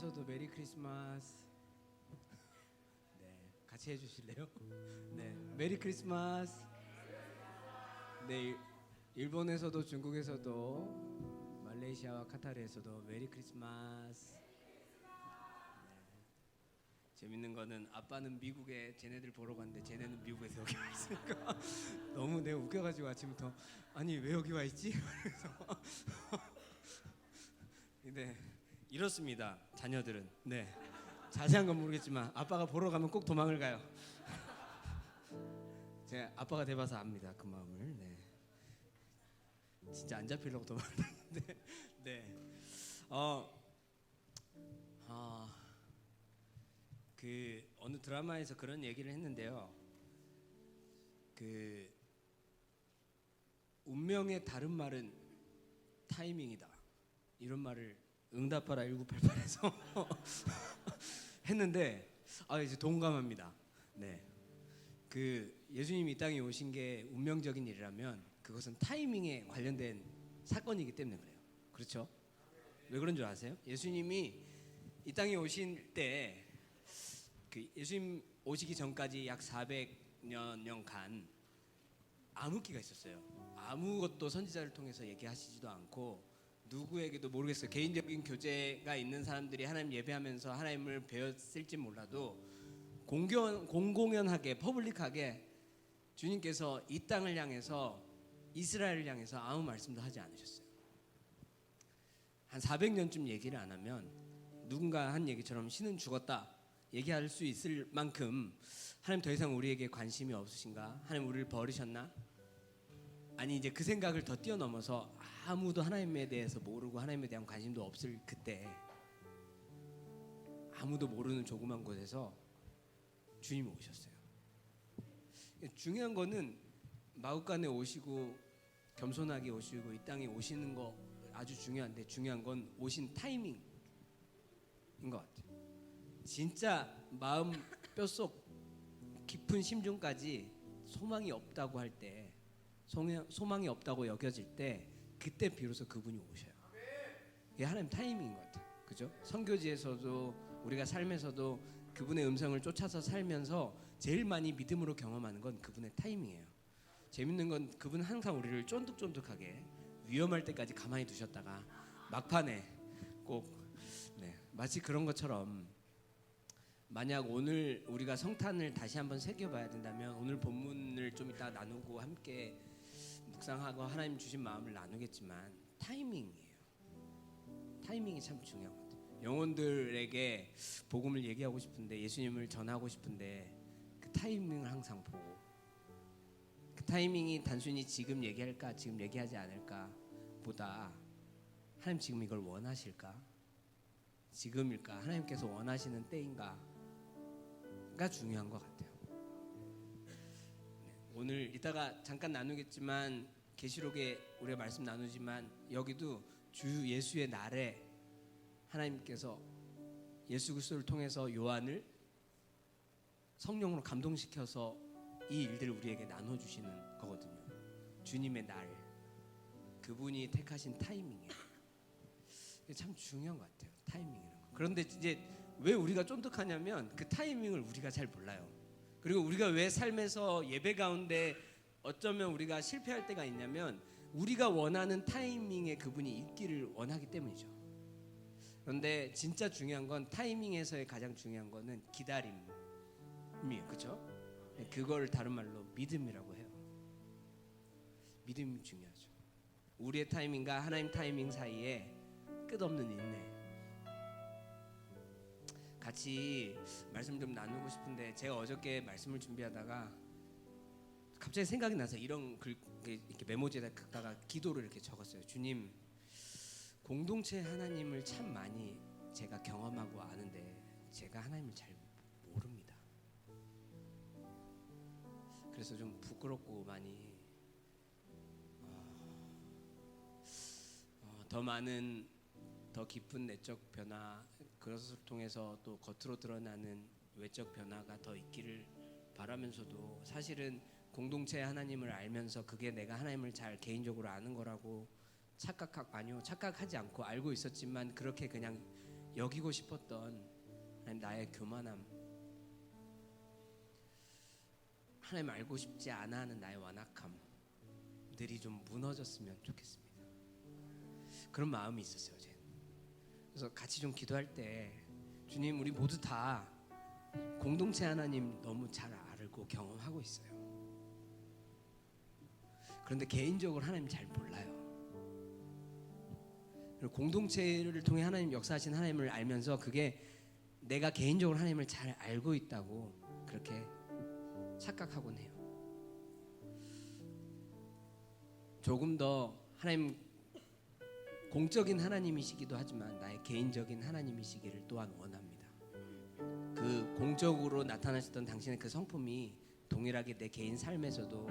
일본에서도 메리 크리스마스. 네, 같이 해주실래요? 네, 메리 크리스마스. 네, 일본에서도 중국에서도 말레이시아와 카타르에서도 메리 크리스마스. 재밌는 거는 아빠는 미국에 쟤네들 보러 갔는데 쟤네는 미국에서 여기 와 있으니까 너무 내가 웃겨가지고 아침부터 아니 왜 여기 와 있지? 그래서 네 이렇습니다 자녀들은. 네 자세한 건 모르겠지만 아빠가 보러 가면 꼭 도망을 가요. 제가 아빠가 돼봐서 압니다 그 마음을. 네 진짜 안 잡히려고 도망을 다니는데 네 그 어느 드라마에서 그런 얘기를 했는데요. 그 운명의 다른 말은 타이밍이다. 이런 말을 응답하라 1988에서 했는데 이제 동감합니다. 네. 그 예수님이 이 땅에 오신 게 운명적인 일이라면 그것은 타이밍에 관련된 사건이기 때문에 그래요. 그렇죠? 왜 그런 줄 아세요? 예수님이 이 땅에 오신 때 그 예수님 오시기 전까지 약 400년간 암흑기가 있었어요. 아무것도 선지자를 통해서 얘기하시지도 않고 누구에게도 모르겠어요. 개인적인 교제가 있는 사람들이 하나님 예배하면서 하나님을 배웠을지 몰라도 공공연하게 퍼블릭하게 주님께서 이 땅을 향해서 이스라엘을 향해서 아무 말씀도 하지 않으셨어요. 한 400년쯤 얘기를 안 하면 누군가 한 얘기처럼 신은 죽었다 얘기할 수 있을 만큼 하나님 더 이상 우리에게 관심이 없으신가? 하나님 우리를 버리셨나? 아니 이제 그 생각을 더 뛰어넘어서 아무도 하나님에 대해서 모르고 하나님에 대한 관심도 없을 그때 아무도 모르는 조그만 곳에서 주님이 오셨어요. 중요한 거는 마구간에 오시고 겸손하게 오시고 이 땅에 오시는 거 아주 중요한데 중요한 건 오신 타이밍인 것 같아요. 진짜 마음 뼛속 깊은 심중까지 소망이 없다고 할 때, 소망이 없다고 여겨질 때 그때 비로소 그분이 오셔요. 이게 하나님 타이밍인 것 같아요. 그죠? 선교지에서도 우리가 삶에서도 그분의 음성을 쫓아서 살면서 제일 많이 믿음으로 경험하는 건 그분의 타이밍이에요. 재밌는 건 그분은 항상 우리를 쫀득쫀득하게 위험할 때까지 가만히 두셨다가 막판에 꼭 마치 그런 것처럼 만약 오늘 우리가 성탄을 다시 한번 새겨봐야 된다면 오늘 본문을 좀 이따 나누고 함께 묵상하고 하나님 주신 마음을 나누겠지만 타이밍이에요. 타이밍이 참 중요한 것 같아요. 영혼들에게 복음을 얘기하고 싶은데 예수님을 전하고 싶은데 그 타이밍을 항상 보고 그 타이밍이 단순히 지금 얘기할까 지금 얘기하지 않을까 보다 하나님 지금 이걸 원하실까 지금일까 하나님께서 원하시는 때인가 가 중요한 것 같아요. 오늘 이따가 잠깐 나누겠지만 계시록에 우리가 말씀 나누지만 여기도 주 예수의 날에 하나님께서 예수 그리스도를 통해서 요한을 성령으로 감동시켜서 이 일들을 우리에게 나눠주시는 거거든요. 주님의 날 그분이 택하신 타이밍이에요. 이게 참 중요한 것 같아요. 타이밍이라는 거. 그런데 이제 왜 우리가 쫀득하냐면 그 타이밍을 우리가 잘 몰라요. 그리고 우리가 왜 삶에서 예배 가운데 어쩌면 우리가 실패할 때가 있냐면 우리가 원하는 타이밍에 그분이 있기를 원하기 때문이죠. 그런데 진짜 중요한 건 타이밍에서의 가장 중요한 거는 기다림이에요. 그렇죠? 그걸 다른 말로 믿음이라고 해요. 믿음이 중요하죠. 우리의 타이밍과 하나님 타이밍 사이에 끝없는 인내. 같이 말씀 좀 나누고 싶은데 제가 어저께 말씀을 준비하다가 갑자기 생각이 나서 이런 글 이렇게 메모지에다가 기도를 이렇게 적었어요. 주님, 공동체 하나님을 참 많이 제가 경험하고 아는데 제가 하나님을 잘 모릅니다. 그래서 좀 부끄럽고 많이 더 많은 더 깊은 내적 변화 그것을 통해서 또 겉으로 드러나는 외적 변화가 더 있기를 바라면서도 사실은 공동체 하나님을 알면서 그게 내가 하나님을 잘 개인적으로 아는 거라고 착각하지 않고 알고 있었지만 그렇게 그냥 여기고 싶었던 하나님 나의 교만함, 하나님 알고 싶지 않아 하는 나의 완악함들이 좀 무너졌으면 좋겠습니다. 그런 마음이 있었어요. 저는. 그래서 같이 좀 기도할 때 주님, 우리 모두 다 공동체 하나님 너무 잘 알고 경험하고 있어요. 그런데 개인적으로 하나님 잘 몰라요. 공동체를 통해 하나님 역사하신 하나님을 알면서 그게 내가 개인적으로 하나님을 잘 알고 있다고 그렇게 착각하곤 해요. 조금 더 하나님 공적인 하나님이시기도 하지만 나의 개인적인 하나님이시기를 또한 원합니다. 그 공적으로 나타나셨던 당신의 그 성품이 동일하게 내 개인 삶에서도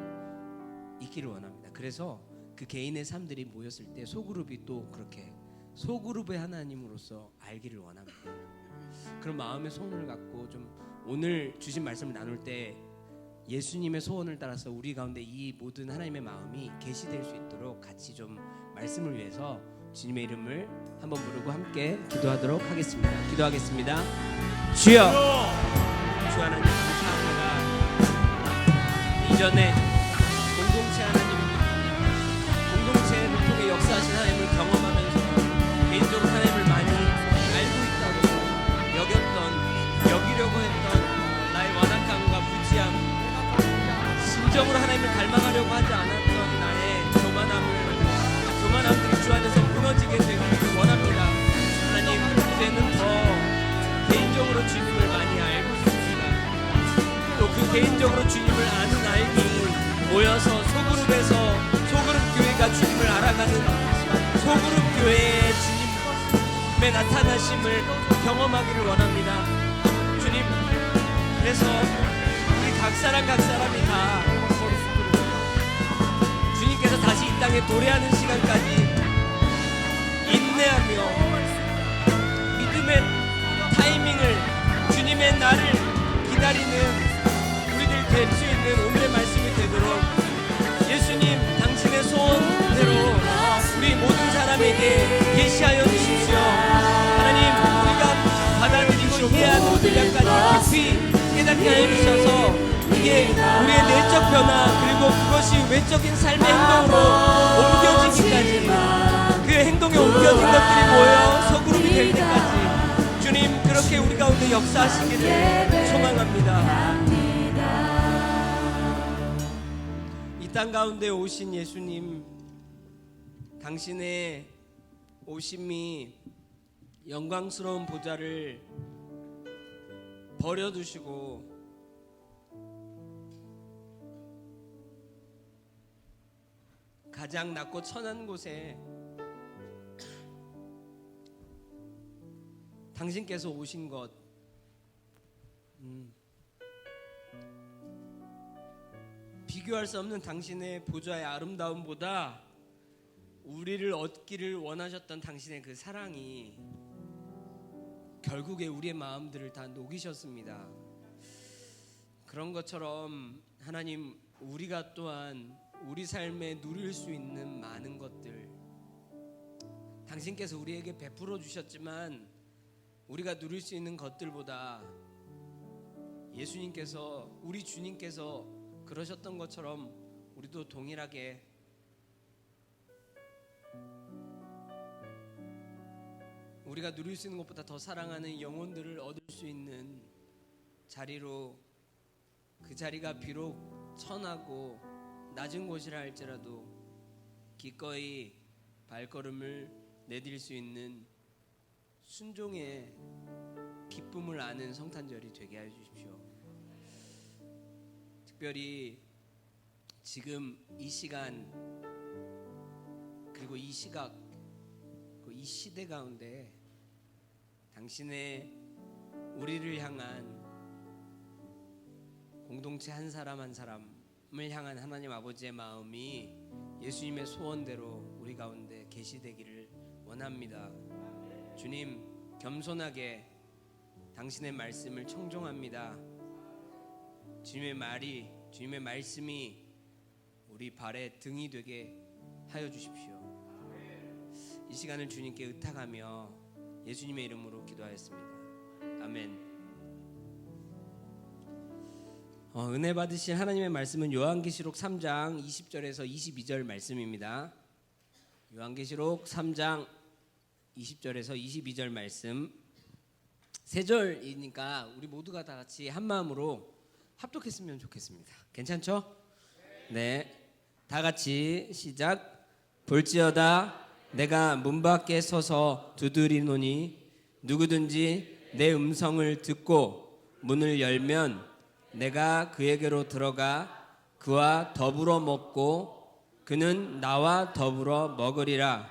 있기를 원합니다. 그래서 그 개인의 삶들이 모였을 때 소그룹이 또 그렇게 소그룹의 하나님으로서 알기를 원합니다. 그런 마음의 소원을 갖고 좀 오늘 주신 말씀을 나눌 때 예수님의 소원을 따라서 우리 가운데 이 모든 하나님의 마음이 계시될 수 있도록 같이 좀 말씀을 위해서 주님의 이름을 한번 부르고 함께 기도하도록 하겠습니다. 기도하겠습니다. 주여, 주 하나님 감사합니다. 이전에 공동체 하나님, 공동체를 통해 역사하신 하나님을 경험하면서 개인적으로 하나님을 많이 알고 있다고 여기려고 했던 나의 완악함과 무지함, 진정으로 하나님을 닮아가려고 하지 않았던 나의 교만함들이 주 안에서 무너지게 되기를 원합니다. 하나님, 이제는 더 개인적으로 주님을 많이 알고 싶습니다. 또 그 개인적으로 주님을 아는 알기 모여서 소그룹에서 소그룹 교회가 주님을 알아가는 소그룹 교회의 주님의 나타나심을 경험하기를 원합니다. 주님, 그래서 우리 각 사람이 다 주님께서 다시 이 땅에 도래하는 시간까지 인내하며 믿음의 타이밍을, 주님의 날을 기다리는 우리들 될 수 있는 오늘의 말씀이 되도록 예수님 당신의 소원대로 우리 모든 사람에게 계시하여 주십시오. 하나님, 우리가 받아들이고 이해하는 분량까지 깊이 깨닫게 하여 주셔서 이게 우리의 내적 변화 그리고 그것이 외적인 삶의 행동으로 옮겨지기까지, 그 행동에 옮겨진 것들이 모여 소그룹이 될 때까지 주님 그렇게 우리 가운데 역사하시기를 소망합니다. 이 땅 가운데 오신 예수님, 당신의 오심이 영광스러운 보좌를 버려두시고 가장 낮고 천한 곳에 당신께서 오신 것, 비교할 수 없는 당신의 보좌의 아름다움보다 우리를 얻기를 원하셨던 당신의 그 사랑이 결국에 우리의 마음들을 다 녹이셨습니다. 그런 것처럼 하나님, 우리가 또한 우리 삶에 누릴 수 있는 많은 것들 당신께서 우리에게 베풀어 주셨지만 우리가 누릴 수 있는 것들보다 예수님께서, 우리 주님께서 그러셨던 것처럼 우리도 동일하게 우리가 누릴 수 있는 것보다 더 사랑하는 영혼들을 얻을 수 있는 자리로, 그 자리가 비록 천하고 낮은 곳이라 할지라도 기꺼이 발걸음을 내딜 수 있는 순종의 기쁨을 아는 성탄절이 되게 하여 주십시오. 특별히 지금 이 시간 그리고 이 시각, 이 시대 가운데 당신의 우리를 향한 공동체 한 사람 한 사람을 향한 하나님 아버지의 마음이 예수님의 소원대로 우리 가운데 계시되기를 원합니다. 주님, 겸손하게 당신의 말씀을 청종합니다. 주님의 말이, 주님의 말씀이 우리 발의 등이 되게 하여 주십시오. 이 시간을 주님께 의탁하며 예수님의 이름으로 기도하였습니다. 아멘. 은혜 받으신 하나님의 말씀은 요한계시록 3장 20절에서 22절 말씀입니다. 요한계시록 3장 20절에서 22절 말씀. 세 절이니까 우리 모두가 다 같이 한 마음으로 합독했으면 좋겠습니다. 괜찮죠? 네. 다 같이 시작. 볼지어다 내가 문 밖에 서서 두드리노니 누구든지 내 음성을 듣고 문을 열면 내가 그에게로 들어가 그와 더불어 먹고 그는 나와 더불어 먹으리라.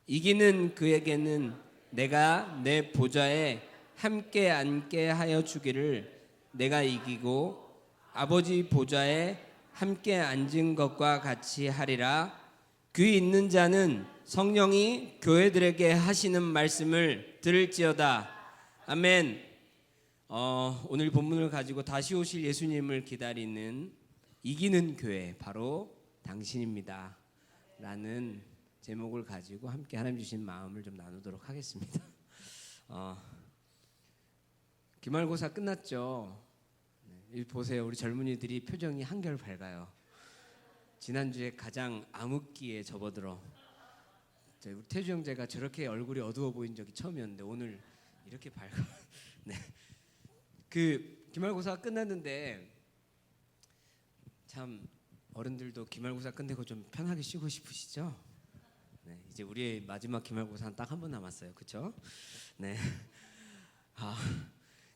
이기는 그에게는 내가 내 보좌에 함께 앉게 하여 주기를 내가 이기고 아버지 보좌에 함께 앉은 것과 같이 하리라. 귀 있는 자는 성령이 교회들에게 하시는 말씀을 들을지어다. 아멘. 오늘 본문을 가지고 다시 오실 예수님을 기다리는 이기는 교회 바로 당신입니다 라는 제목을 가지고 함께 하나님 주신 마음을 좀 나누도록 하겠습니다. 기말고사 끝났죠. 네, 보세요. 우리 젊은이들이 표정이 한결 밝아요. 지난주에 가장 암흑기에 접어들어 우리 태주 형제가 저렇게 얼굴이 어두워 보인 적이 처음이었는데 오늘 이렇게 밝아. 네. 그 기말고사가 끝났는데 참 어른들도 기말고사 끝내고 좀 편하게 쉬고 싶으시죠? 네, 이제 우리의 마지막 기말고사는 딱 한 번 남았어요. 그렇죠? 네.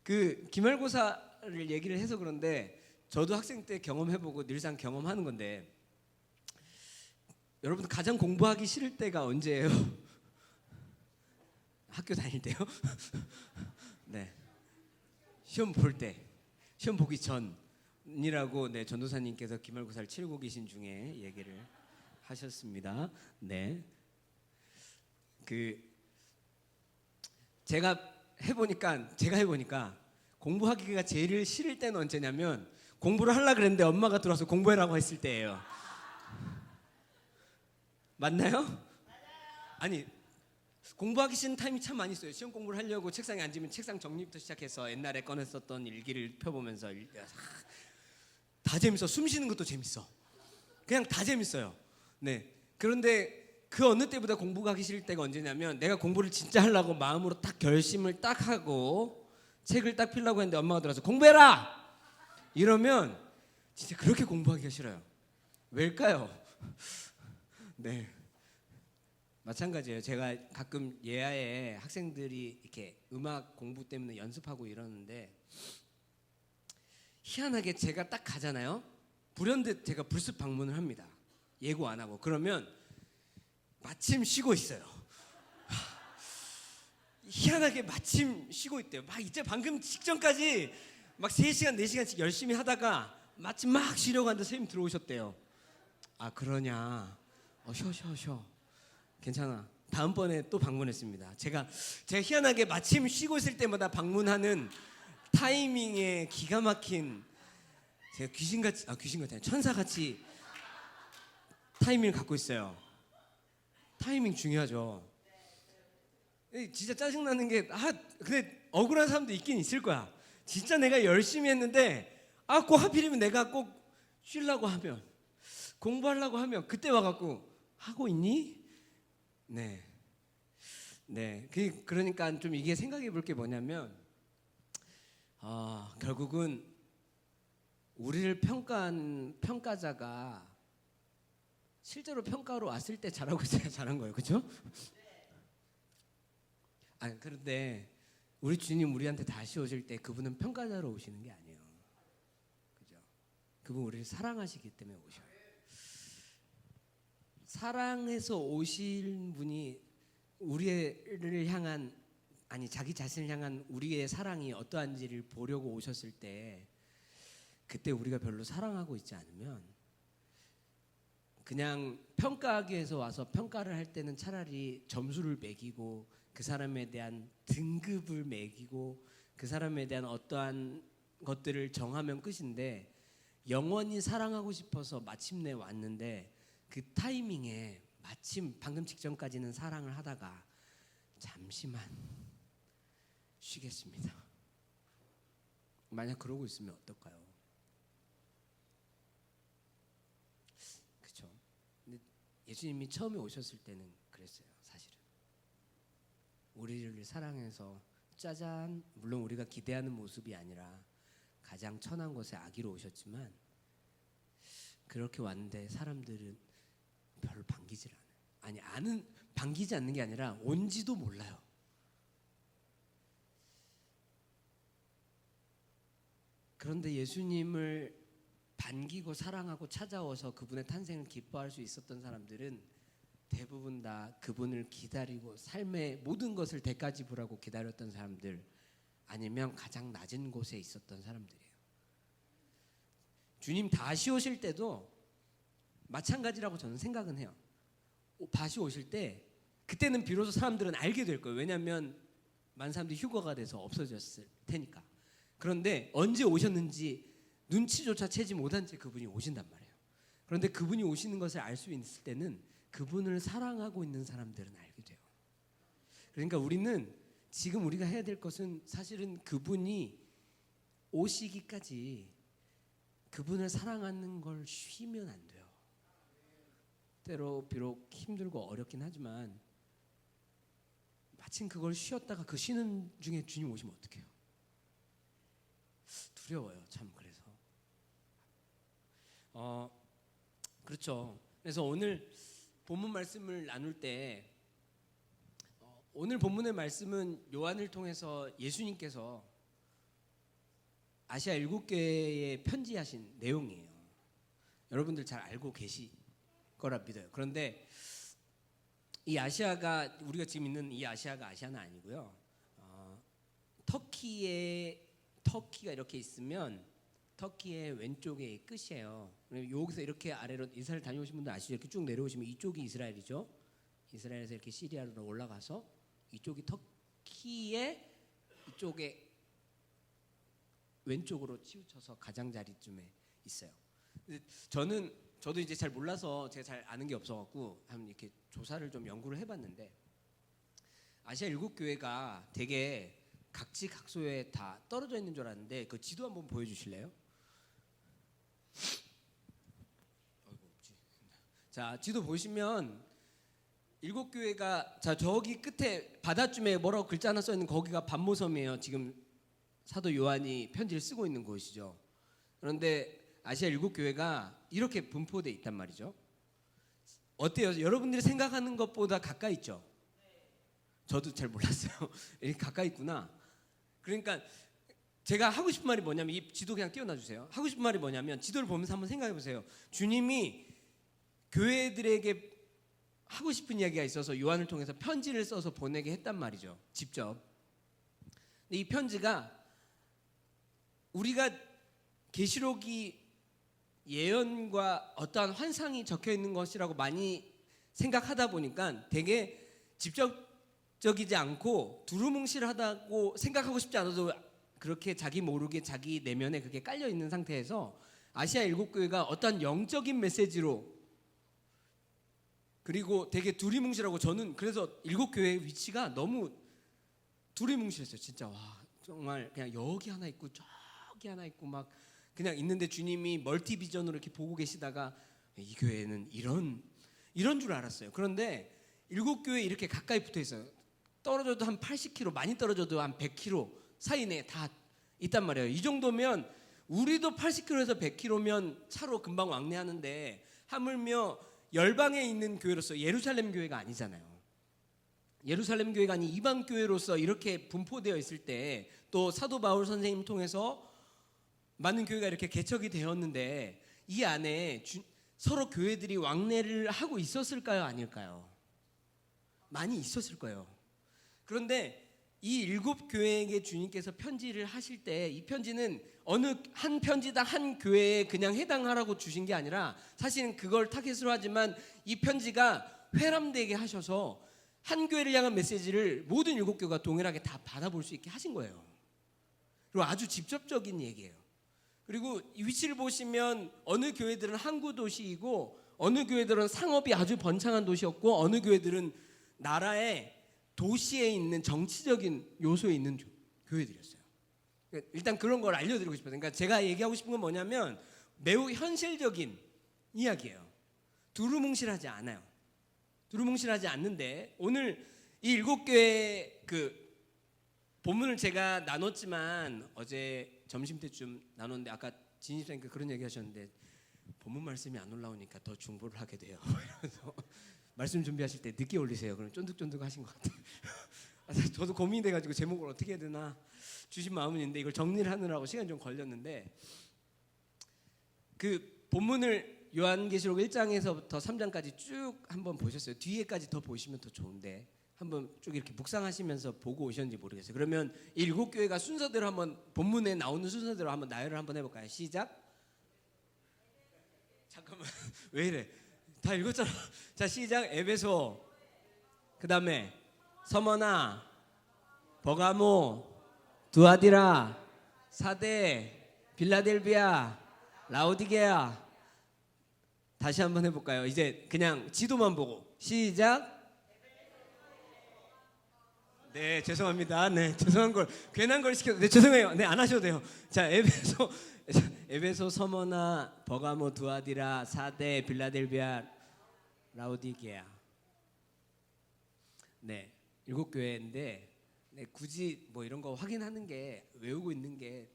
그 기말고사를 얘기를 해서 그런데 저도 학생 때 경험해보고 늘상 경험하는 건데 여러분 가장 공부하기 싫을 때가 언제예요? 학교 다닐 때요? 네. 시험 볼 때, 시험 보기 전이라고 네, 전도사님께서 기말고사를 치르고 계신 중에 얘기를 하셨습니다. 네. 제가 해보니까 공부하기가 제일 싫을 때는 언제냐면 공부를 하려고 그랬는데 엄마가 들어와서 공부해라고 했을 때예요. 맞나요? 아니 공부하기 싫은 타임이 참 많이 있어요. 시험 공부를 하려고 책상에 앉으면 책상 정리부터 시작해서 옛날에 꺼냈었던 일기를 펴보면서 다 재밌어. 숨 쉬는 것도 재밌어. 그냥 다 재밌어요. 네. 그런데 그 어느 때보다 공부가 하기 싫을 때가 언제냐면 내가 공부를 진짜 하려고 마음으로 딱 결심을 딱 하고 책을 딱 펴려고 했는데 엄마가 들어와서 공부해라! 이러면 진짜 그렇게 공부하기가 싫어요. 왜일까요? 네. 마찬가지예요. 제가 가끔 예하에 학생들이 이렇게 음악 공부 때문에 연습하고 이러는데 희한하게 제가 딱 가잖아요. 불현듯 제가 불쑥 방문을 합니다. 예고 안 하고. 그러면 마침 쉬고 있어요. 희한하게 마침 쉬고 있대요. 막 이제 방금 직전까지 막 3시간 4시간씩 열심히 하다가 마침 막 쉬려고 하는데 선생님 들어오셨대요. 아 그러냐. 쉬어. 괜찮아. 다음번에 또 방문했습니다. 제가 희한하게 마침 쉬고 있을 때마다 방문하는 타이밍에 기가 막힌 제가 귀신같이 아니라 천사같이 타이밍을 갖고 있어요. 타이밍 중요하죠. 진짜 짜증나는 게 근데 억울한 사람도 있긴 있을 거야. 진짜 내가 열심히 했는데 꼭 하필이면 내가 꼭 쉬려고 하면 공부하려고 하면 그때 와갖고 하고 있니? 네. 그러니까 좀 이게 생각해 볼 게 뭐냐면 결국은 우리를 평가한 평가자가 실제로 평가로 왔을 때 잘하고 있어야 잘한 거예요. 그렇죠? 그런데 우리 주님 우리한테 다시 오실 때 그분은 평가자로 오시는 게 아니에요. 그죠? 그분 우리를 사랑하시기 때문에 오셔요. 사랑해서 오신 분이 우리를 향한 자기 자신을 향한 우리의 사랑이 어떠한지를 보려고 오셨을 때 그때 우리가 별로 사랑하고 있지 않으면 그냥 평가하기 위해서 와서 평가를 할 때는 차라리 점수를 매기고 그 사람에 대한 등급을 매기고 그 사람에 대한 어떠한 것들을 정하면 끝인데 영원히 사랑하고 싶어서 마침내 왔는데 그 타이밍에 마침 방금 직전까지는 사랑을 하다가 잠시만 쉬겠습니다. 만약 그러고 있으면 어떨까요? 그렇죠. 근데 예수님이 처음에 오셨을 때는 그랬어요. 사실은 우리를 사랑해서 짜잔, 물론 우리가 기대하는 모습이 아니라 가장 천한 곳에 아기로 오셨지만 그렇게 왔는데 사람들은 별로 반기질 않아요. 아니, 반기지 않는 게 아니라 온지도 몰라요. 그런데 예수님을 반기고 사랑하고 찾아와서 그분의 탄생을 기뻐할 수 있었던 사람들은 대부분 다 그분을 기다리고 삶의 모든 것을 대가 지불하고 기다렸던 사람들, 아니면 가장 낮은 곳에 있었던 사람들이에요. 주님 다시 오실 때도 마찬가지라고 저는 생각은 해요. 다시 오실 때 그때는 비로소 사람들은 알게 될 거예요. 왜냐하면 많은 사람들이 휴거가 돼서 없어졌을 테니까. 그런데 언제 오셨는지 눈치조차 채지 못한 채 그분이 오신단 말이에요. 그런데 그분이 오시는 것을 알 수 있을 때는 그분을 사랑하고 있는 사람들은 알게 돼요. 그러니까 우리는 지금 우리가 해야 될 것은 사실은 그분이 오시기까지 그분을 사랑하는 걸 쉬면 안 돼요. 때로 비록 힘들고 어렵긴 하지만 마침 그걸 쉬었다가 그 쉬는 중에 주님 오시면 어떡해요? 두려워요. 참. 그래서 그렇죠. 그래서 오늘 본문 말씀을 나눌 때 오늘 본문의 말씀은 요한을 통해서 예수님께서 아시아 7교회에 편지하신 내용이에요. 여러분들 잘 알고 계실 거라 믿어요. 그런데 이 아시아가, 우리가 지금 있는 이 아시아가 아시아는 아니고요. 터키가 이렇게 있으면 터키의 왼쪽에 끝이에요. 여기서 이렇게 아래로 이스라엘 다녀오신 분들 아시죠? 이렇게 쭉 내려오시면 이쪽이 이스라엘이죠. 이스라엘에서 이렇게 시리아로 올라가서 이쪽이 터키의 이쪽에 왼쪽으로 치우쳐서 가장자리쯤에 있어요. 저도 이제 잘 몰라서 제가 잘 아는 게 없어갖고 한번 이렇게 조사를 좀 연구를 해봤는데, 아시아 7교회가 되게 각지각소에 다 떨어져 있는 줄 알았는데 그 지도 한번 보여주실래요? 자, 지도 보시면 7교회가 자 저기 끝에 바다쯤에 뭐라고 글자 하나 써 있는 거기가 반모섬이에요. 지금 사도 요한이 편지를 쓰고 있는 곳이죠. 그런데 아시아 7교회가 이렇게 분포돼 있단 말이죠. 어때요? 여러분들이 생각하는 것보다 가까이 있죠? 저도 잘 몰랐어요. 이렇게 가까이 있구나. 그러니까 제가 하고 싶은 말이 뭐냐면, 이 지도 그냥 띄워놔 주세요. 하고 싶은 말이 뭐냐면, 지도를 보면서 한번 생각해 보세요. 주님이 교회들에게 하고 싶은 이야기가 있어서 요한을 통해서 편지를 써서 보내게 했단 말이죠. 직접. 근데 이 편지가 우리가 계시록이 예언과 어떠한 환상이 적혀 있는 것이라고 많이 생각하다 보니까 되게 직접적이지 않고 두루뭉실하다고 생각하고 싶지 않아도 그렇게 자기 모르게 자기 내면에 그게 깔려 있는 상태에서 아시아 7교회가 어떠한 영적인 메시지로, 그리고 되게 두리뭉실하고, 저는 그래서 7교회의 위치가 너무 두리뭉실했어요. 진짜 와, 정말 그냥 여기 하나 있고 저기 하나 있고 막 그냥 있는데 주님이 멀티비전으로 이렇게 보고 계시다가 이 교회는 이런 줄 알았어요. 그런데 7교회 이렇게 가까이 붙어 있어요. 떨어져도 한 80km, 많이 떨어져도 한 100km 사이 내에 다 있단 말이에요. 이 정도면 우리도 80km에서 100km면 차로 금방 왕래하는데, 하물며 열방에 있는 교회로서 예루살렘 교회가 아니잖아요. 예루살렘 교회가 아닌 이방 교회로서 이렇게 분포되어 있을 때, 또 사도 바울 선생님 통해서 많은 교회가 이렇게 개척이 되었는데, 이 안에 서로 교회들이 왕래를 하고 있었을까요? 아닐까요? 많이 있었을 거예요. 그런데 이 7교회에게 주님께서 편지를 하실 때, 이 편지는 어느 한 편지당 한 교회에 그냥 해당하라고 주신 게 아니라, 사실은 그걸 타겟으로 하지만 이 편지가 회람되게 하셔서 한 교회를 향한 메시지를 모든 7교회가 동일하게 다 받아볼 수 있게 하신 거예요. 그리고 아주 직접적인 얘기예요. 그리고 이 위치를 보시면 어느 교회들은 항구 도시이고, 어느 교회들은 상업이 아주 번창한 도시였고, 어느 교회들은 나라의 도시에 있는 정치적인 요소에 있는 교회들이었어요. 그러니까 일단 그런 걸 알려드리고 싶어요. 그러니까 제가 얘기하고 싶은 건 뭐냐면 매우 현실적인 이야기예요. 두루뭉실하지 않아요. 두루뭉실하지 않는데 오늘 이 7교회 그 본문을 제가 나눴지만 어제 점심때쯤 나눴는데 아까 진입사님께 그런 얘기 하셨는데 본문 말씀이 안 올라오니까 더 중보를 하게 돼요. 그래서 말씀 준비하실 때 늦게 올리세요. 그럼 쫀득쫀득하신 것 같아요. 저도 고민이 돼가지고 제목을 어떻게 해야 되나 주신 마음은 있는데 이걸 정리를 하느라고 시간이 좀 걸렸는데 그 본문을 요한계시록 1장에서부터 3장까지 쭉 한번 보셨어요. 뒤에까지 더 보시면 더 좋은데 한번 쭉 이렇게 묵상하시면서 보고 오셨는지 모르겠어요. 그러면 이 7교회가 순서대로 한번 본문에 나오는 순서대로 한번 나열을 한번 해볼까요? 시작. 잠깐만 왜 이래? 다 읽었잖아. 자 시작. 에베소, 그 다음에 서머나, 버가모, 두아디라, 사대, 빌라델비아, 라오디게아. 다시 한번 해볼까요? 이제 그냥 지도만 보고 시작. 네 죄송합니다. 네 죄송한 걸 괜한 걸 시켰. 네 죄송해요. 네 안 하셔도 돼요. 자 에베소, 서머나, 버가모, 두아디라, 사대, 빌라델비아, 라오디게아. 네 7교회인데 네, 굳이 뭐 이런 거 확인하는 게 외우고 있는 게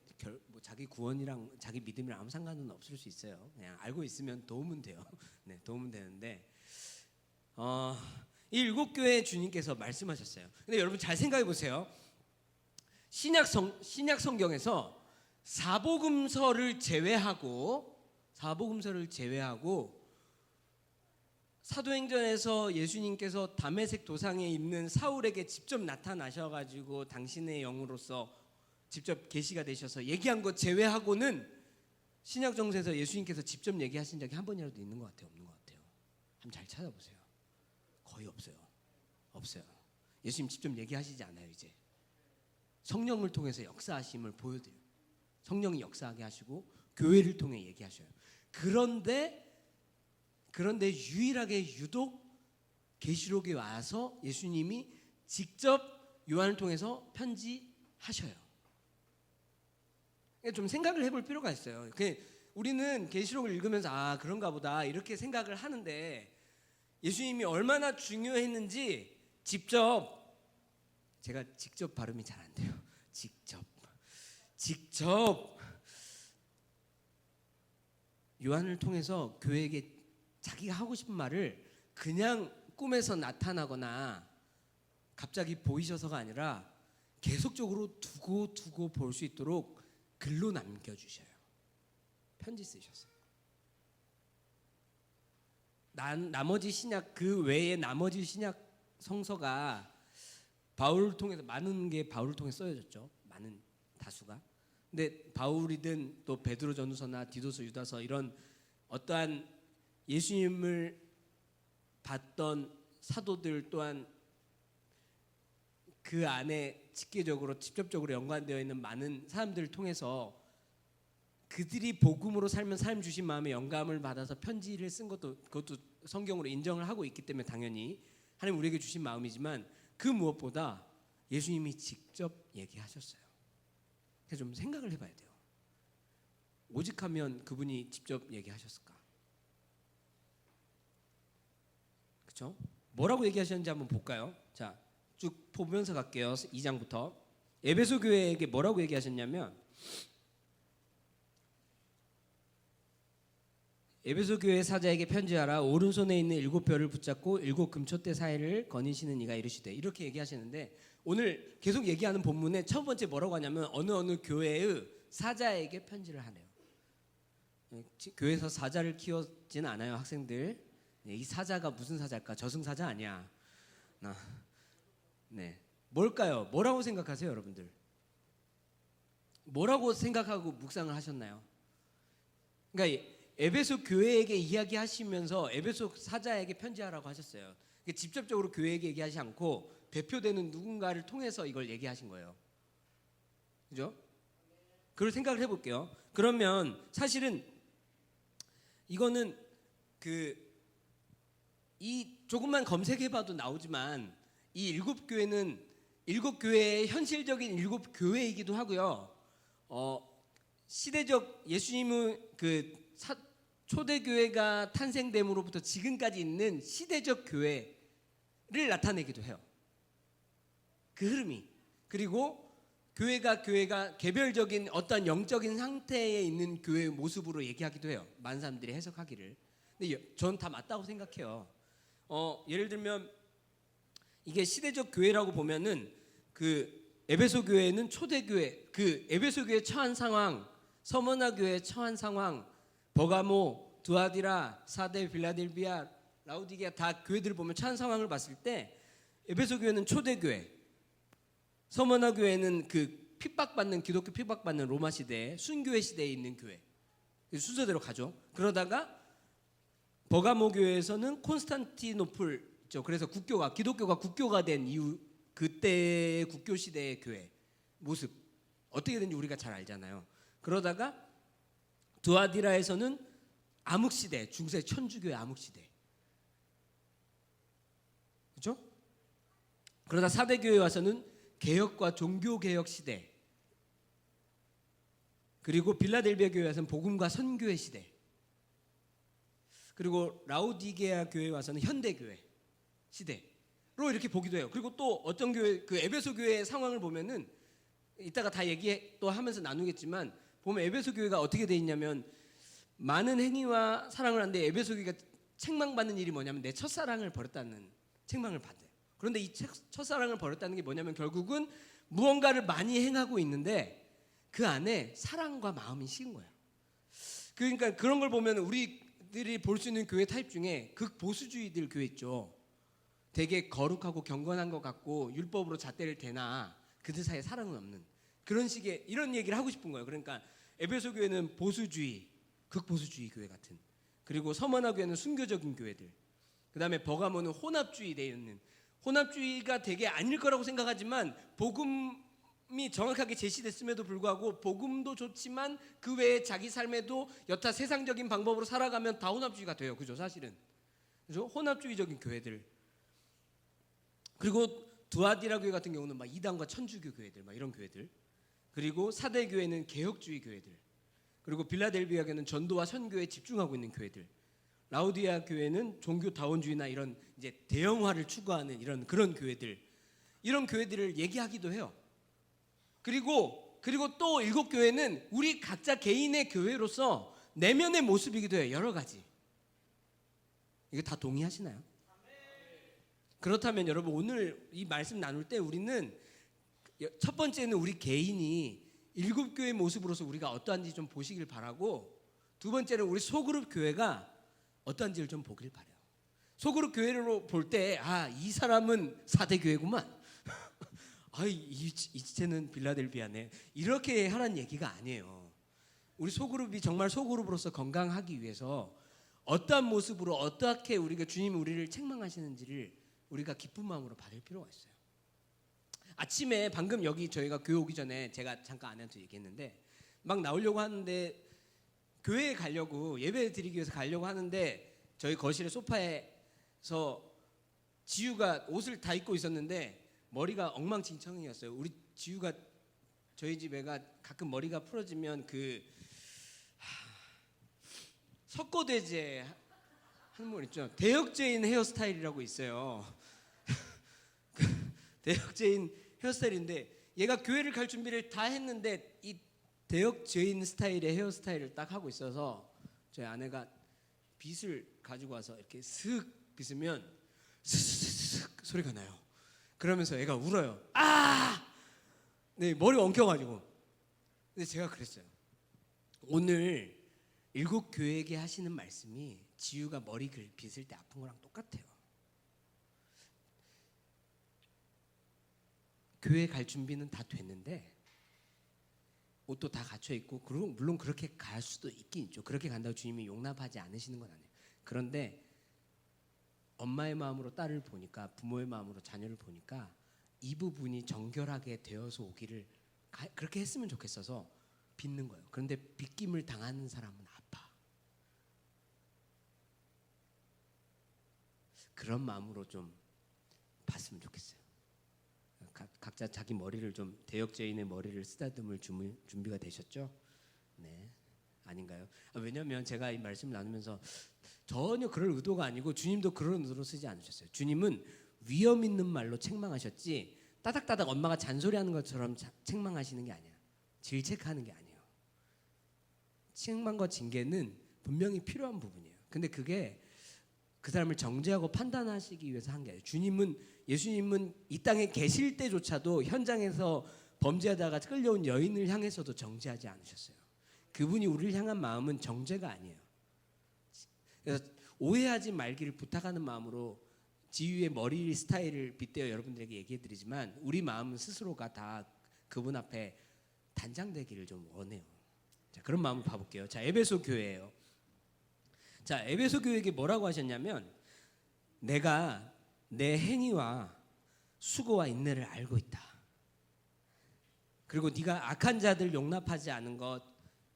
뭐 자기 구원이랑 자기 믿음이랑 아무 상관은 없을 수 있어요. 그냥 알고 있으면 도움은 돼요. 네, 도움은 되는데 이 7교회 주님께서 말씀하셨어요. 근데 여러분 잘 생각해 보세요. 신약 성경에서 사복음서를 제외하고 사도행전에서 예수님께서 다메섹 도상에 있는 사울에게 직접 나타나셔가지고 당신의 영으로서 직접 계시가 되셔서 얘기한 것 제외하고는 신약 정서에서 예수님께서 직접 얘기하신 적이 한 번이라도 있는 것 같아요? 없는 것 같아요? 한번 잘 찾아보세요. 거의 없어요. 예수님 직접 얘기하시지 않아요. 이제 성령을 통해서 역사하심을 보여드려요. 성령이 역사하게 하시고 교회를 통해 얘기하셔요. 그런데 유일하게 유독 계시록에 와서 예수님이 직접 요한을 통해서 편지하셔요. 좀 생각을 해볼 필요가 있어요. 우리는 계시록을 읽으면서 그런가 보다 이렇게 생각을 하는데 예수님이 얼마나 중요했는지 제가 직접 발음이 잘 안 돼요. 직접 요한을 통해서 교회에게 자기가 하고 싶은 말을 그냥 꿈에서 나타나거나 갑자기 보이셔서가 아니라 계속적으로 두고 볼 수 있도록 글로 남겨주셔요. 편지 쓰셨어요. 나머지 신약 그 외에 나머지 신약 성서가 바울을 통해서 많은 게 바울을 통해 써졌죠. 많은 다수가. 근데 바울이든 또 베드로 전후서나 디도서 유다서 이런 어떠한 예수님을 봤던 사도들 또한 그 안에 직접적으로 연관되어 있는 많은 사람들을 통해서 그들이 복음으로 살면 삶 주신 마음에 영감을 받아서 편지를 쓴 그것도 성경으로 인정을 하고 있기 때문에 당연히 하나님 우리에게 주신 마음이지만 그 무엇보다 예수님이 직접 얘기하셨어요. 그래서 좀 생각을 해봐야 돼요. 오직하면 그분이 직접 얘기하셨을까? 그렇죠? 뭐라고 얘기하셨는지 한번 볼까요? 자, 쭉 보면서 갈게요. 2장부터 에베소 교회에게 뭐라고 얘기하셨냐면 에베소 교회 사자에게 편지하라. 오른손에 있는 7별을 붙잡고 7 금촛대 사이를 거니시는 이가 이르시되 이렇게 얘기하시는데 오늘 계속 얘기하는 본문에 첫 번째 뭐라고 하냐면 어느 교회의 사자에게 편지를 하네요. 교회에서 사자를 키웠지는 않아요. 학생들 이 사자가 무슨 사자일까? 저승사자 아니야. 네, 뭘까요? 뭐라고 생각하세요, 여러분들? 뭐라고 생각하고 묵상을 하셨나요? 그러니까 에베소 교회에게 이야기하시면서 에베소 사자에게 편지하라고 하셨어요. 직접적으로 교회에게 얘기하지 않고 대표되는 누군가를 통해서 이걸 얘기하신 거예요. 그죠? 그걸 생각을 해볼게요. 그러면 사실은 이거는 이 조금만 검색해봐도 나오지만 이 7교회는 일곱 교회의 현실적인 일곱 교회이기도 하고요. 시대적 예수님의 초대교회가 탄생됨으로부터 지금까지 있는 시대적 교회를 나타내기도 해요. 그 흐름이. 그리고 교회가 개별적인 어떤 영적인 상태에 있는 교회의 모습으로 얘기하기도 해요. 많은 사람들이 해석하기를. 근데 전 다 맞다고 생각해요. 예를 들면 이게 시대적 교회라고 보면은 그 에베소 교회는 초대교회, 그 에베소 교회 처한 상황, 서머나 교회 처한 상황, 버가모, 두아디라, 사데, 빌라델비아, 라우디게아 다 교회들을 보면 처한 상황을 봤을 때 에베소 교회는 초대교회, 서머나 교회는 그 핍박받는 기독교 핍박받는 로마 시대 순교회 시대에 있는 교회 순서대로 가죠. 그러다가 버가모 교회에서는 콘스탄티노플죠. 그래서 기독교가 국교가 된 이후 그때의 국교 시대의 교회 모습 어떻게 된지 우리가 잘 알잖아요. 그러다가 두아디라에서는 암흑 시대, 중세 천주교의 암흑 시대, 그렇죠? 그러다 사대교회에 와서는 개혁과 종교개혁 시대, 그리고 빌라델비아 교회에 와서는 복음과 선교의 시대, 그리고 라우디게아 교회에 와서는 현대교회 시대로 이렇게 보기도 해요. 그리고 또 어떤 교회, 그 에베소 교회의 상황을 보면은 이따가 다 얘기 또 하면서 나누겠지만 보면 에베소 교회가 어떻게 돼 있냐면 많은 행위와 사랑을 하는데 에베소 교회가 책망받는 일이 뭐냐면 내 첫사랑을 버렸다는 책망을 받아요. 그런데 이 첫사랑을 버렸다는 게 뭐냐면 결국은 무언가를 많이 행하고 있는데 그 안에 사랑과 마음이 식은 거예요. 그러니까 그런 걸 보면 우리들이 볼 수 있는 교회 타입 중에 극보수주의들 교회 있죠. 되게 거룩하고 경건한 것 같고 율법으로 잣대를 대나 그들 사이에 사랑은 없는 그런 식의 이런 얘기를 하고 싶은 거예요. 그러니까 에베소 교회는 보수주의, 극보수주의 교회 같은, 그리고 서머나 교회는 순교적인 교회들, 그 다음에 버가모는 혼합주의 되어 있는, 혼합주의가 되게 아닐 거라고 생각하지만 복음이 정확하게 제시됐음에도 불구하고 복음도 좋지만 그 외에 자기 삶에도 여타 세상적인 방법으로 살아가면 다 혼합주의가 돼요. 그죠? 사실은. 그죠? 혼합주의적인 교회들. 그리고 두아디라 교회 같은 경우는 막 이단과 천주교 교회들, 막 이런 교회들. 그리고 사대 교회는 개혁주의 교회들. 그리고 빌라델비아 교회는 전도와 선교에 집중하고 있는 교회들. 라우디아 교회는 종교다원주의나 이런 이제 대형화를 추구하는 그런 교회들, 이런 교회들을 얘기하기도 해요. 그리고 또 일곱 교회는 우리 각자 개인의 교회로서 내면의 모습이기도 해요. 여러 가지. 이거 다 동의하시나요? 그렇다면 여러분 오늘 이 말씀 나눌 때 우리는 첫 번째는 우리 개인이 일곱 교회의 모습으로서 우리가 어떠한지 좀 보시길 바라고, 두 번째는 우리 소그룹 교회가 어떠한지를 좀 보길 바래요. 소그룹 교회로 볼 때 이 사람은 사대 교회구만. 이 지체는 빌라델비아네. 이렇게 하라는 얘기가 아니에요. 우리 소그룹이 정말 소그룹으로서 건강하기 위해서 어떠한 모습으로 어떻게 우리가 주님이 우리를 책망하시는지를 우리가 기쁜 마음으로 받을 필요가 있어요. 아침에 방금 여기 저희가 교회 오기 전에 제가 잠깐 아내한테 얘기했는데 막 나오려고 하는데 교회에 가려고 예배 드리기 위해서 가려고 하는데 저희 거실의 소파에서 지유가 옷을 다 입고 있었는데 머리가 엉망진창이었어요. 우리 지유가 저희 집 애가 가끔 머리가 풀어지면 석고대제 하는 분 있죠. 대역죄인 헤어스타일이라고 있어요. 대역죄인 헤어스타일인데 얘가 교회를 갈 준비를 다 했는데 이 대역죄인 스타일의 헤어스타일을 딱 하고 있어서 저희 아내가 빗을 가지고 와서 이렇게 슥 빗으면 스스스스 소리가 나요. 그러면서 애가 울어요. 네, 머리가 엉켜가지고. 근데 제가 그랬어요. 오늘 일곱 교회에게 하시는 말씀이 지유가 머리 빗을 때 아픈 거랑 똑같아요. 교회 갈 준비는 다 됐는데 옷도 다 갖춰 있고, 그리고 물론 그렇게 갈 수도 있긴 있죠. 그렇게 간다고 주님이 용납하지 않으시는 건 아니에요. 그런데 엄마의 마음으로 딸을 보니까, 부모의 마음으로 자녀를 보니까 이 부분이 정결하게 되어서 오기를 그렇게 했으면 좋겠어서 빚는 거예요. 그런데 빚김을 당하는 사람은 아파. 그런 마음으로 좀 봤으면 좋겠어요. 각자 자기 머리를 좀 대역죄인의 머리를 쓰다듬을 준비가 되셨죠? 네, 아닌가요? 왜냐하면 제가 이 말씀을 나누면서 전혀 그럴 의도가 아니고 주님도 그런 의도로 쓰지 않으셨어요. 주님은 위험 있는 말로 책망하셨지 따닥따닥 엄마가 잔소리하는 것처럼 책망하시는 게 아니야. 질책하는 게 아니에요. 책망과 징계는 분명히 필요한 부분이에요. 근데 그게 그 사람을 정죄하고 판단하시기 위해서 한 게 아니에요. 예수님은 이 땅에 계실 때조차도 현장에서 범죄하다가 끌려온 여인을 향해서도 정죄하지 않으셨어요. 그분이 우리를 향한 마음은 정죄가 아니에요. 그래서 오해하지 말기를 부탁하는 마음으로 지유의 머리 스타일을 빗대어 여러분들에게 얘기해드리지만 우리 마음은 스스로가 다 그분 앞에 단장되기를 좀 원해요. 자, 그런 마음을 봐볼게요. 자, 에베소 교회예요. 자, 에베소 교회에게 뭐라고 하셨냐면 내가 내 행위와 수고와 인내를 알고 있다. 그리고 네가 악한 자들 용납하지 않은 것,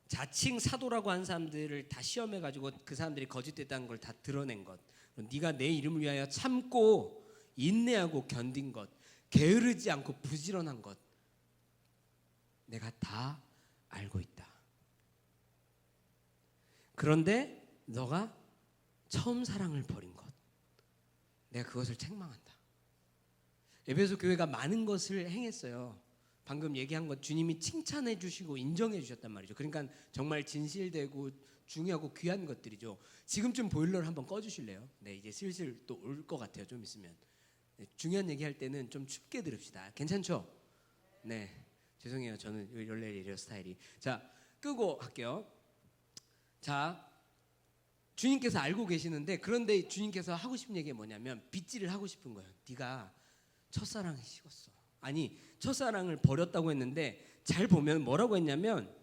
자칭 사도라고 한 사람들을 다 시험해가지고 그 사람들이 거짓됐다는 걸 다 드러낸 것, 네가 내 이름을 위하여 참고 인내하고 견딘 것, 게으르지 않고 부지런한 것, 내가 다 알고 있다. 그런데 너가 처음 사랑을 버린 것, 내가 그것을 책망한다. 에베소 교회가 많은 것을 행했어요. 방금 얘기한 것 주님이 칭찬해 주시고 인정해 주셨단 말이죠. 그러니까 정말 진실되고 중요하고 귀한 것들이죠. 지금쯤 보일러를 한번 꺼주실래요? 네, 이제 슬슬 또 올 것 같아요. 좀 있으면. 네, 중요한 얘기할 때는 좀 춥게 들읍시다. 괜찮죠? 네, 죄송해요. 저는 원래 이래요 스타일이. 자, 끄고 할게요. 자, 주님께서 알고 계시는데 그런데 주님께서 하고 싶은 얘기가 뭐냐면 빗질을 하고 싶은 거예요. 네가 첫사랑이 식었어. 아니, 첫사랑을 버렸다고 했는데 잘 보면 뭐라고 했냐면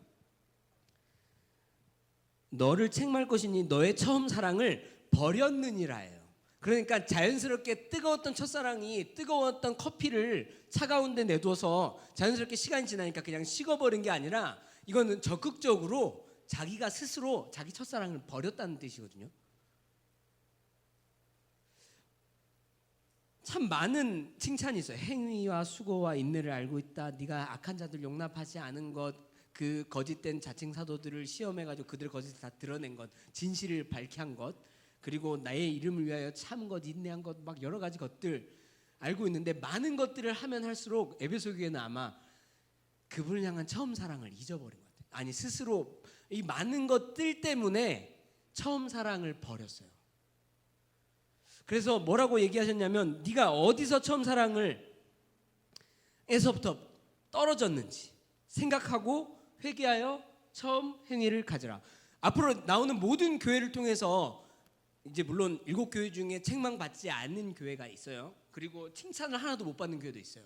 너를 책망할 것이니 너의 처음 사랑을 버렸느니라예요. 그러니까 자연스럽게 뜨거웠던 첫사랑이 뜨거웠던 커피를 차가운 데 내둬서 자연스럽게 시간이 지나니까 그냥 식어버린 게 아니라 이거는 적극적으로 자기가 스스로 자기 첫사랑을 버렸다는 뜻이거든요. 참 많은 칭찬이 있어요. 행위와 수고와 인내를 알고 있다. 네가 악한 자들 용납하지 않은 것, 그 거짓된 자칭 사도들을 시험해가지고 그들 거짓을 다 드러낸 것, 진실을 밝힌 것, 그리고 나의 이름을 위하여 참 것, 인내한 것, 막 여러 가지 것들 알고 있는데 많은 것들을 하면 할수록 에베소 교회는 아마 그분을 향한 처음 사랑을 잊어버린 것 같아요. 아니, 스스로 이 많은 것들 때문에 처음 사랑을 버렸어요. 그래서 뭐라고 얘기하셨냐면 네가 어디서 처음 사랑을 에서부터 떨어졌는지 생각하고 회개하여 처음 행위를 가져라. 앞으로 나오는 모든 교회를 통해서 이제 물론 7교회 중에 책망받지 않는 교회가 있어요. 그리고 칭찬을 하나도 못 받는 교회도 있어요.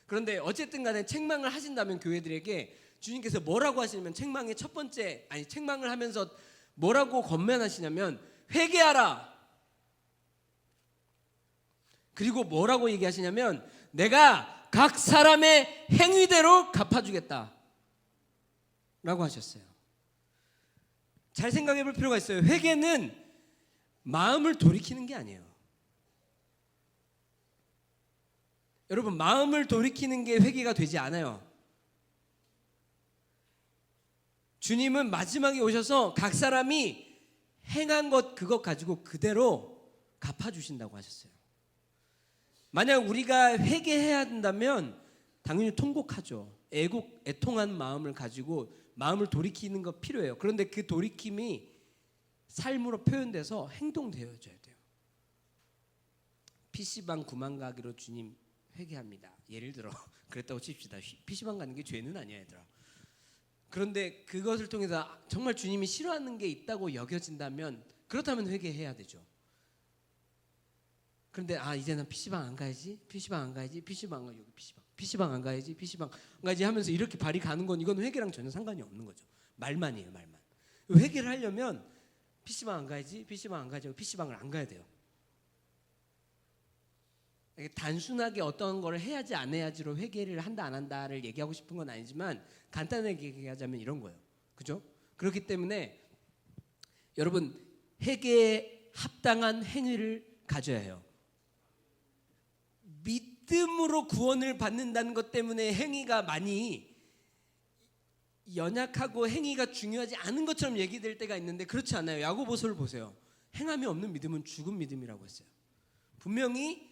그런데 어쨌든 간에 책망을 하신다면 교회들에게 주님께서 뭐라고 하시냐면 책망의 첫 번째, 아니 책망을 하면서 뭐라고 권면하시냐면 회개하라. 그리고 뭐라고 얘기하시냐면 내가 각 사람의 행위대로 갚아주겠다 라고 하셨어요. 잘 생각해 볼 필요가 있어요. 회개는 마음을 돌이키는 게 아니에요. 여러분, 마음을 돌이키는 게 회개가 되지 않아요. 주님은 마지막에 오셔서 각 사람이 행한 것 그것 가지고 그대로 갚아주신다고 하셨어요. 만약 우리가 회개해야 된다면 당연히 통곡하죠. 애통한 마음을 가지고 마음을 돌이키는 거 필요해요. 그런데 그 돌이킴이 삶으로 표현돼서 행동되어져야 돼요. PC방 9만 가기로 주님 회개합니다. 예를 들어 그랬다고 칩시다. PC방 가는 게 죄는 아니야, 얘들아. 그런데 그것을 통해서 정말 주님이 싫어하는 게 있다고 여겨진다면 그렇다면 회개해야 되죠. 그런데 이제는 PC방 안 가야지, PC방 안 가야지, PC방 안 가, 여기 PC방 안 가야지, PC방 안 가야지 하면서 이렇게 발이 가는 건 이건 회개랑 전혀 상관이 없는 거죠. 말만이에요, 말만. 회개를 하려면 PC방 안 가야지, PC방 안 가야지, PC방을 안 가야 돼요. 단순하게 어떤 걸 해야지 안 해야지로 회개를 한다 안 한다를 얘기하고 싶은 건 아니지만 간단하게 얘기하자면 이런 거예요. 그죠? 그렇기 때문에 여러분 회개에 합당한 행위를 가져야 해요. 믿음으로 구원을 받는다는 것 때문에 행위가 많이 연약하고 행위가 중요하지 않은 것처럼 얘기될 때가 있는데 그렇지 않아요. 야고보서를 보세요. 행함이 없는 믿음은 죽은 믿음이라고 했어요. 분명히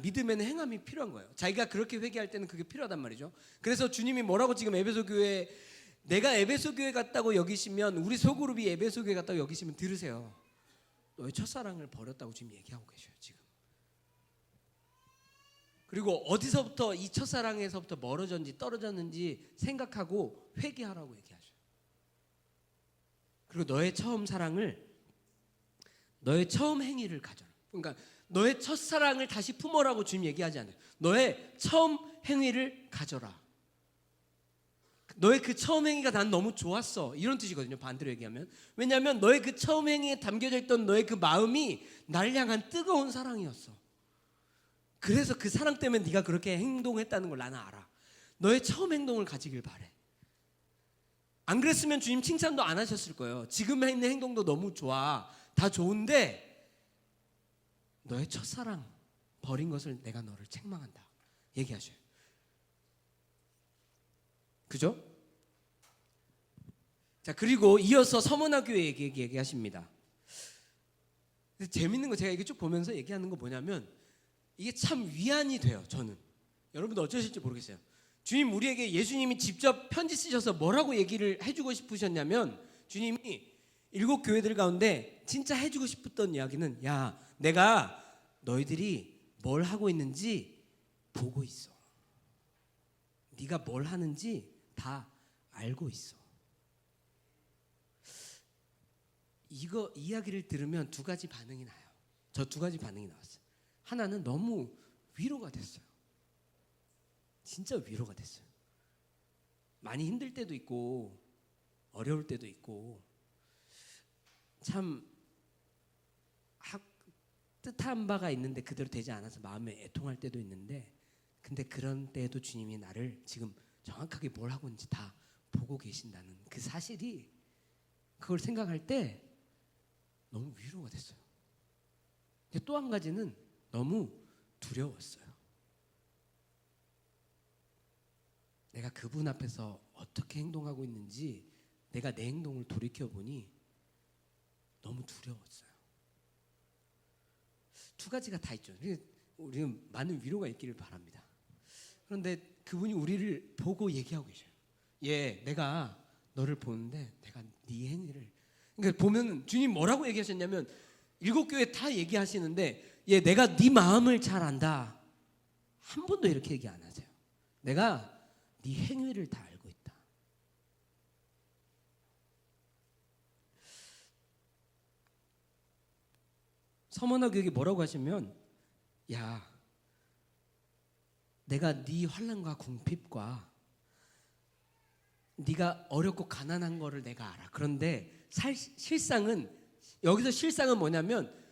믿음에는 행함이 필요한 거예요. 자기가 그렇게 회개할 때는 그게 필요하단 말이죠. 그래서 주님이 뭐라고 지금 에베소 교회, 내가 에베소 교회 갔다고 여기시면, 우리 소그룹이 에베소 교회 갔다고 여기시면 들으세요. 너의 첫사랑을 버렸다고 지금 얘기하고 계셔요. 지금. 그리고 어디서부터 이 첫사랑에서부터 멀어졌는지 떨어졌는지 생각하고 회개하라고 얘기하셔요. 그리고 너의 처음 사랑을, 너의 처음 행위를 가져라. 그러니까 너의 첫사랑을 다시 품어라고 주님 얘기하지 않아요. 너의 처음 행위를 가져라. 너의 그 처음 행위가 난 너무 좋았어, 이런 뜻이거든요. 반대로 얘기하면. 왜냐하면 너의 그 처음 행위에 담겨져 있던 너의 그 마음이 날 향한 뜨거운 사랑이었어. 그래서 그 사랑 때문에 네가 그렇게 행동했다는 걸 나는 알아. 너의 처음 행동을 가지길 바래. 안 그랬으면 주님 칭찬도 안 하셨을 거예요. 지금 있는 행동도 너무 좋아, 다 좋은데 너의 첫사랑 버린 것을 내가 너를 책망한다 얘기하셔요. 그죠? 자, 그리고 이어서 서머나 교회 얘기하십니다. 재밌는 거, 제가 이게 쭉 보면서 얘기하는 거 뭐냐면 이게 참 위안이 돼요. 저는. 여러분도 어쩌실지 모르겠어요. 주님 우리에게, 예수님이 직접 편지 쓰셔서 뭐라고 얘기를 해주고 싶으셨냐면, 주님이 7 교회들 가운데 진짜 해주고 싶었던 이야기는, 야, 내가 너희들이 뭘 하고 있는지 보고 있어. 네가 뭘 하는지 다 알고 있어. 이 이야기를 들으면 2가지 반응이 나요. 저 2가지 반응이 나왔어요. 하나는 너무 위로가 됐어요. 진짜 위로가 됐어요. 많이 힘들 때도 있고 어려울 때도 있고 참 뜻한 바가 있는데 그대로 되지 않아서 마음에 애통할 때도 있는데, 근데 그런 때에도 주님이 나를 지금 정확하게 뭘 하고 있는지 다 보고 계신다는 그 사실이, 그걸 생각할 때 너무 위로가 됐어요. 근데 또 한 가지는 너무 두려웠어요. 내가 그분 앞에서 어떻게 행동하고 있는지 내가 내 행동을 돌이켜보니 너무 두려웠어요. 2가지가 다 있죠. 우리는 많은 위로가 있기를 바랍니다. 그런데 그분이 우리를 보고 얘기하고 계셔요. 예, 내가 너를 보는데 내가 네 행위를, 그러니까 보면 주님 뭐라고 얘기하셨냐면 7 교회 다 얘기하시는데, 예, 내가 네 마음을 잘 안다. 한 번도 이렇게 얘기 안 하세요. 내가 네 행위를 다 알고 있다. 서머나 교육이 뭐라고 하시면, 야, 내가 네 환난과 궁핍과 네가 어렵고 가난한 거를 내가 알아. 그런데 실상은, 여기서 실상은 뭐냐면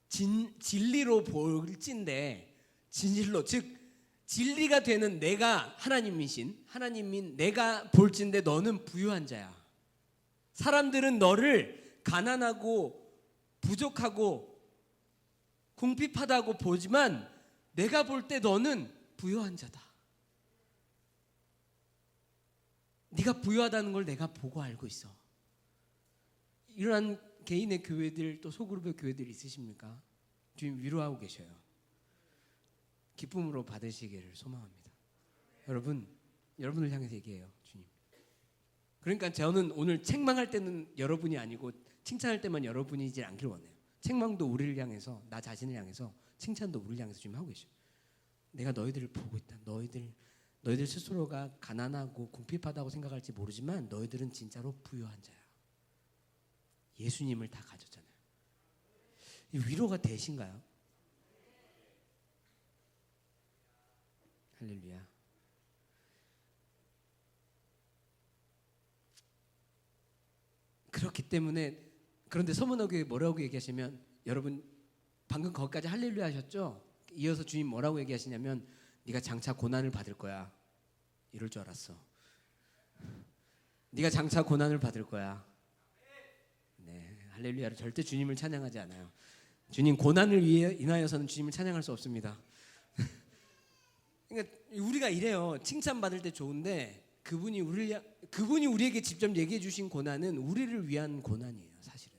진리로 볼진데, 진실로, 즉 진리가 되는 내가 하나님인 내가 볼진데 너는 부유한 자야. 사람들은 너를 가난하고 부족하고 궁핍하다고 보지만 내가 볼 때 너는 부유한 자다. 네가 부유하다는 걸 내가 보고 알고 있어. 이러한 개인의 교회들, 또 소그룹의 교회들 있으십니까? 주님 위로하고 계셔요. 기쁨으로 받으시기를 소망합니다. 여러분을 향해서 얘기해요, 주님. 그러니까 저는 오늘 책망할 때는 여러분이 아니고 칭찬할 때만 여러분이지 않기를 원해요. 책망도 우리를 향해서, 나 자신을 향해서, 칭찬도 우리를 향해서 지금 하고 계셔요. 내가 너희들을 보고 있다. 너희들 스스로가 가난하고 궁핍하다고 생각할지 모르지만 너희들은 진짜로 부유한 자야. 예수님을 다 가졌잖아요. 이 위로가 되신가요? 할렐루야. 그렇기 때문에, 그런데 서문학교에 뭐라고 얘기하시면, 여러분 방금 거기까지 할렐루야 하셨죠? 이어서 주님 뭐라고 얘기하시냐면, 네가 장차 고난을 받을 거야. 이럴 줄 알았어. 네가 장차 고난을 받을 거야. 네, 할렐루야를 절대 주님을 찬양하지 않아요. 주님 고난을 위해 인하여서는 주님을 찬양할 수 없습니다. 그러니까 우리가 이래요. 칭찬받을 때 좋은데 그분이 우리에게 직접 얘기해 주신 고난은 우리를 위한 고난이에요. 사실은.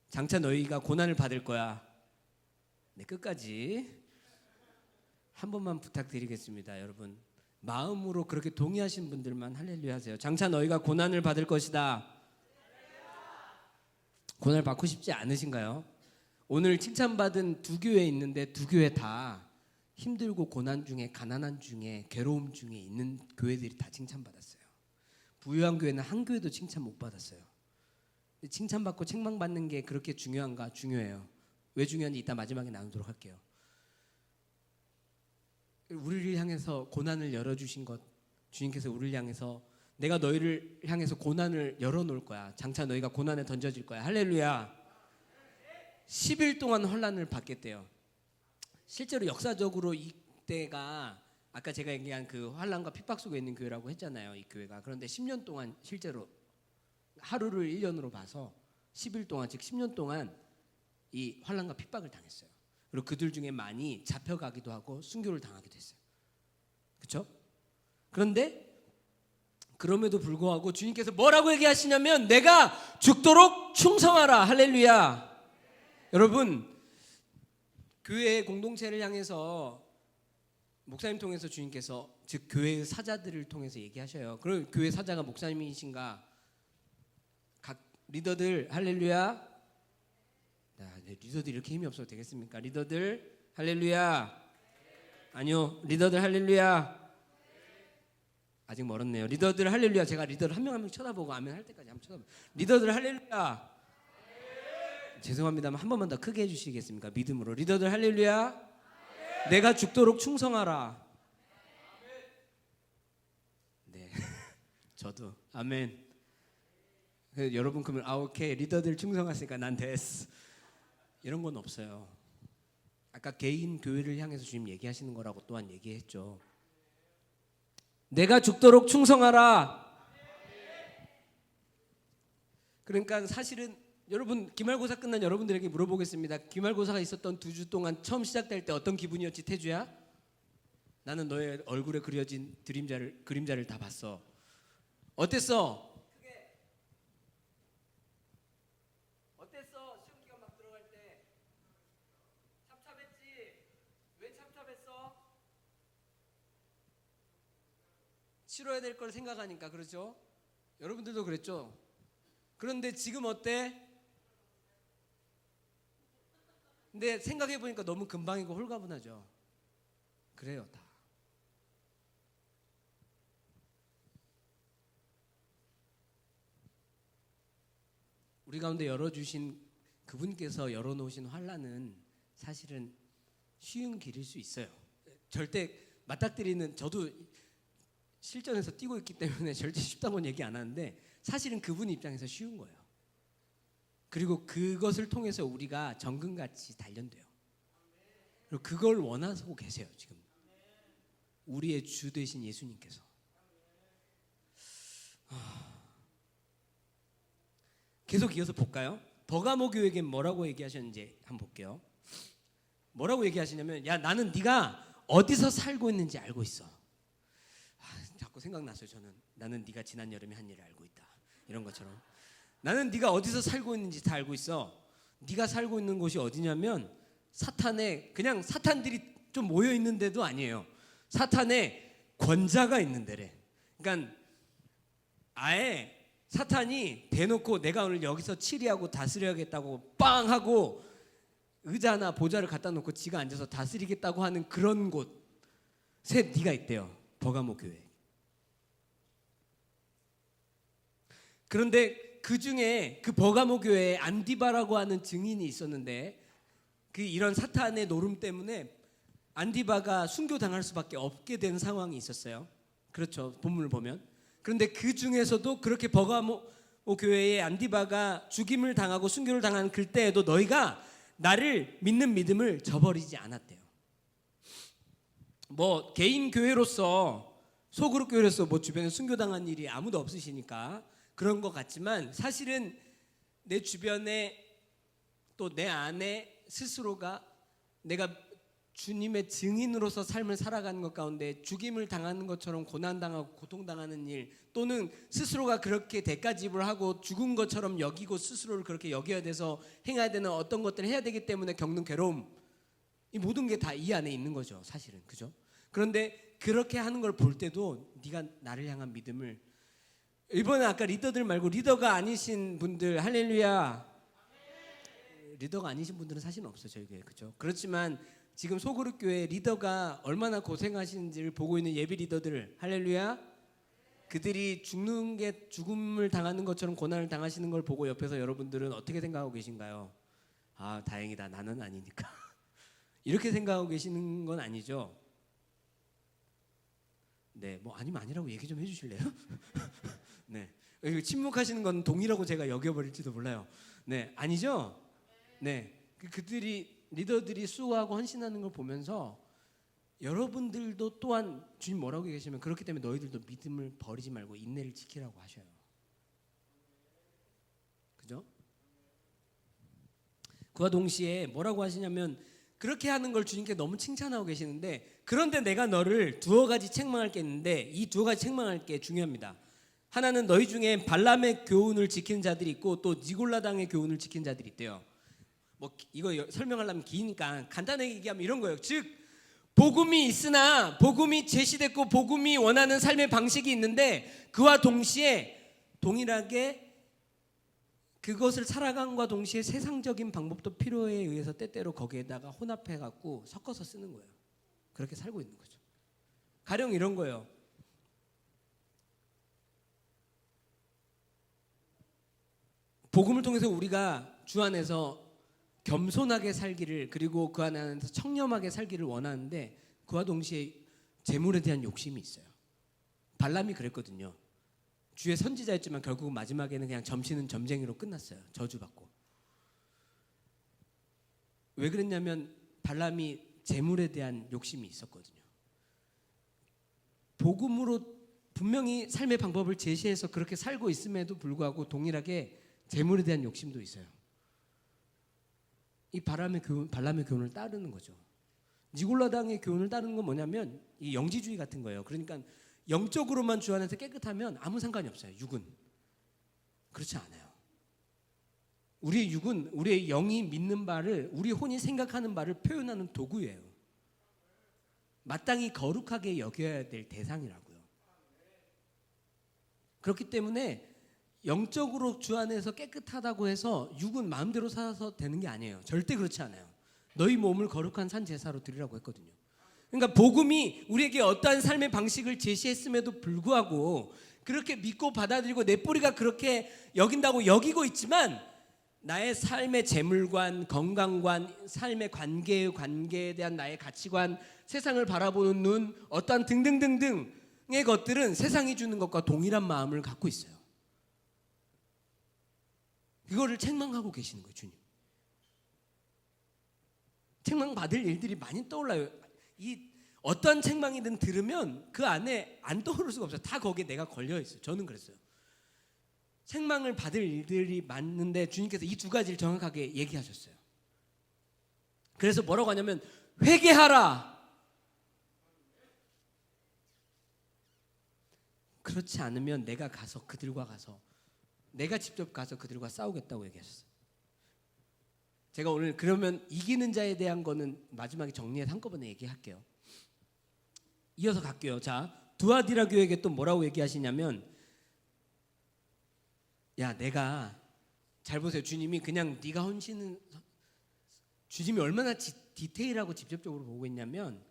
장차 너희가 고난을 받을 거야. 네, 끝까지 한 번만 부탁드리겠습니다. 여러분, 마음으로 그렇게 동의하신 분들만 할렐루야 하세요. 장차 너희가 고난을 받을 것이다. 고난을 받고 싶지 않으신가요? 오늘 칭찬받은 두 교회 있는데 두 교회 다 힘들고 고난 중에, 가난한 중에, 괴로움 중에 있는 교회들이 다 칭찬받았어요. 부유한 교회는 한 교회도 칭찬 못 받았어요. 칭찬받고 책망받는 게 그렇게 중요한가? 중요해요. 왜 중요한지 이따 마지막에 나누도록 할게요. 우리를 향해서 고난을 열어주신 것, 주님께서 우리를 향해서 내가 너희를 향해서 고난을 열어놓을 거야. 장차 너희가 고난에 던져질 거야. 할렐루야. 10일 동안 혼란을 받겠대요. 실제로 역사적으로 이때가 아까 제가 얘기한 그 환난과 핍박 속에 있는 교회라고 했잖아요. 이 교회가. 그런데 10년 동안 실제로 하루를 1년으로 봐서 10일 동안, 즉 10년 동안 이 환난과 핍박을 당했어요. 그리고 그들 중에 많이 잡혀가기도 하고 순교를 당하기도 했어요. 그렇죠? 그런데 그럼에도 불구하고 주님께서 뭐라고 얘기하시냐면 내가 죽도록 충성하라. 할렐루야. 여러분, 교회의 공동체를 향해서 목사님 통해서 주님께서, 즉 교회의 사자들을 통해서 얘기하셔요. 그럼 교회 사자가 목사님이신가? 각 리더들 할렐루야. 리더들 이렇게 힘이 없어도 되겠습니까? 리더들 할렐루야. 아니요, 리더들 할렐루야. 아직 멀었네요. 리더들 할렐루야. 제가 리더를 한 명 한 명 쳐다보고 아멘 할 때까지 한번 쳐다보고. 리더들 할렐루야. 죄송합니다만 한 번만 더 크게 해주시겠습니까? 믿음으로. 리더들 할렐루야. 내가 죽도록 충성하라. 네, 저도 아멘. 여러분 그러면 오케이, 리더들 충성하시니까 난 됐어. 이런 건 없어요. 아까 개인 교회를 향해서 주님 얘기하시는 거라고 또한 얘기했죠. 내가 죽도록 충성하라. 그러니까 사실은 여러분, 기말고사 끝난 여러분들에게 물어보겠습니다. 기말고사가 있었던 2주 동안 처음 시작될 때 어떤 기분이었지, 태주야? 나는 너의 얼굴에 그려진 그림자를 다 봤어. 어땠어? 어땠어? 시험 기간 막 들어갈 때 찹찹했지? 왜 찹찹했어? 치러야 될 걸 생각하니까. 그렇죠? 여러분들도 그랬죠? 그런데 지금 어때? 근데 생각해보니까 너무 금방이고 홀가분하죠. 그래요, 다. 우리 가운데 열어주신 그분께서 열어놓으신 환난은 사실은 쉬운 길일 수 있어요. 절대 맞닥뜨리는, 저도 실전에서 뛰고 있기 때문에 절대 쉽다고는 얘기 안 하는데 사실은 그분 입장에서 쉬운 거예요. 그리고 그것을 통해서 우리가 정금같이 단련돼요. 그리고 그걸 원하고 계세요. 지금 우리의 주 되신 예수님께서. 계속 이어서 볼까요? 버가모 교회에게 뭐라고 얘기하셨는지 한번 볼게요. 뭐라고 얘기하시냐면, 야, 나는 네가 어디서 살고 있는지 알고 있어. 자꾸 생각났어요. 나는 네가 지난 여름에 한 일을 알고 있다. 이런 것처럼. 나는 네가 어디서 살고 있는지 다 알고 있어. 네가 살고 있는 곳이 어디냐면 그냥 사탄들이 좀 모여 있는 데도 아니에요. 사탄의 권자가 있는 데래. 그러니까 아예 사탄이 대놓고 내가 오늘 여기서 치리하고 다스려야겠다고 빵 하고 의자나 보좌를 갖다 놓고 지가 앉아서 다스리겠다고 하는 그런 곳에 네가 있대요. 버가모 교회. 그런데 그 중에 그 버가모 교회에 안디바라고 하는 증인이 있었는데 이런 사탄의 노름 때문에 안디바가 순교당할 수밖에 없게 된 상황이 있었어요. 그렇죠, 본문을 보면. 그런데 그 중에서도 그렇게 버가모 교회의 안디바가 죽임을 당하고 순교를 당한 그때에도 너희가 나를 믿는 믿음을 저버리지 않았대요. 뭐 개인 교회로서, 소그룹 교회로서 뭐 주변에 순교당한 일이 아무도 없으시니까 그런 것 같지만 사실은 내 주변에 또 내 안에 스스로가 내가 주님의 증인으로서 삶을 살아가는 것 가운데 죽임을 당하는 것처럼 고난당하고 고통당하는 일, 또는 스스로가 그렇게 대가집을 하고 죽은 것처럼 여기고 스스로를 그렇게 여겨야 돼서 행해야 되는 어떤 것들을 해야 되기 때문에 겪는 괴로움, 이 모든 게 다 이 안에 있는 거죠, 사실은. 그죠? 그런데 그렇게 하는 걸 볼 때도 네가 나를 향한 믿음을, 이번에 아까 리더들 말고 리더가 아니신 분들, 할렐루야. 리더가 아니신 분들은 사실은 없어요, 저희 교회. 그죠? 그렇지만 지금 소그룹 교회 리더가 얼마나 고생하시는지를 보고 있는 예비 리더들, 할렐루야. 그들이 죽음을 당하는 것처럼 고난을 당하시는 걸 보고 옆에서 여러분들은 어떻게 생각하고 계신가요? 아, 다행이다, 나는 아니니까. 이렇게 생각하고 계시는 건 아니죠? 네, 뭐 아니면 아니라고 얘기 좀 해주실래요? 네, 침묵하시는 건 동의라고 제가 여겨버릴지도 몰라요. 네, 아니죠? 네, 그들이, 리더들이 수고하고 헌신하는 걸 보면서 여러분들도 또한 주님 뭐라고 계시면, 그렇기 때문에 너희들도 믿음을 버리지 말고 인내를 지키라고 하셔요. 그죠? 그와 동시에 뭐라고 하시냐면, 그렇게 하는 걸 주님께 너무 칭찬하고 계시는데, 그런데 내가 너를 두어 가지 책망할 게 있는데, 이 두어 가지 책망할 게 중요합니다. 하나는 너희 중에 발람의 교훈을 지키는 자들이 있고 또 니골라당의 교훈을 지키는 자들이 있대요. 뭐 이거 설명하려면 기니까 간단하게 얘기하면 이런 거예요. 즉 복음이 있으나, 복음이 제시됐고 복음이 원하는 삶의 방식이 있는데, 그와 동시에 동일하게 그것을 살아감과 동시에 세상적인 방법도 필요에 의해서 때때로 거기에다가 혼합해 갖고 섞어서 쓰는 거예요. 그렇게 살고 있는 거죠. 가령 이런 거예요. 복음을 통해서 우리가 주 안에서 겸손하게 살기를, 그리고 그 안에서 청렴하게 살기를 원하는데, 그와 동시에 재물에 대한 욕심이 있어요. 발람이 그랬거든요. 주의 선지자였지만 결국 마지막에는 그냥 점치는 점쟁이로 끝났어요. 저주받고. 왜 그랬냐면 발람이 재물에 대한 욕심이 있었거든요. 복음으로 분명히 삶의 방법을 제시해서 그렇게 살고 있음에도 불구하고 동일하게 재물에 대한 욕심도 있어요. 이 발람의 교훈을 따르는 거죠. 니골라당의 교훈을 따르는 건 뭐냐면 이 영지주의 같은 거예요. 그러니까 영적으로만 주 안에서 깨끗하면 아무 상관이 없어요. 육은 그렇지 않아요. 우리의 육은 우리의 영이 믿는 바를, 우리 혼이 생각하는 바를 표현하는 도구예요. 마땅히 거룩하게 여겨야 될 대상이라고요. 그렇기 때문에 영적으로 주 안에서 깨끗하다고 해서 육은 마음대로 살아서 되는 게 아니에요. 절대 그렇지 않아요. 너희 몸을 거룩한 산 제사로 드리라고 했거든요. 그러니까 복음이 우리에게 어떠한 삶의 방식을 제시했음에도 불구하고 그렇게 믿고 받아들이고 내 뿌리가 그렇게 여긴다고 여기고 있지만, 나의 삶의 재물관, 건강관, 삶의 관계에 대한 나의 가치관, 세상을 바라보는 눈, 어떠한 등등등등의 것들은 세상이 주는 것과 동일한 마음을 갖고 있어요. 그거를 책망하고 계시는 거예요, 주님. 책망받을 일들이 많이 떠올라요. 이 어떤 책망이든 들으면 그 안에 안 떠오를 수가 없어요. 다 거기에 내가 걸려 있어요. 저는 그랬어요. 책망을 받을 일들이 많은데 주님께서 이 두 가지를 정확하게 얘기하셨어요. 그래서 뭐라고 하냐면 회개하라. 그렇지 않으면 내가 직접 가서 그들과 싸우겠다고 얘기하셨어요. 제가 오늘 그러면 이기는 자에 대한 거는 마지막에 정리해서 한꺼번에 얘기할게요. 이어서 갈게요. 자, 두아디라 교회에게 또 뭐라고 얘기하시냐면, 야, 내가 잘 보세요. 주님이 그냥 네가 헌신은, 주님이 얼마나 디테일하고 직접적으로 보고 있냐면,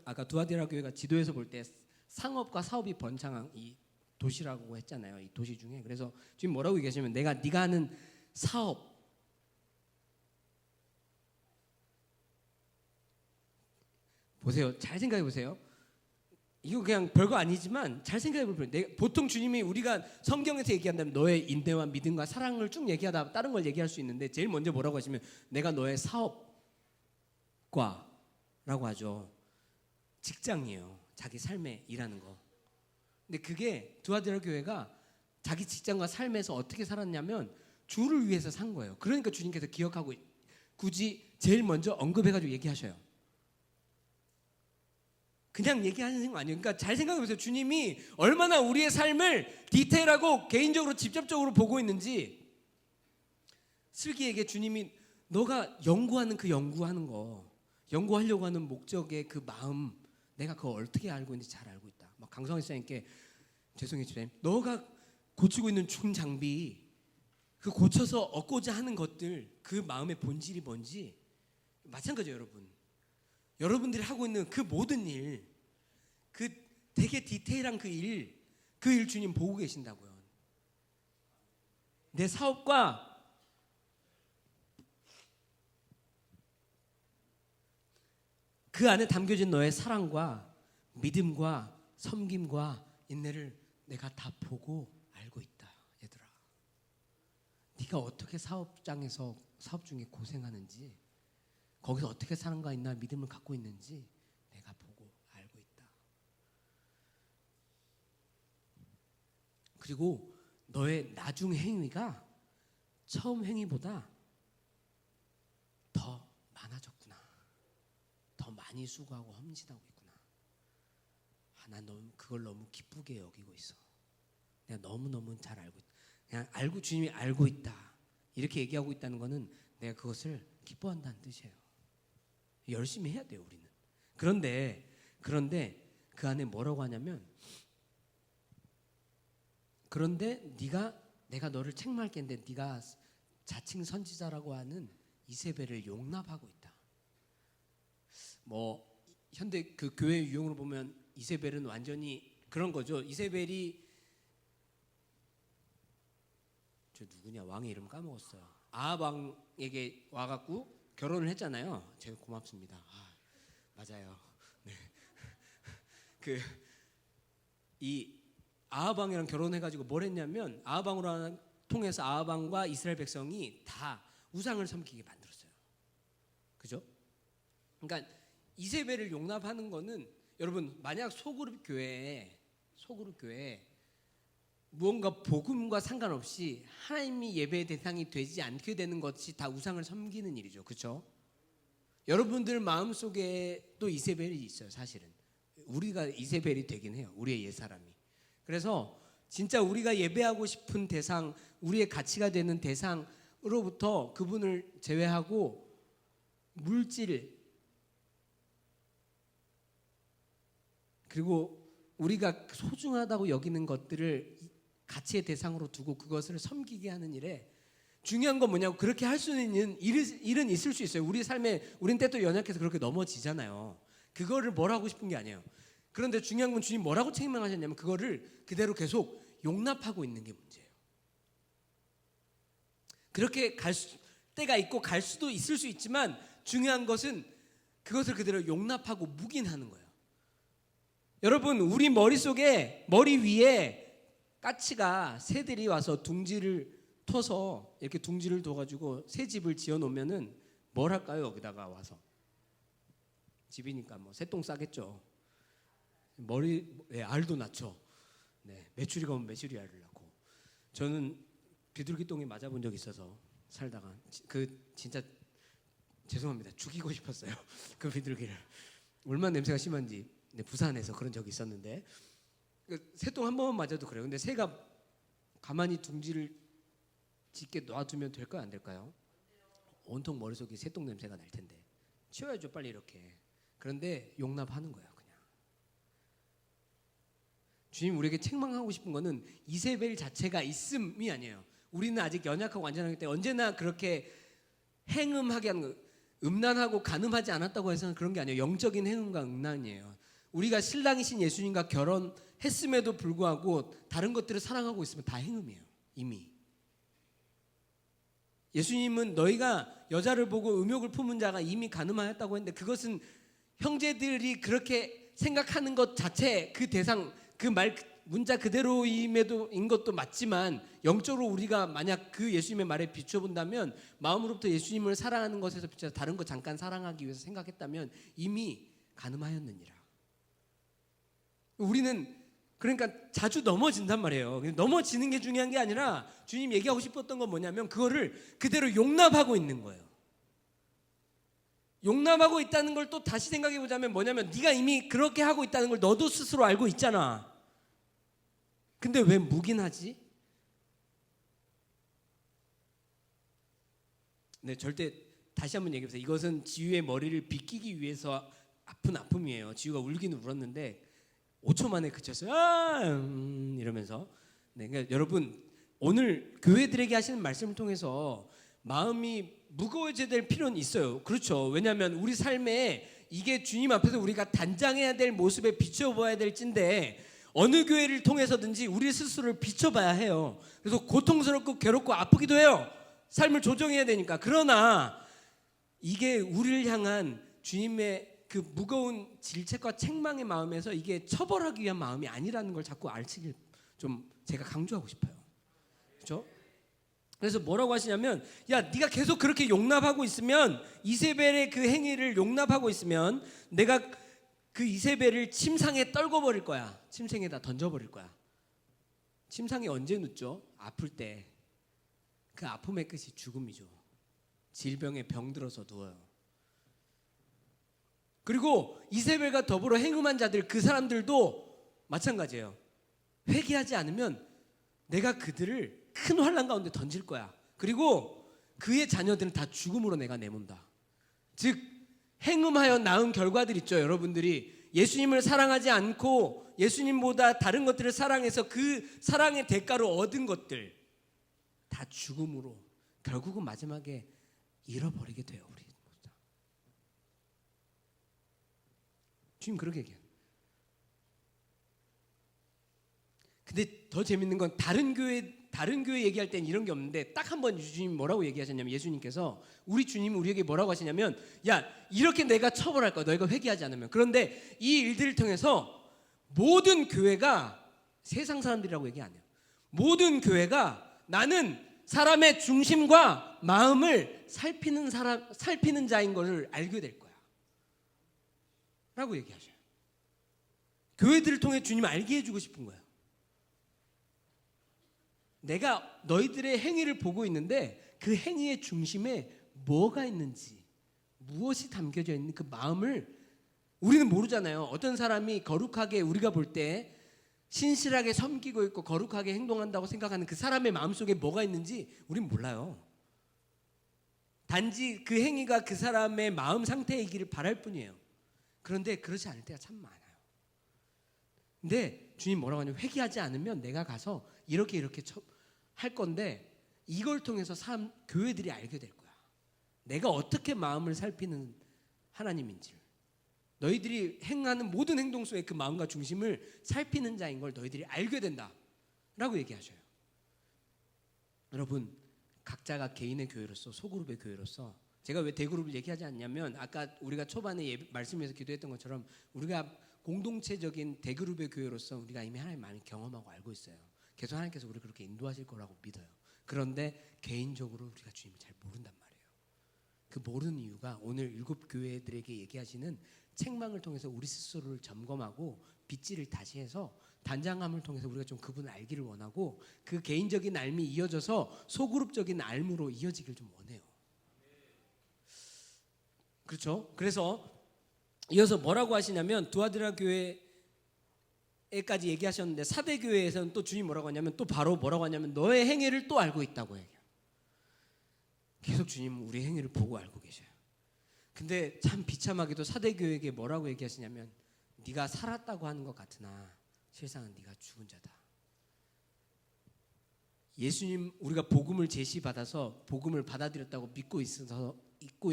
아까 두아디라 교회가 지도에서 볼 때 상업과 사업이 번창한 이 도시라고 했잖아요. 이 도시 중에. 그래서 주님 뭐라고 얘기하시면, 네가 하는 사업, 보세요. 잘 생각해 보세요. 이거 그냥 별거 아니지만 잘 생각해 보세요. 보통 주님이 우리가 성경에서 얘기한다면 너의 인내와 믿음과 사랑을 쭉 얘기하다 다른 걸 얘기할 수 있는데, 제일 먼저 뭐라고 하시면 내가 너의 사업과라고 하죠. 직장이에요. 자기 삶에 일하는 거. 근데 그게 두아디라 교회가 자기 직장과 삶에서 어떻게 살았냐면 주를 위해서 산 거예요. 그러니까 주님께서 기억하고 굳이 제일 먼저 언급해가지고 얘기하셔요. 그냥 얘기하는 거 아니에요. 그러니까 잘 생각해 보세요. 주님이 얼마나 우리의 삶을 디테일하고 개인적으로 직접적으로 보고 있는지. 슬기에게 주님이 너가 연구하는 그 연구하는 거, 연구하려고 하는 목적의 그 마음, 내가 그걸 어떻게 알고 있는지 잘 알고 있다. 막 강성희 씨님께 죄송해요 집사님, 너가 고치고 있는 중장비, 그 고쳐서 얻고자 하는 것들, 그 마음의 본질이 뭔지 마찬가지예요. 여러분들이 하고 있는 그 모든 일, 그 되게 디테일한 그 일 주님 보고 계신다고요. 내 사업과 그 안에 담겨진 너의 사랑과 믿음과 섬김과 인내를 내가 다 보고 알고 있다. 얘들아, 네가 어떻게 사업장에서 사업 중에 고생하는지, 거기서 어떻게 사랑과 있나 믿음을 갖고 있는지 내가 보고 알고 있다. 그리고 너의 나중 행위가 처음 행위보다 더 많아졌구나. 더 많이 수고하고 험진하고 있구나. 난 그걸 너무 기쁘게 여기고 있어. 내가 너무너무 잘 알고 있다. 그냥 알고, 주님이 알고 있다, 이렇게 얘기하고 있다는 거는 내가 그것을 기뻐한다는 뜻이에요. 열심히 해야 돼요, 우리는. 그런데 그 안에 뭐라고 하냐면, 그런데 내가 너를 책망할 게 있는데 네가 자칭 선지자라고 하는 이세벨을 용납하고 있다. 뭐 현대 그 교회 유형으로 보면 이세벨은 완전히 그런 거죠. 이세벨이 저 누구냐, 왕의 이름 까먹었어요. 아합 왕에게 와갖고 결혼을 했잖아요. 제가 고맙습니다. 맞아요. 네. 이 아합 왕이랑 결혼해가지고 뭘 했냐면, 아합 왕으로 통해서 아합 왕과 이스라엘 백성이 다 우상을 섬기게 만들었어요. 그죠? 그러니까 이세벨을 용납하는 거는, 여러분 만약 소그룹 교회에 무언가 복음과 상관없이 하나님이 예배의 대상이 되지 않게 되는 것이 다 우상을 섬기는 일이죠. 그렇죠? 여러분들 마음속에 또 이세벨이 있어요. 사실은 우리가 이세벨이 되긴 해요. 우리의 옛사람이. 그래서 진짜 우리가 예배하고 싶은 대상, 우리의 가치가 되는 대상으로부터 그분을 제외하고 물질, 그리고 우리가 소중하다고 여기는 것들을 가치의 대상으로 두고 그것을 섬기게 하는 일에, 중요한 건 뭐냐고, 그렇게 할 수 있는 일은 있을 수 있어요. 우리 삶에 우린 때도 연약해서 그렇게 넘어지잖아요. 그거를 뭘 하고 싶은 게 아니에요. 그런데 중요한 건 주님 뭐라고 책망하셨냐면, 그거를 그대로 계속 용납하고 있는 게 문제예요. 그렇게 갈 때가 있고 갈 수도 있을 수 있지만, 중요한 것은 그것을 그대로 용납하고 묵인하는 거예요. 여러분, 우리 머리 위에 까치가, 새들이 와서 둥지를 터서 이렇게 둥지를 둬가지고 새 집을 지어 놓으면은 뭘 할까요? 여기다가 와서 집이니까 뭐 새똥 싸겠죠. 알도 낳죠. 네, 메추리가 오면 메추리 알을 낳고. 저는 비둘기똥에 맞아본 적이 있어서 살다가 진짜 죄송합니다. 죽이고 싶었어요. 그 비둘기를. 얼마나 냄새가 심한지. 네, 부산에서 그런 적이 있었는데, 새똥 한 번만 맞아도 그래요. 근데 새가 가만히 둥지를 짓게 놔두면 될까요, 안 될까요? 온통 머릿속에 새똥 냄새가 날 텐데 치워야죠, 빨리 이렇게. 그런데 용납하는 거예요, 그냥. 주님 우리에게 책망하고 싶은 거는 이세벨 자체가 있음이 아니에요. 우리는 아직 연약하고 완전하기 때문에 언제나 그렇게 행음하게 하는 거, 음란하고 간음하지 않았다고 해서는 그런 게 아니에요. 영적인 행음과 음란이에요. 우리가 신랑이신 예수님과 결혼했음에도 불구하고 다른 것들을 사랑하고 있으면 다 행음이에요. 이미 예수님은 너희가 여자를 보고 음욕을 품은 자가 이미 간음하였다고 했는데, 그것은 형제들이 그렇게 생각하는 것 자체, 그 대상, 그 말 문자 그대로인 것도 맞지만, 영적으로 우리가 만약 그 예수님의 말에 비춰본다면, 마음으로부터 예수님을 사랑하는 것에서 비춰서 다른 거 잠깐 사랑하기 위해서 생각했다면 이미 간음하였느니라. 우리는 그러니까 자주 넘어진단 말이에요. 넘어지는 게 중요한 게 아니라, 주님 얘기하고 싶었던 건 뭐냐면 그거를 그대로 용납하고 있는 거예요. 용납하고 있다는 걸 또 다시 생각해 보자면 뭐냐면 네가 이미 그렇게 하고 있다는 걸 너도 스스로 알고 있잖아. 근데 왜 묵인하지? 네, 절대 다시 한번 얘기해보세요. 이것은 지유의 머리를 빗기기 위해서 아픈 아픔이에요. 지유가 울기는 울었는데 5초 만에 그쳤어요. 이러면서. 네, 그러니까 여러분 오늘 교회들에게 하시는 말씀을 통해서 마음이 무거워져야 될 필요는 있어요. 그렇죠. 왜냐하면 우리 삶에 이게 주님 앞에서 우리가 단장해야 될 모습에 비춰봐야 될 찐데 어느 교회를 통해서든지 우리 스스로를 비춰봐야 해요. 그래서 고통스럽고 괴롭고 아프기도 해요. 삶을 조정해야 되니까. 그러나 이게 우리를 향한 주님의 그 무거운 질책과 책망의 마음에서 이게 처벌하기 위한 마음이 아니라는 걸 자꾸 알치길 좀 제가 강조하고 싶어요. 그렇죠? 그래서 뭐라고 하시냐면 야 네가 계속 그렇게 용납하고 있으면 이세벨의 그 행위를 용납하고 있으면 내가 그 이세벨을 침상에 떨궈버릴 거야. 침상에다 던져버릴 거야. 침상에 언제 눕죠? 아플 때. 그 아픔의 끝이 죽음이죠. 질병에 병들어서 누워요. 그리고 이세벨과 더불어 행음한 자들 그 사람들도 마찬가지예요. 회개하지 않으면 내가 그들을 큰 환난 가운데 던질 거야. 그리고 그의 자녀들은 다 죽음으로 내가 내몬다. 즉 행음하여 낳은 결과들 있죠. 여러분들이 예수님을 사랑하지 않고 예수님보다 다른 것들을 사랑해서 그 사랑의 대가로 얻은 것들 다 죽음으로 결국은 마지막에 잃어버리게 돼요. 우리 주님 그렇게 얘기해요. 근데 더 재밌는 건 다른 교회 얘기할 땐 이런 게 없는데 딱 한 번 주님이 뭐라고 얘기하셨냐면 예수님께서 우리 주님이 우리에게 뭐라고 하시냐면 야 이렇게 내가 처벌할 거야. 너희가 회개하지 않으면. 그런데 이 일들을 통해서 모든 교회가 세상 사람들이라고 얘기 안 해요. 모든 교회가 나는 사람의 중심과 마음을 살피는 자인 것을 알게 될 거야. 라고 얘기하셔요. 교회들을 통해 주님 알게 해주고 싶은 거예요. 내가 너희들의 행위를 보고 있는데 그 행위의 중심에 뭐가 있는지 무엇이 담겨져 있는 그 마음을 우리는 모르잖아요. 어떤 사람이 거룩하게 우리가 볼 때 신실하게 섬기고 있고 거룩하게 행동한다고 생각하는 그 사람의 마음속에 뭐가 있는지 우린 몰라요. 단지 그 행위가 그 사람의 마음 상태이기를 바랄 뿐이에요. 그런데 그렇지 않을 때가 참 많아요. 근데 주님 뭐라고 하냐면 회개하지 않으면 내가 가서 이렇게 할 건데 이걸 통해서 교회들이 알게 될 거야. 내가 어떻게 마음을 살피는 하나님인지. 너희들이 행하는 모든 행동 속에 그 마음과 중심을 살피는 자인 걸 너희들이 알게 된다 라고 얘기하셔요. 여러분 각자가 개인의 교회로서 소그룹의 교회로서 제가 왜 대그룹을 얘기하지 않냐면 아까 우리가 초반에 말씀에서 기도했던 것처럼 우리가 공동체적인 대그룹의 교회로서 우리가 이미 하나님 많이 경험하고 알고 있어요. 계속 하나님께서 우리를 그렇게 인도하실 거라고 믿어요. 그런데 개인적으로 우리가 주님을 잘 모른단 말이에요. 그 모르는 이유가 오늘 7교회들에게 얘기하시는 책망을 통해서 우리 스스로를 점검하고 빗질을 다시 해서 단장함을 통해서 우리가 좀 그분을 알기를 원하고 그 개인적인 알미 이어져서 소그룹적인 알무로 이어지길 좀 원해요. 그렇죠? 그래서 이어서 뭐라고 하시냐면 두아드라 교회에까지 얘기하셨는데 사대교회에서는 또 주님 뭐라고 하냐면 또 바로 뭐라고 하냐면 너의 행위를 또 알고 있다고 얘기해요. 계속 주님은 우리 행위를 보고 알고 계셔요. 근데 참 비참하게도 사대교회에게 뭐라고 얘기하시냐면 네가 살았다고 하는 것 같으나 실상은 네가 죽은 자다. 예수님 우리가 복음을 제시받아서 복음을 받아들였다고 믿고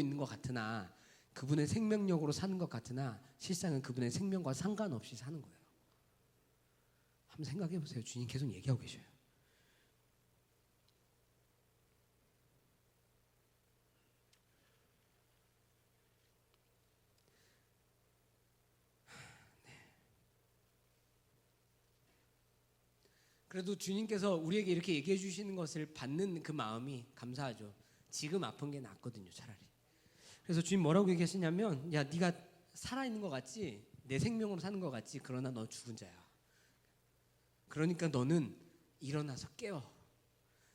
있는 것 같으나 그분의 생명력으로 사는 것 같으나 실상은 그분의 생명과 상관없이 사는 거예요. 한번 생각해 보세요. 주님 계속 얘기하고 계셔요. 그래도 주님께서 우리에게 이렇게 얘기해 주시는 것을 받는 그 마음이 감사하죠. 지금 아픈 게 낫거든요, 차라리. 그래서 주님 뭐라고 얘기하시냐면 야 네가 살아있는 것 같지? 내 생명으로 사는 것 같지? 그러나 너 죽은 자야. 그러니까 너는 일어나서 깨어.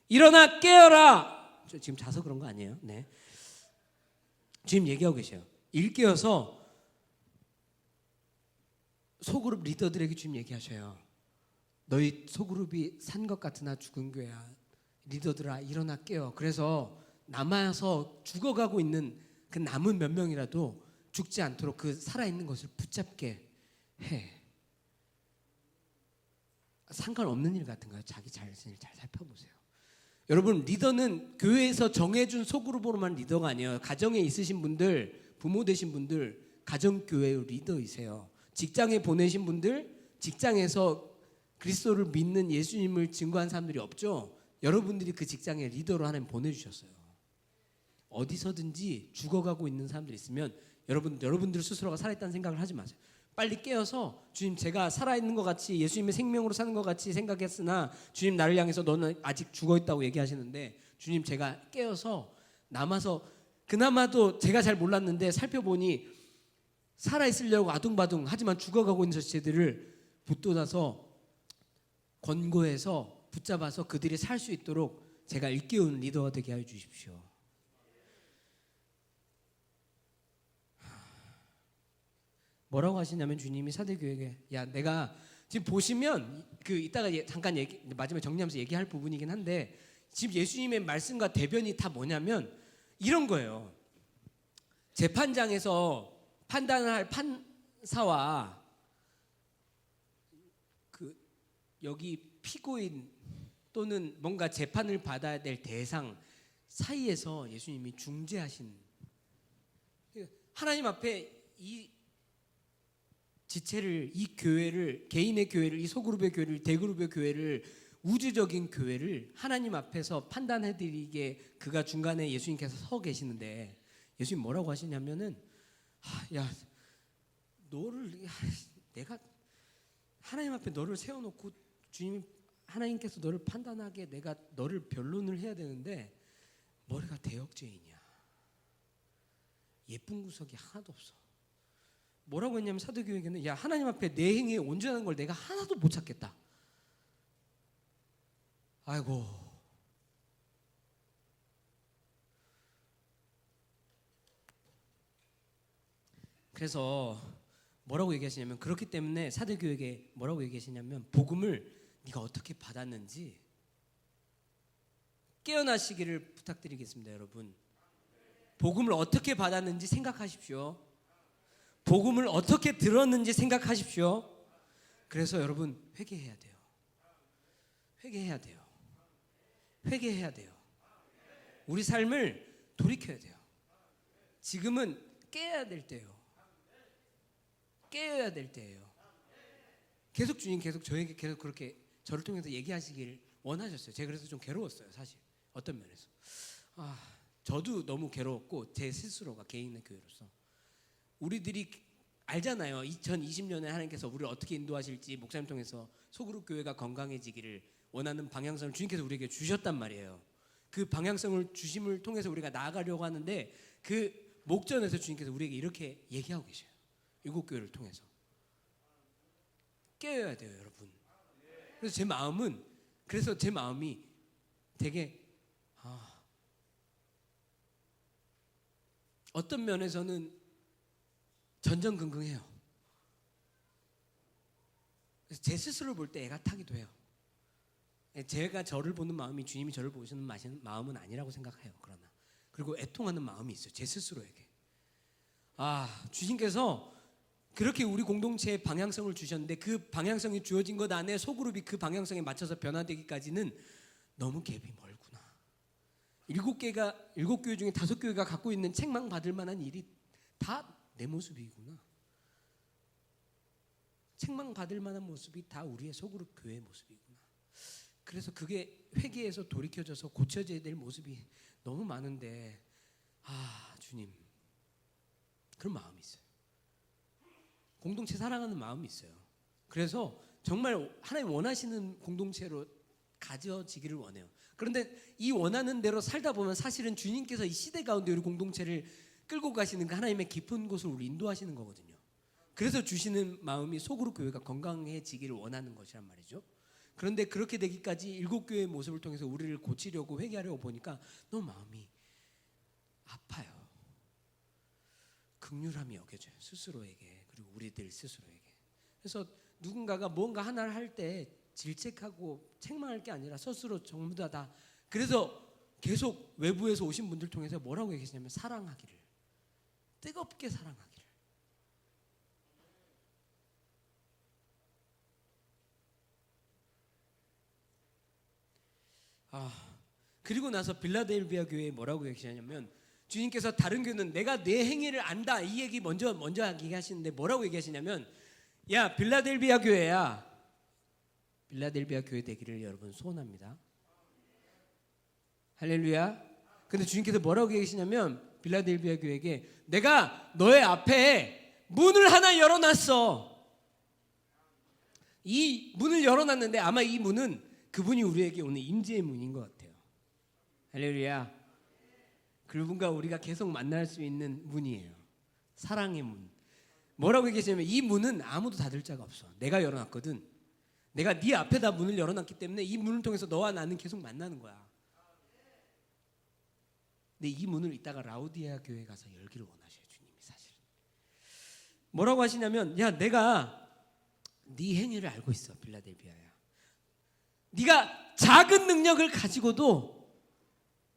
일어나 깨어라. 저 지금 자서 그런 거 아니에요? 네. 주님 얘기하고 계셔요. 일깨어서 소그룹 리더들에게 주님 얘기하셔요. 너희 소그룹이 산 것 같으나 죽은 교회야. 리더들아 일어나 깨어. 그래서 남아서 죽어가고 있는 그 남은 몇 명이라도 죽지 않도록 그 살아있는 것을 붙잡게 해. 상관없는 일 같은 거예요. 자기 자신을 잘 살펴보세요. 여러분, 리더는 교회에서 정해준 소그룹으로만 리더가 아니에요. 가정에 있으신 분들, 부모 되신 분들 가정교회의 리더이세요. 직장에 보내신 분들, 직장에서 그리스도를 믿는 예수님을 증거한 사람들이 없죠. 여러분들이 그 직장에 리더로 하나님 보내주셨어요. 어디서든지 죽어가고 있는 사람들이 있으면 여러분들 스스로가 살아있다는 생각을 하지 마세요. 빨리 깨어서 주님, 제가 살아있는 것 같이 예수님의 생명으로 사는 것 같이 생각했으나 주님, 나를 향해서 너는 아직 죽어있다고 얘기하시는데, 주님, 제가 깨어서 남아서 그나마도 제가 잘 몰랐는데 살펴보니 살아있으려고 아둥바둥 하지만 죽어가고 있는 저체들을 붙돋아서 권고해서 붙잡아서 그들이 살 수 있도록 제가 일깨우는 리더가 되게 하여 주십시오. 뭐라고 하시냐면 주님이 사대교회에게, 야, 내가 지금 보시면 그 이따가 잠깐 마지막에 정리하면서 얘기할 부분이긴 한데, 지금 예수님의 말씀과 대변이 다 뭐냐면 이런 거예요. 재판장에서 판단할 판사와 그 여기 피고인 또는 뭔가 재판을 받아야 될 대상 사이에서 예수님이 중재하신, 하나님 앞에 이 지체를, 이 교회를, 개인의 교회를, 이 소그룹의 교회를, 대그룹의 교회를, 우주적인 교회를 하나님 앞에서 판단해드리게 그가 중간에 예수님께서 서 계시는데, 예수님 뭐라고 하시냐면은, 야, 내가 하나님 앞에 너를 세워놓고 주님, 하나님께서 너를 판단하게 내가 너를 변론을 해야 되는데 머리가 대역죄인이야. 예쁜 구석이 하나도 없어. 뭐라고 했냐면 사도교회에게는, 야, 하나님 앞에 내 행위에 온전한 걸 내가 하나도 못 찾겠다. 아이고, 그래서 뭐라고 얘기하시냐면, 그렇기 때문에 사도교회에게 뭐라고 얘기하시냐면, 복음을 네가 어떻게 받았는지 깨어나시기를 부탁드리겠습니다. 여러분, 복음을 어떻게 받았는지 생각하십시오. 복음을 어떻게 들었는지 생각하십시오. 그래서 여러분, 회개해야 돼요. 회개해야 돼요. 회개해야 돼요. 우리 삶을 돌이켜야 돼요. 지금은 깨어야 될 때예요. 깨어야 될 때예요. 계속 주님 계속 저에게 계속 그렇게 저를 통해서 얘기하시길 원하셨어요. 제가 그래서 좀 괴로웠어요, 사실. 어떤 면에서. 저도 너무 괴로웠고, 제 스스로가 개인의 교회로서. 우리들이 알잖아요. 2020년에 하나님께서 우리를 어떻게 인도하실지, 목사님 통해서 소그룹 교회가 건강해지기를 원하는 방향성을 주님께서 우리에게 주셨단 말이에요. 그 방향성을 주심을 통해서 우리가 나아가려고 하는데, 그 목전에서 주님께서 우리에게 이렇게 얘기하고 계셔요. 일곱 교회를 통해서. 깨어야 돼요, 여러분. 그래서 제 마음이 되게 어떤 면에서는 전전긍긍해요. 그래서 제 스스로를 볼 때 애가 타기도 해요. 제가 저를 보는 마음이 주님이 저를 보시는 마음은 아니라고 생각해요. 그러나 그리고 애통하는 마음이 있어요, 제 스스로에게. 주님께서 그렇게 우리 공동체에 방향성을 주셨는데, 그 방향성이 주어진 것 안에 소그룹이 그 방향성에 맞춰서 변화되기까지는 너무 갭이 멀구나. 7교회 중에 5교회가 갖고 있는 책망 받을 만한 일이 다 내 모습이구나. 책망 받을 만한 모습이 다 우리의 소그룹 교회의 모습이구나. 그래서 그게 회개해서 돌이켜져서 고쳐져야 될 모습이 너무 많은데, 주님, 그런 마음이 있어요. 공동체 사랑하는 마음이 있어요. 그래서 정말 하나님 원하시는 공동체로 가져지기를 원해요. 그런데 이 원하는 대로 살다 보면 사실은 주님께서 이 시대 가운데 우리 공동체를 끌고 가시는 그 하나님의 깊은 곳으로 우리 인도하시는 거거든요. 그래서 주시는 마음이 소그룹 교회가 건강해지기를 원하는 것이란 말이죠. 그런데 그렇게 되기까지 7교회의 모습을 통해서 우리를 고치려고 회개하려고 보니까 너무 마음이 아파요. 긍휼함이 여겨져요. 스스로에게, 그리고 우리들 스스로에게. 그래서 누군가가 뭔가 하나를 할 때 질책하고 책망할 게 아니라 스스로 전부 다 그래서 계속 외부에서 오신 분들 통해서 뭐라고 얘기하시냐면 사랑하기를, 뜨겁게 사랑하기를. 그리고 나서 빌라델비아 교회에 뭐라고 얘기하냐면, 주님께서 다른 교회는 내가 내 행위를 안다 이 얘기 먼저 얘기하시는데 뭐라고 얘기하시냐면, 야 빌라델비아 교회야, 빌라델비아 교회 되기를 여러분 소원합니다. 할렐루야. 근데 주님께서 뭐라고 얘기하시냐면 빌라델비아 교회에게 내가 너의 앞에 문을 하나 열어놨어. 이 문을 열어놨는데 아마 이 문은 그분이 우리에게 오는 임재의 문인 것 같아요. 할렐루야. 그분과 우리가 계속 만날 수 있는 문이에요. 사랑의 문. 뭐라고 얘기하시냐면 이 문은 아무도 닫을 자가 없어. 내가 열어놨거든. 내가 네 앞에다 문을 열어놨기 때문에 이 문을 통해서 너와 나는 계속 만나는 거야. 근데 이 문을 이따가 라우디아 교회 가서 열기를 원하셔요. 주님이 사실. 뭐라고 하시냐면, 야 내가 네 행위를 알고 있어 빌라델비아야. 네가 작은 능력을 가지고도,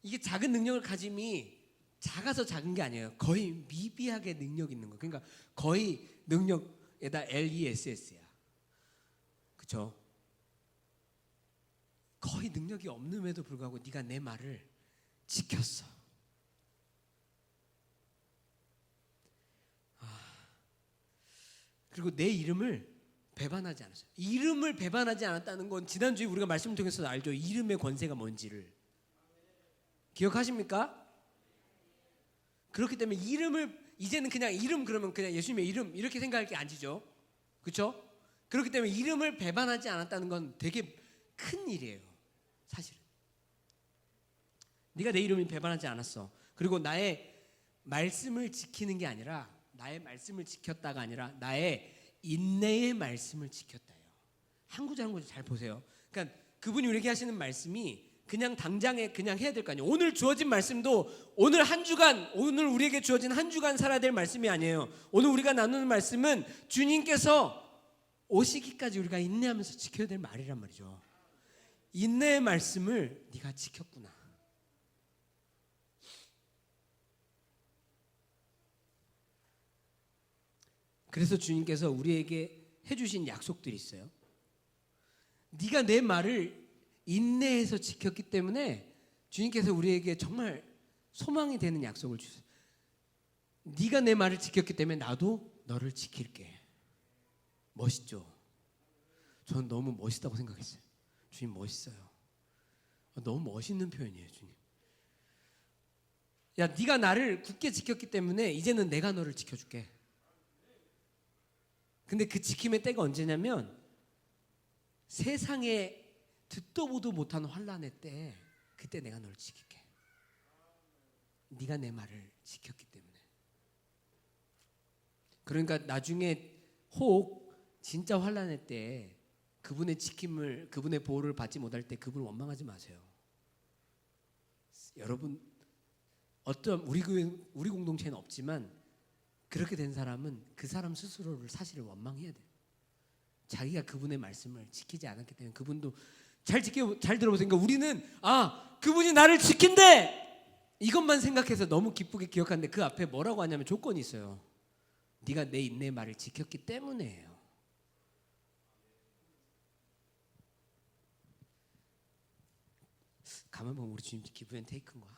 이게 작은 능력을 가짐이 작아서 작은 게 아니에요. 거의 미비하게 능력 있는 거. 그러니까 거의 능력에다 LESS야. 그렇죠? 거의 능력이 없음에도 불구하고 네가 내 말을 지켰어. 그리고 내 이름을 배반하지 않았어요. 이름을 배반하지 않았다는 건 지난주에 우리가 말씀을 통해서 알죠. 이름의 권세가 뭔지를 기억하십니까? 그렇기 때문에 이름을 이제는 그냥 이름 그러면 그냥 예수님의 이름 이렇게 생각할 게 아니죠. 그렇죠? 그렇기 때문에 이름을 배반하지 않았다는 건 되게 큰 일이에요. 사실은. 네가 내 이름을 배반하지 않았어. 그리고 나의 말씀을 지키는 게 아니라, 나의 말씀을 지켰다가 아니라 나의 인내의 말씀을 지켰다요. 한 구절 한 구절 잘 보세요. 그러니까 그분이 우리에게 하시는 말씀이 그냥 당장에 그냥 해야 될 거 아니에요. 오늘 주어진 말씀도 오늘 한 주간, 오늘 우리에게 주어진 한 주간 살아야 될 말씀이 아니에요. 오늘 우리가 나누는 말씀은 주님께서 오시기까지 우리가 인내하면서 지켜야 될 말이란 말이죠. 인내의 말씀을 네가 지켰구나. 그래서 주님께서 우리에게 해주신 약속들이 있어요. 네가 내 말을 인내해서 지켰기 때문에 주님께서 우리에게 정말 소망이 되는 약속을 주세요. 네가 내 말을 지켰기 때문에 나도 너를 지킬게. 멋있죠? 저는 너무 멋있다고 생각했어요. 주님 멋있어요. 너무 멋있는 표현이에요, 주님. 야, 네가 나를 굳게 지켰기 때문에 이제는 내가 너를 지켜줄게. 근데 그 지킴의 때가 언제냐면 세상에 듣도 보도 못한 환난의 때, 그때 내가 너를 지킬게. 네가 내 말을 지켰기 때문에. 그러니까 나중에 혹 진짜 환난의 때 그분의 지킴을, 그분의 보호를 받지 못할 때 그분을 원망하지 마세요. 여러분, 어떤 우리 공동체는 없지만 그렇게 된 사람은 그 사람 스스로를 사실을 원망해야 돼요. 자기가 그분의 말씀을 지키지 않았기 때문에. 그분도 잘 들어보세요. 그러니까 우리는 그분이 나를 지킨대 이것만 생각해서 너무 기쁘게 기억하는데 그 앞에 뭐라고 하냐면 조건이 있어요. 네가 내 인내의 말을 지켰기 때문에예요. 가만 보면 우리 주님 기브앤테이크인가?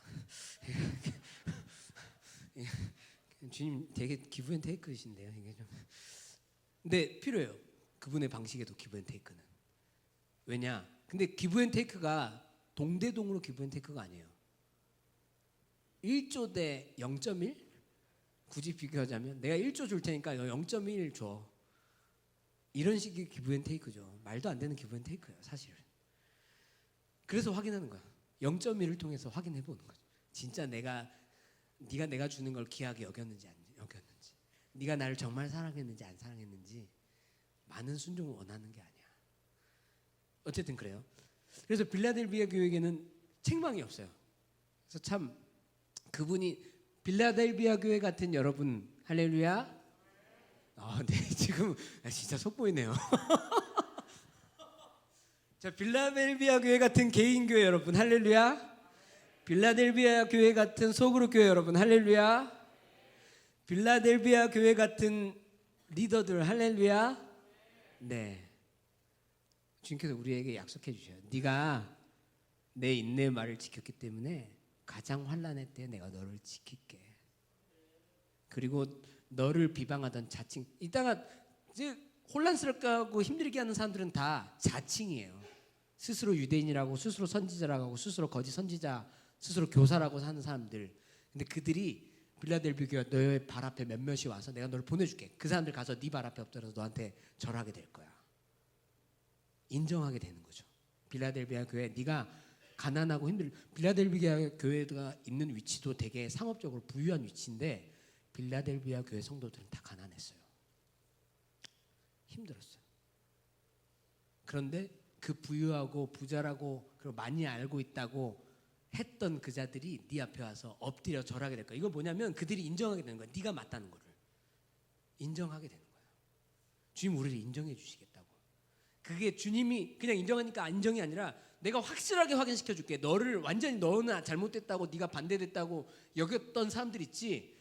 주님 되게 기브앤테이크이신데요. 이게 좀. 근데 필요해요. 그분의 방식에도 기브앤테이크는. 왜냐? 근데 기브앤테이크가 동대동으로 기브앤테이크가 아니에요. 1조 대 0.1? 굳이 비교하자면 내가 1조 줄 테니까 0.1 줘. 이런 식의 기브앤테이크죠. 말도 안 되는 기브앤테이크예요, 사실은. 그래서 확인하는 거야. 0.1을 통해서 확인해 보는 거죠. 진짜 네가 내가 주는 걸 귀하게 여겼는지 안 여겼는지, 네가 나를 정말 사랑했는지 안 사랑했는지. 많은 순종을 원하는 게 아니야. 어쨌든 그래요. 그래서 빌라델비아 교회에게는 책망이 없어요. 그래서 참 그분이 빌라델비아 교회 같은 여러분 할렐루야. 네, 지금 진짜 속 보이네요. 자, 빌라델비아 교회 같은 개인 교회 여러분 할렐루야. 빌라델비아 교회 같은 소그룹 교회 여러분 할렐루야. 빌라델비아 교회 같은 리더들 할렐루야. 네, 주님께서 우리에게 약속해 주셔요. 네가 내 인내의 말을 지켰기 때문에 가장 환난의 때 내가 너를 지킬게. 그리고 너를 비방하던 자칭, 이따가 이제 혼란스럽게 하고 힘들게 하는 사람들은 다 자칭이에요. 스스로 유대인이라고, 스스로 선지자라고 하고, 스스로 거짓 선지자, 스스로 교사라고 하는 사람들. 근데 그들이 빌라델비아 교회 너의 발 앞에 몇몇이 와서 내가 너를 보내줄게. 그 사람들 가서 네 발 앞에 엎드려서 너한테 절하게 될 거야. 인정하게 되는 거죠. 빌라델비아 교회, 네가 가난하고 힘들. 빌라델비아 교회가 있는 위치도 되게 상업적으로 부유한 위치인데 빌라델비아 교회 성도들은 다 가난했어요. 힘들었어요. 그런데 그 부유하고 부자라고 그리고 많이 알고 있다고 했던 그 자들이 네 앞에 와서 엎드려 절하게 될 거야. 이거 뭐냐면 그들이 인정하게 되는 거야. 네가 맞다는 거를 인정하게 되는 거야. 주님 우리를 인정해 주시겠다고. 그게 주님이 그냥 인정하니까 인정이 아니라 내가 확실하게 확인시켜 줄게. 너를 완전히 너는 잘못됐다고 네가 반대됐다고 여겼던 사람들 있지.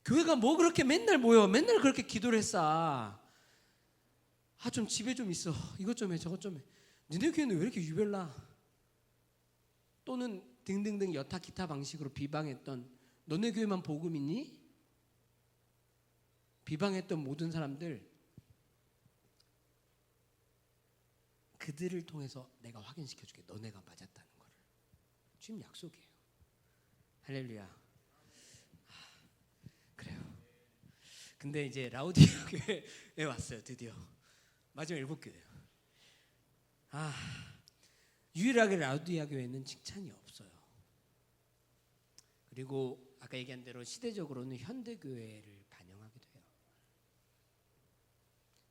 교회가 뭐 그렇게 맨날 모여 맨날 그렇게 기도를 했어. 좀 집에 좀 있어. 이것 좀 해 저것 좀 해. 너네 교회는 왜 이렇게 유별나? 또는 등등등 여타 기타 방식으로 비방했던 너네 교회만 복음 있니? 비방했던 모든 사람들 그들을 통해서 내가 확인시켜줄게. 너네가 맞았다는 거를. 주님 약속이에요. 할렐루야. 그래요. 근데 이제 라우디아 교회에 왔어요. 드디어 마지막 7교회예요. 유일하게 라우디아 교회는 칭찬이 없어요. 그리고 아까 얘기한 대로 시대적으로는 현대교회를 반영하기도 해요.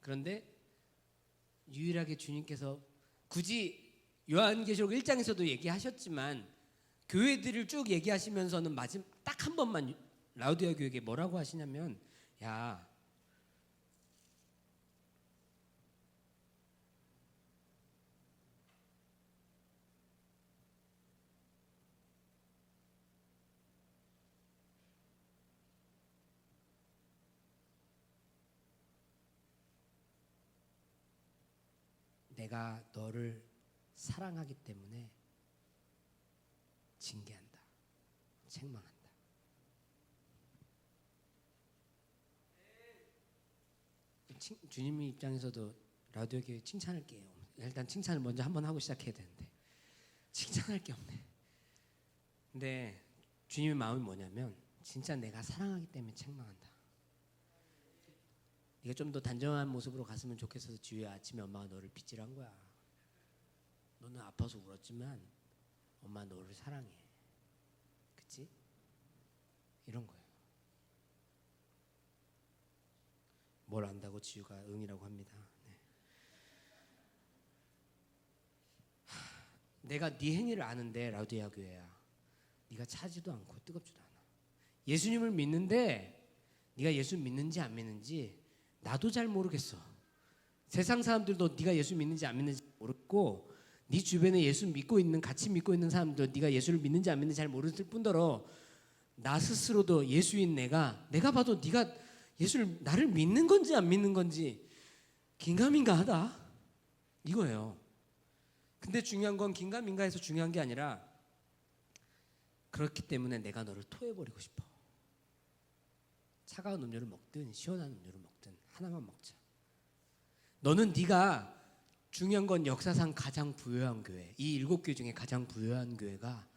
그런데 유일하게 주님께서 굳이 요한계시록 1장에서도 얘기하셨지만 교회들을 쭉 얘기하시면서는 마지막 딱 한 번만 라우디아 교회에게 뭐라고 하시냐면 야 내가 너를 사랑하기 때문에 징계한다. 책망한다. 주님 입장에서도 라우디아 교회 칭찬할 게 일단 칭찬을 먼저 한번 하고 시작해야 되는데 칭찬할 게 없네. 근데 주님의 마음이 뭐냐면 진짜 내가 사랑하기 때문에 책망한다. 네가 좀 더 단정한 모습으로 갔으면 좋겠어서 주위에 아침에 엄마가 너를 빗질한 거야. 너는 아파서 울었지만 엄마 너를 사랑해. 그치? 이런 거예요. 뭘 안다고 지유가 응이라고 합니다. 네. 내가 네 행위를 아는데 라우디아 교회야. 네가 차지도 않고 뜨겁지도 않아. 예수님을 믿는데 네가 예수 믿는지 안 믿는지 나도 잘 모르겠어. 세상 사람들도 네가 예수 믿는지 안 믿는지 모르고 네 주변에 예수 믿고 있는 같이 믿고 있는 사람도 네가 예수를 믿는지 안 믿는지 잘 모를 뿐더러 나 스스로도 예수인 내가 봐도 네가 예수를 나를 믿는 건지 안 믿는 건지 긴가민가하다 이거예요. 근데 중요한 건 긴가민가해서 중요한 게 아니라 그렇기 때문에 내가 너를 토해버리고 싶어. 차가운 음료를 먹든 시원한 음료를 먹든 하나만 먹자. 너는 네가 중요한 건 역사상 가장 부유한 교회, 이 7교회 중에 가장 부유한 교회가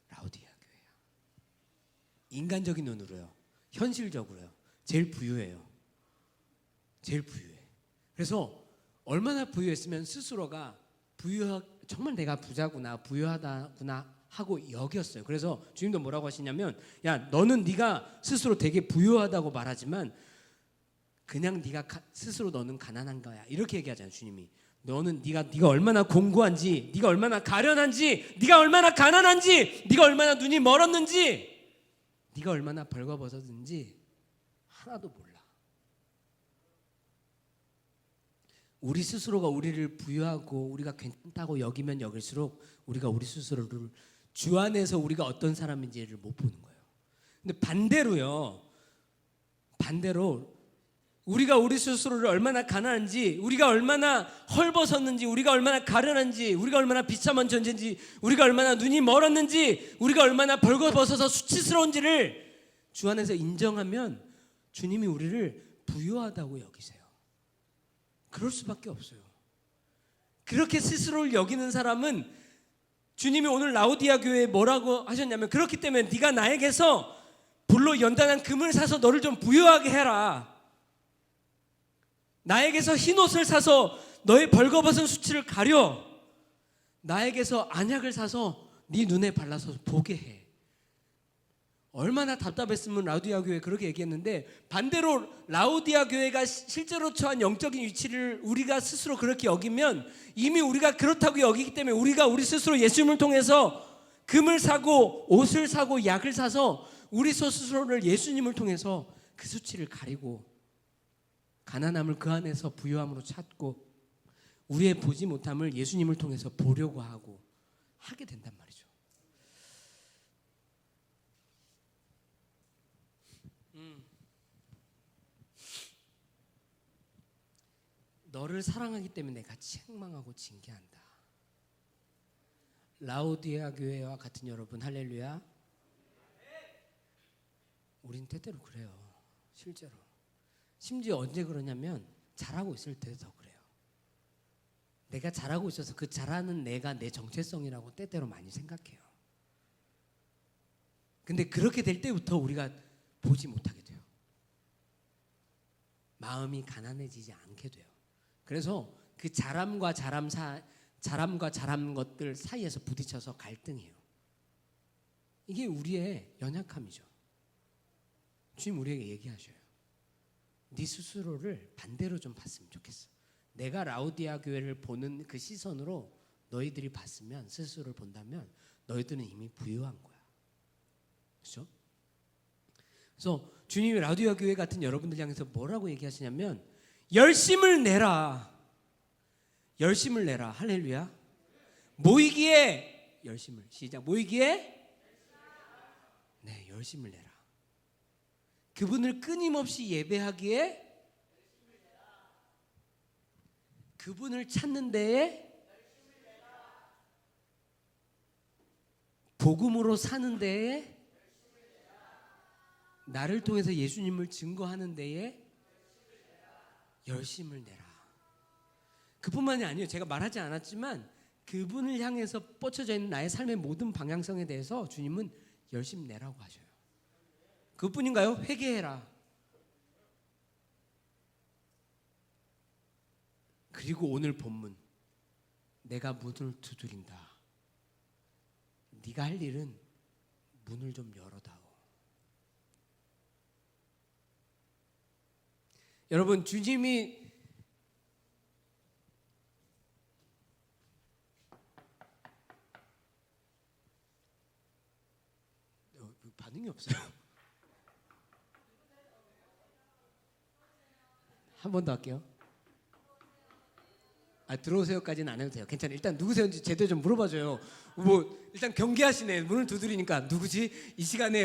라우디아 교회야. 인간적인 눈으로요, 현실적으로요, 제일 부유해요. 제일 부유해. 그래서 얼마나 부유했으면 스스로가 정말 내가 부자구나, 부유하다구나 하고 여겼어요. 그래서 주님도 뭐라고 하시냐면, 야 너는 네가 스스로 되게 부유하다고 말하지만 그냥 네가 스스로 너는 가난한 거야. 이렇게 얘기하잖아요. 주님이. 너는 네가 얼마나 공고한지, 네가 얼마나 가련한지, 네가 얼마나 가난한지, 네가 얼마나 눈이 멀었는지, 네가 얼마나 벌거벗었는지 하나도 몰라. 우리 스스로가 우리를 부여하고 우리가 괜찮다고 여기면 여길수록 우리가 우리 스스로를 주 안에서 우리가 어떤 사람인지를 못 보는 거예요. 근데 반대로 우리가 우리 스스로를 얼마나 가난한지, 우리가 얼마나 헐벗었는지, 우리가 얼마나 가련한지, 우리가 얼마나 비참한 존재인지, 우리가 얼마나 눈이 멀었는지, 우리가 얼마나 벌거벗어서 수치스러운지를 주 안에서 인정하면 주님이 우리를 부유하다고 여기세요. 그럴 수밖에 없어요. 그렇게 스스로를 여기는 사람은 주님이 오늘 라오디아 교회에 뭐라고 하셨냐면, 그렇기 때문에 네가 나에게서 불로 연단한 금을 사서 너를 좀 부유하게 해라. 나에게서 흰옷을 사서 너의 벌거벗은 수치를 가려. 나에게서 안약을 사서 네 눈에 발라서 보게 해. 얼마나 답답했으면 라오디아 교회 그렇게 얘기했는데, 반대로 라오디아 교회가 실제로 처한 영적인 위치를 우리가 스스로 그렇게 여기면, 이미 우리가 그렇다고 여기기 때문에 우리가 우리 스스로 예수님을 통해서 금을 사고 옷을 사고 약을 사서 우리 스스로를 예수님을 통해서 그 수치를 가리고 가난함을 그 안에서 부유함으로 찾고 우리의 보지 못함을 예수님을 통해서 보려고 하고 하게 된단 말이죠. 너를 사랑하기 때문에 내가 책망하고 징계한다. 라오디아 교회와 같은 여러분, 할렐루야. 우린 때때로 그래요. 실제로. 심지어 언제 그러냐면 잘하고 있을 때도 더 그래요. 내가 잘하고 있어서 그 잘하는 내가 내 정체성이라고 때때로 많이 생각해요. 근데 그렇게 될 때부터 우리가 보지 못하게 돼요. 마음이 가난해지지 않게 돼요. 그래서 그 잘함과 잘함 것들 사이에서 부딪혀서 갈등해요. 이게 우리의 연약함이죠. 주님 우리에게 얘기하셔요. 네 스스로를 반대로 좀 봤으면 좋겠어. 내가 라오디아 교회를 보는 그 시선으로 너희들이 봤으면, 스스로를 본다면 너희들은 이미 부유한 거야. 그렇죠? 그래서 주님이 라오디아 교회 같은 여러분들 향해서 뭐라고 얘기하시냐면, 열심을 내라. 열심을 내라. 할렐루야. 모이기에 열심을. 시작. 모이기에 네, 열심을 내라. 그분을 끊임없이 예배하기에, 그분을 찾는 데에, 복음으로 사는 데에, 나를 통해서 예수님을 증거하는 데에 열심을 내라. 그뿐만이 아니에요. 제가 말하지 않았지만 그분을 향해서 뻗쳐져 있는 나의 삶의 모든 방향성에 대해서 주님은 열심 내라고 하셔요. 그뿐인가요? 회개해라. 그리고 오늘 본문, 내가 문을 두드린다. 네가 할 일은 문을 좀 열어다오. 여러분, 주님이 반응이 없어요. 한 번 더 할게요. 들어오세요까지는 안 해도 돼요. 괜찮아요. 일단 누구세요인지 제대로 좀 물어봐줘요. 뭐 일단 경계하시네. 문을 두드리니까 누구지? 이 시간에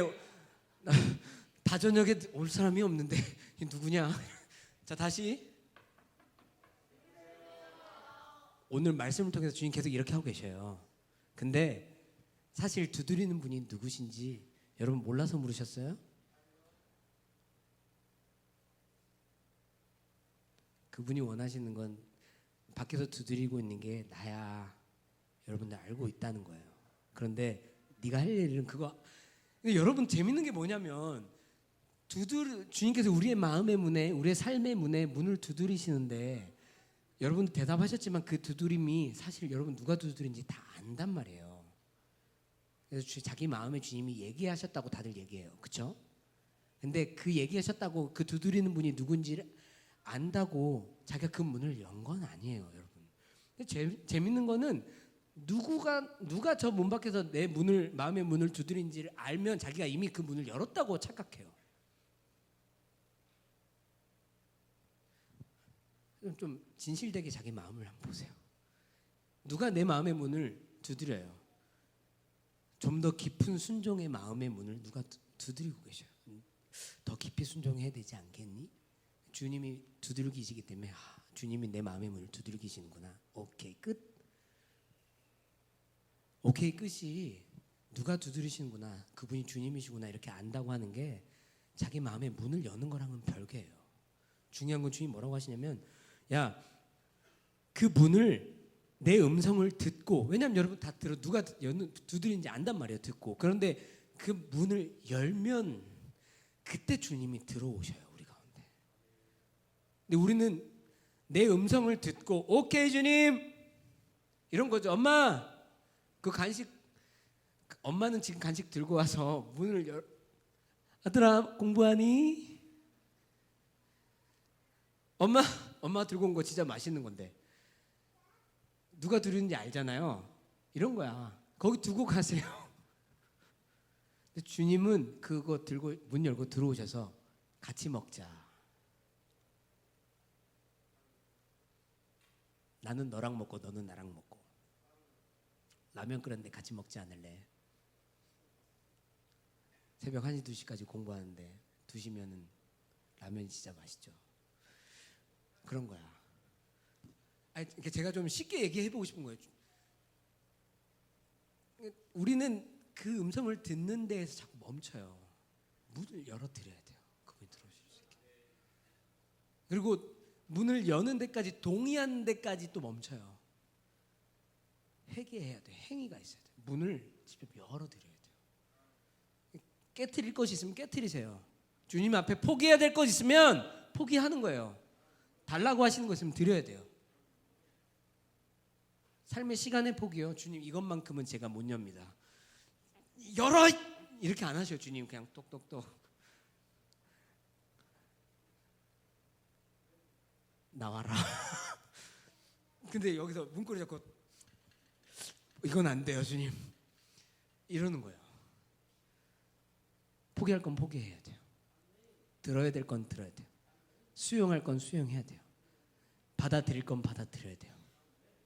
다 저녁에 올 사람이 없는데 누구냐? 자, 다시. 오늘 말씀을 통해서 주님 계속 이렇게 하고 계셔요. 근데 사실 두드리는 분이 누구신지 여러분 몰라서 물으셨어요? 그분이 원하시는 건 밖에서 두드리고 있는 게 나야. 여러분들 알고 있다는 거예요. 그런데 네가 할 일은 그거. 근데 여러분 재밌는 게 뭐냐면, 주님께서 우리의 마음의 문에, 우리의 삶의 문에 문을 두드리시는데, 여러분 대답하셨지만 그 두드림이 사실 여러분 누가 두드린지 다 안단 말이에요. 그래서 자기 마음에 주님이 얘기하셨다고 다들 얘기해요. 그렇죠? 근데 그 얘기하셨다고 그 두드리는 분이 누군지를 안다고 자기가 그 문을 연 건 아니에요, 여러분. 근데 재밌는 거는 누가 저 문 밖에서 내 문을, 마음의 문을 두드린지를 알면 자기가 이미 그 문을 열었다고 착각해요. 좀 진실되게 자기 마음을 한번 보세요. 누가 내 마음의 문을 두드려요? 좀 더 깊은 순종의 마음의 문을 누가 두드리고 계셔요? 더 깊이 순종해야 되지 않겠니? 주님이 두들기시기 때문에 주님이 내 마음의 문을 두들기시는구나. 오케이 끝. 오케이 끝이 누가 두드리시는구나, 그분이 주님이시구나 이렇게 안다고 하는 게 자기 마음의 문을 여는 거랑은 별개예요. 중요한 건 주님 뭐라고 하시냐면, 야, 그 문을 내 음성을 듣고, 왜냐하면 여러분 다 들어, 누가 두드리는지 안단 말이에요. 듣고. 그런데 그 문을 열면 그때 주님이 들어오셔요, 우리 가운데. 근데 우리는 내 음성을 듣고 오케이 주님 이런 거죠. 엄마 그 간식, 엄마는 지금 간식 들고 와서 문을 아들아 공부하니? 엄마 들고 온 거 진짜 맛있는 건데 누가 들었는지 알잖아요. 이런 거야. 거기 두고 가세요. 근데 주님은 그거 들고 문 열고 들어오셔서 같이 먹자. 나는 너랑 먹고 너는 나랑 먹고. 라면 끓였는데 같이 먹지 않을래? 새벽 1시 2시까지 공부하는데 2시면은 라면이 진짜 맛있죠. 그런 거야. 아니, 제가 좀 쉽게 얘기해보고 싶은 거예요. 우리는 그 음성을 듣는 데에서 자꾸 멈춰요. 문을 열어드려야 돼요. 그분이 들어오실 수 있게. 그리고 문을 여는 데까지, 동의하는 데까지 또 멈춰요. 회개해야 돼. 행위가 있어야 돼. 문을 직접 열어드려야 돼요. 깨트릴 것이 있으면 깨트리세요. 주님 앞에 포기해야 될 것 있으면 포기하는 거예요. 달라고 하시는 거 있으면 드려야 돼요. 삶의 시간의 포기요. 주님 이것만큼은 제가 못 엽니다. 열어! 이렇게 안 하셔요. 주님 그냥 똑똑똑. 나와라. 근데 여기서 문고리 잡고 이건 안 돼요 주님 이러는 거예요. 포기할 건 포기해야 돼요. 들어야 될 건 들어야 돼요. 수용할 건 수용해야 돼요. 받아들일 건 받아들여야 돼요.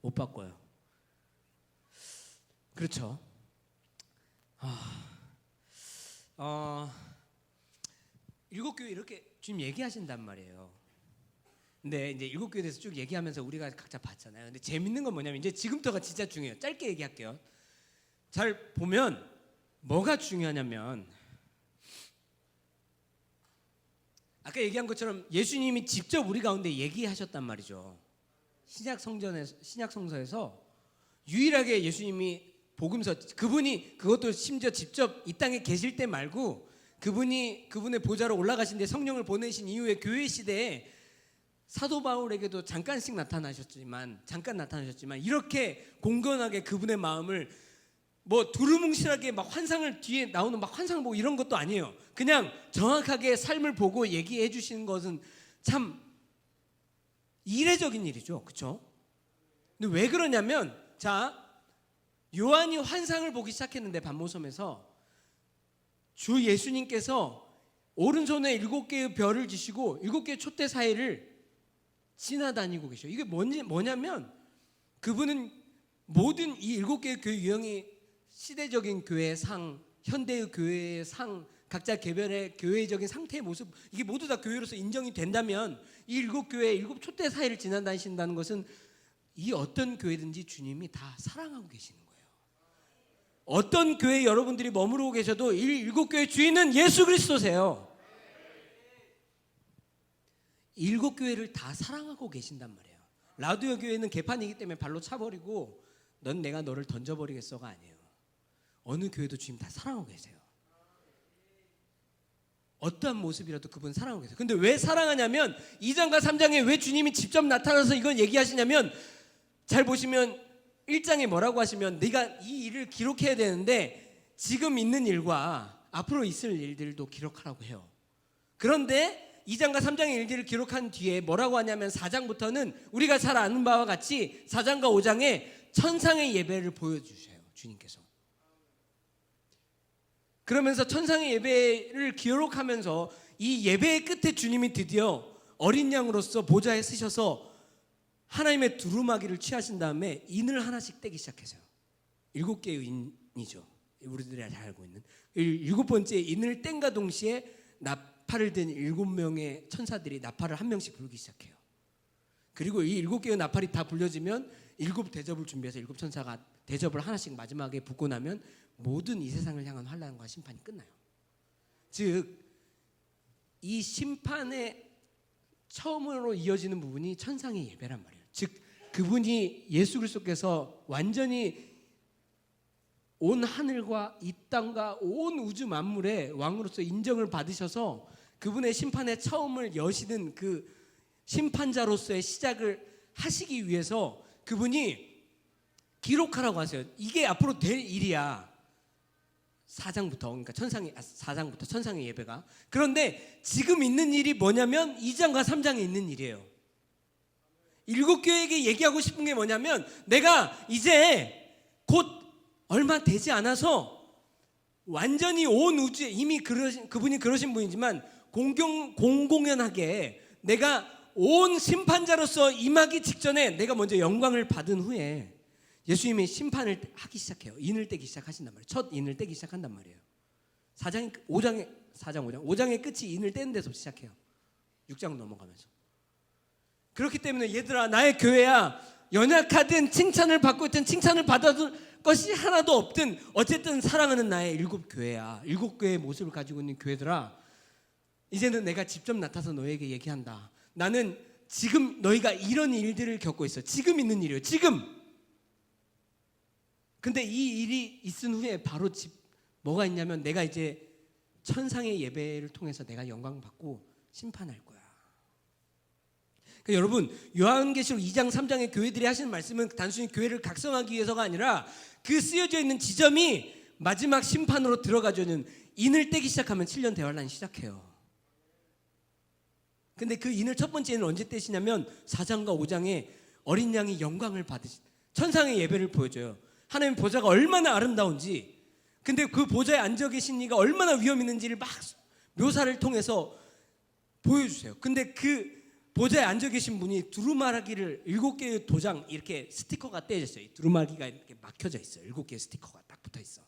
못 바꿔요. 그렇죠. 일곱 교회 이렇게 주님 얘기하신단 말이에요. 근데 이제 일곱 교회에 대해서 쭉 얘기하면서 우리가 각자 봤잖아요. 근데 재밌는 건 뭐냐면 이제 지금부터가 진짜 중요해요. 짧게 얘기할게요. 잘 보면 뭐가 중요하냐면 아까 얘기한 것처럼 예수님이 직접 우리 가운데 얘기하셨단 말이죠. 신약 성서에서 유일하게 예수님이 복음서, 그분이 그것도 심지어 직접 이 땅에 계실 때 말고 그분의 보좌로 올라가신 데 성령을 보내신 이후에 교회 시대에 사도 바울에게도 잠깐 나타나셨지만 이렇게 공건하게 그분의 마음을 뭐 두루뭉실하게 막 환상을 뒤에 나오는 막 환상을 보고 이런 것도 아니에요. 그냥 정확하게 삶을 보고 얘기해 주시는 것은 참 이례적인 일이죠. 그렇죠? 근데 왜 그러냐면 자, 요한이 환상을 보기 시작했는데 반모섬에서 주 예수님께서 오른손에 7개의 별을 지시고 7개의 촛대 사이를 지나다니고 계셔요. 이게 뭐냐면 그분은 모든 이 7개의 교회 유형이 시대적인 교회의 상, 현대의 교회의 상, 각자 개별의 교회적인 상태의 모습, 이게 모두 다 교회로서 인정이 된다면 이 7교회의 7 촛대 사이를 지나다니신다는 것은 이 어떤 교회든지 주님이 다 사랑하고 계시는 거예요. 어떤 교회 여러분들이 머무르고 계셔도 이 7교회 주인은 예수 그리스도세요. 7교회를 다 사랑하고 계신단 말이에요. 라우디오 교회는 개판이기 때문에 발로 차버리고 넌 내가 너를 던져버리겠어가 아니에요. 어느 교회도 주님 다 사랑하고 계세요. 어떠한 모습이라도 그분 사랑하고 계세요. 근데 왜 사랑하냐면 2장과 3장에 왜 주님이 직접 나타나서 이걸 얘기하시냐면 잘 보시면 1장에 뭐라고 하시면 네가 이 일을 기록해야 되는데 지금 있는 일과 앞으로 있을 일들도 기록하라고 해요. 그런데 2장과 3장의 일들을 기록한 뒤에 뭐라고 하냐면 4장부터는 우리가 잘 아는 바와 같이 4장과 5장에 천상의 예배를 보여주셔요. 주님께서. 그러면서 천상의 예배를 기록하면서 이 예배의 끝에 주님이 드디어 어린 양으로서 보좌에 서셔서 하나님의 두루마기를 취하신 다음에 인을 하나씩 떼기 시작했어요. 7개의 인이죠. 우리들이 잘 알고 있는 7번째 인을 뗀과 동시에 나팔을 든 7명의 천사들이 나팔을 한 명씩 불기 시작해요. 그리고 이 7개의 나팔이 다 불려지면 7 대접을 준비해서 7 천사가 대접을 하나씩 마지막에 붓고 나면 모든 이 세상을 향한 환난과 심판이 끝나요. 즉 이 심판의 처음으로 이어지는 부분이 천상의 예배란 말이에요. 즉 그분이 예수 그리스도께서 완전히 온 하늘과 이 땅과 온 우주 만물의 왕으로서 인정을 받으셔서 그분의 심판의 처음을 여시는 그 심판자로서의 시작을 하시기 위해서 그분이 기록하라고 하세요. 이게 앞으로 될 일이야. 4장부터 그러니까 4장부터 천상의 예배가. 그런데 지금 있는 일이 뭐냐면 2장과 3장에 있는 일이에요. 7교회에게 얘기하고 싶은 게 뭐냐면 내가 이제 곧 얼마 되지 않아서 완전히 온 우주에 이미 그분이 그러신 분이지만 공공연하게 내가 온 심판자로서 임하기 직전에 내가 먼저 영광을 받은 후에 예수님이 심판을 하기 시작해요. 인을 떼기 시작하신단 말이에요. 첫 인을 떼기 시작한단 말이에요. 5장의 끝이 인을 떼는 데서 시작해요. 6장 넘어가면서. 그렇기 때문에 얘들아 나의 교회야 연약하든 칭찬을 받고 있든 칭찬을 받아도 것이 하나도 없든 어쨌든 사랑하는 나의 7교회야. 7교회의 모습을 가지고 있는 교회들아 이제는 내가 직접 나타나서 너에게 얘기한다. 나는 지금 너희가 이런 일들을 겪고 있어. 지금 있는 일이에요. 지금. 근데 이 일이 있은 후에 바로 뭐가 있냐면 내가 이제 천상의 예배를 통해서 내가 영광 받고 심판할 거야. 그러니까 여러분 요한계시록 2장 3장의 교회들이 하시는 말씀은 단순히 교회를 각성하기 위해서가 아니라 그 쓰여져 있는 지점이 마지막 심판으로 들어가져는 인을 떼기 시작하면 7년 대환란이 시작해요. 근데 그 인을 첫 번째 인을 언제 떼시냐면 4장과 5장에 어린 양이 영광을 받으신 천상의 예배를 보여줘요. 하나님 보좌가 얼마나 아름다운지, 근데 그 보좌에 앉아 계신 이가 얼마나 위험 있는지를 막 묘사를 통해서 보여주세요. 근데 그 보좌에 앉아 계신 분이 두루마기를 7개의 도장 이렇게 스티커가 떼져 있어요. 두루마기가 이렇게 막혀져 있어요. 7개의 스티커가 딱 붙어 있어.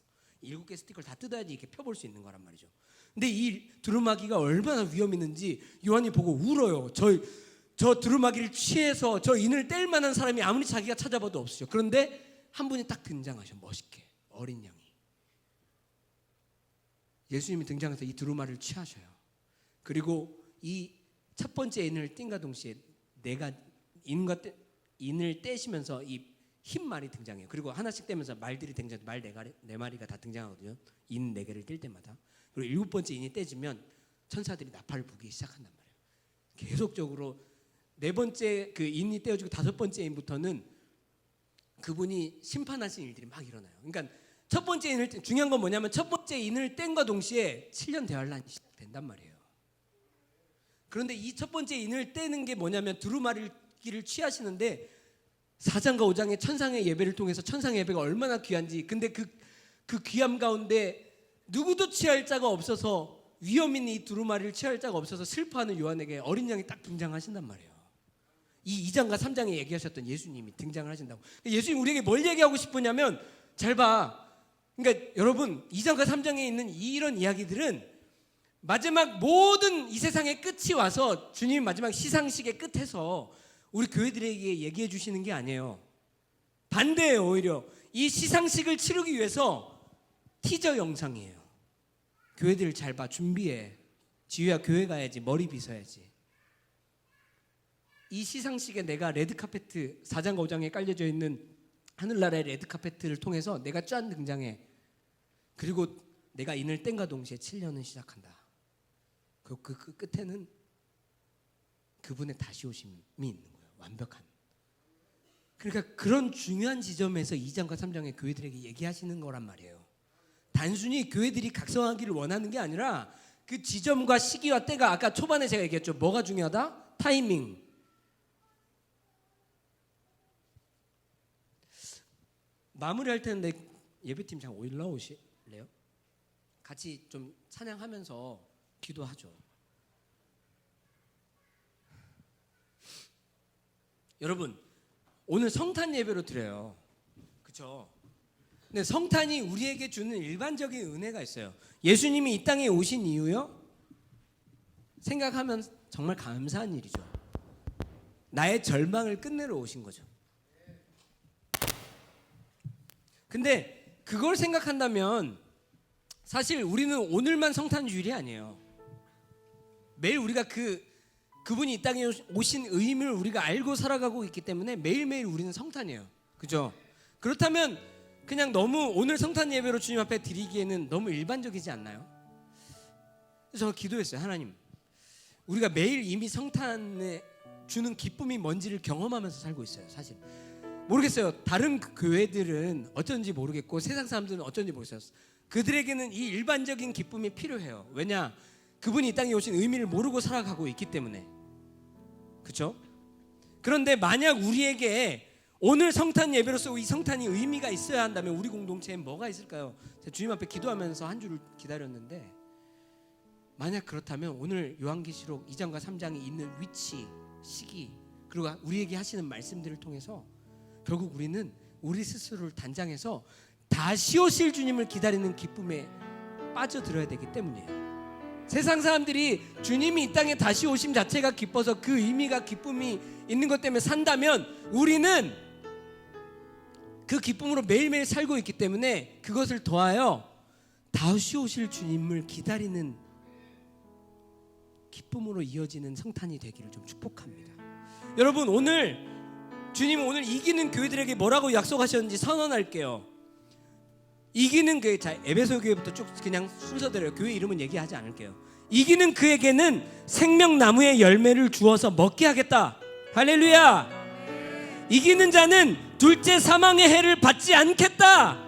7개의 스티커를 다 뜯어야지 이렇게 펴볼 수 있는 거란 말이죠. 근데 이 두루마기가 얼마나 위험 있는지 요한이 보고 울어요. 저 두루마기를 취해서 저 인을 뗄 만한 사람이 아무리 자기가 찾아봐도 없어요. 그런데 한 분이 딱 등장하셔. 멋있게 어린 양이 예수님이 등장해서 이 두루마리를 취하셔요. 그리고 이 첫 번째 인을 띈과 동시에 내가 인을 떼시면서 이 흰 말이 등장해요. 그리고 하나씩 떼면서 말들이 등장해요. 말 4마리가 다 등장하거든요. 인 4개를 뗄 때마다. 그리고 7번째 인이 떼지면 천사들이 나팔을 불기 시작한단 말이에요. 계속적으로 4번째 그 인이 떼어지고 5번째 인부터는 그분이 심판하신 일들이 막 일어나요. 그러니까 첫 번째 인을 중요한 건 뭐냐면 첫 번째 인을 뗀과 동시에 7년 대환란이 시작된단 말이에요. 그런데 이 첫 번째 인을 떼는 게 뭐냐면 두루마리를 취하시는데 4장과 5장의 천상의 예배를 통해서 천상의 예배가 얼마나 귀한지, 근데 그 귀함 가운데 누구도 취할 자가 없어서 위험 있는 이 두루마리를 취할 자가 없어서 슬퍼하는 요한에게 어린 양이 딱 등장하신단 말이에요. 이 2장과 3장에 얘기하셨던 예수님이 등장을 하신다고. 예수님 우리에게 뭘 얘기하고 싶으냐면 잘 봐. 그러니까 여러분 2장과 3장에 있는 이런 이야기들은 마지막 모든 이 세상의 끝이 와서 주님이 마지막 시상식의 끝에서 우리 교회들에게 얘기해 주시는 게 아니에요. 반대예요. 오히려 이 시상식을 치르기 위해서 티저 영상이에요. 교회들 잘 봐. 준비해. 지휘야 교회 가야지. 머리 빗어야지. 이 시상식에 내가 레드카페트 4장과 5장에 깔려져 있는 하늘나라의 레드카페트를 통해서 내가 짠 등장해. 그리고 내가 인을 뗀과 동시에 7년은 시작한다. 그 끝에는 그분의 다시 오심이 있는 거예요. 완벽한. 그러니까 그런 중요한 지점에서 2장과 3장의 교회들에게 얘기하시는 거란 말이에요. 단순히 교회들이 각성하기를 원하는 게 아니라 그 지점과 시기와 때가, 아까 초반에 제가 얘기했죠. 뭐가 중요하다? 타이밍. 마무리할 텐데 예배팀 잠깐 올라오실래요? 같이 좀 찬양하면서 기도하죠. 여러분 오늘 성탄 예배로 드려요. 그렇죠? 근데 성탄이 우리에게 주는 일반적인 은혜가 있어요. 예수님이 이 땅에 오신 이유요? 생각하면 정말 감사한 일이죠. 나의 절망을 끝내러 오신 거죠. 근데 그걸 생각한다면 사실 우리는 오늘만 성탄주일이 아니에요. 매일 우리가 그분이 이 땅에 오신 의미를 우리가 알고 살아가고 있기 때문에 매일매일 우리는 성탄이에요. 그죠? 그렇다면 그냥 너무 오늘 성탄 예배로 주님 앞에 드리기에는 너무 일반적이지 않나요? 그래서 제가 기도했어요. 하나님, 우리가 매일 이미 성탄에 주는 기쁨이 뭔지를 경험하면서 살고 있어요. 사실 모르겠어요. 다른 교회들은 어쩐지 모르겠고 세상 사람들은 어쩐지 모르겠어요. 그들에게는 이 일반적인 기쁨이 필요해요. 왜냐? 그분이 이 땅에 오신 의미를 모르고 살아가고 있기 때문에. 그렇죠? 그런데 만약 우리에게 오늘 성탄 예배로서 이 성탄이 의미가 있어야 한다면 우리 공동체에 뭐가 있을까요? 제가 주님 앞에 기도하면서 한 주를 기다렸는데, 만약 그렇다면 오늘 요한계시록 2장과 3장이 있는 위치, 시기, 그리고 우리에게 하시는 말씀들을 통해서 결국 우리는 우리 스스로를 단장해서 다시 오실 주님을 기다리는 기쁨에 빠져들어야 되기 때문이에요. 세상 사람들이 주님이 이 땅에 다시 오심 자체가 기뻐서 그 의미가 기쁨이 있는 것 때문에 산다면 우리는 그 기쁨으로 매일매일 살고 있기 때문에 그것을 더하여 다시 오실 주님을 기다리는 기쁨으로 이어지는 성탄이 되기를 좀 축복합니다. 여러분, 오늘 주님은 오늘 이기는 교회들에게 뭐라고 약속하셨는지 선언할게요. 이기는 교회, 자, 에베소 교회부터 쭉 그냥 순서대로 교회 이름은 얘기하지 않을게요. 이기는 그에게는 생명나무의 열매를 주어서 먹게 하겠다. 할렐루야. 이기는 자는 둘째 사망의 해를 받지 않겠다.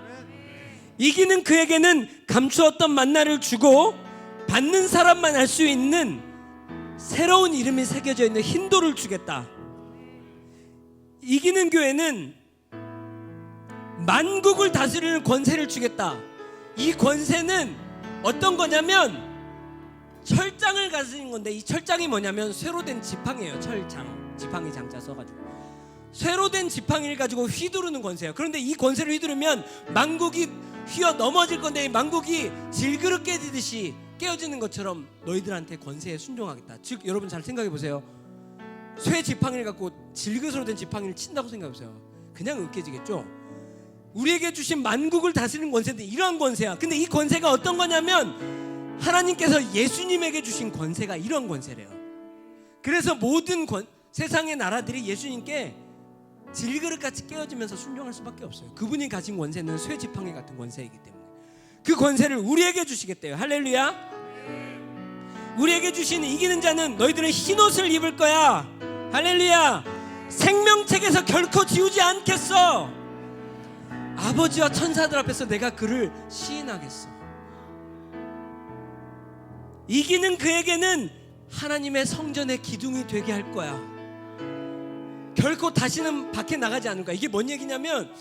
이기는 그에게는 감추었던 만나를 주고 받는 사람만 알 수 있는 새로운 이름이 새겨져 있는 흰돌을 주겠다. 이기는 교회는 만국을 다스리는 권세를 주겠다. 이 권세는 어떤 거냐면 철장을 가지는 건데, 이 철장이 뭐냐면 쇠로 된 지팡이에요. 철장, 지팡이 장자 써가지고 쇠로 된 지팡이를 가지고 휘두르는 권세예요. 그런데 이 권세를 휘두르면 만국이 휘어 넘어질 건데, 만국이 질그릇 깨지듯이 깨어지는 것처럼 너희들한테 권세에 순종하겠다. 즉, 여러분 잘 생각해 보세요. 쇠 지팡이를 갖고 질그릇으로 된 지팡이를 친다고 생각해 보세요. 그냥 으깨지겠죠. 우리에게 주신 만국을 다스리는 권세인데 이러한 권세야. 근데 이 권세가 어떤 거냐면 하나님께서 예수님에게 주신 권세가 이런 권세래요. 그래서 모든 세상의 나라들이 예수님께 질그릇같이 깨어지면서 순종할 수밖에 없어요. 그분이 가진 권세는 쇠지팡이 같은 권세이기 때문에 그 권세를 우리에게 주시겠대요. 할렐루야. 우리에게 주신 이기는 자는 너희들은 흰옷을 입을 거야. 할렐루야. 생명책에서 결코 지우지 않겠어. 아버지와 천사들 앞에서 내가 그를 시인하겠어. 이기는 그에게는 하나님의 성전의 기둥이 되게 할 거야. 결코 다시는 밖에 나가지 않을 거야. 이게 뭔 얘기냐면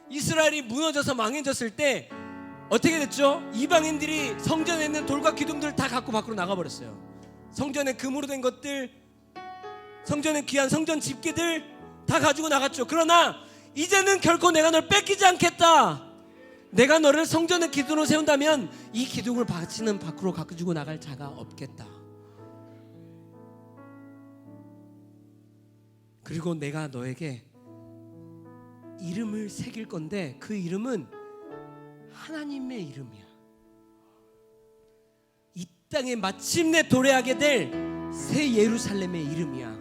이스라엘이 무너져서 망해졌을 때 어떻게 됐죠? 이방인들이 성전에 있는 돌과 기둥들을 다 갖고 밖으로 나가버렸어요. 성전에 금으로 된 것들, 성전에 귀한 성전 집기들 다 가지고 나갔죠. 그러나 이제는 결코 내가 널 뺏기지 않겠다. 내가 너를 성전의 기둥으로 세운다면 이 기둥을 바치는 밖으로 가지고 나갈 자가 없겠다. 그리고 내가 너에게 이름을 새길 건데 그 이름은 하나님의 이름이야. 이 땅에 마침내 도래하게 될 새 예루살렘의 이름이야.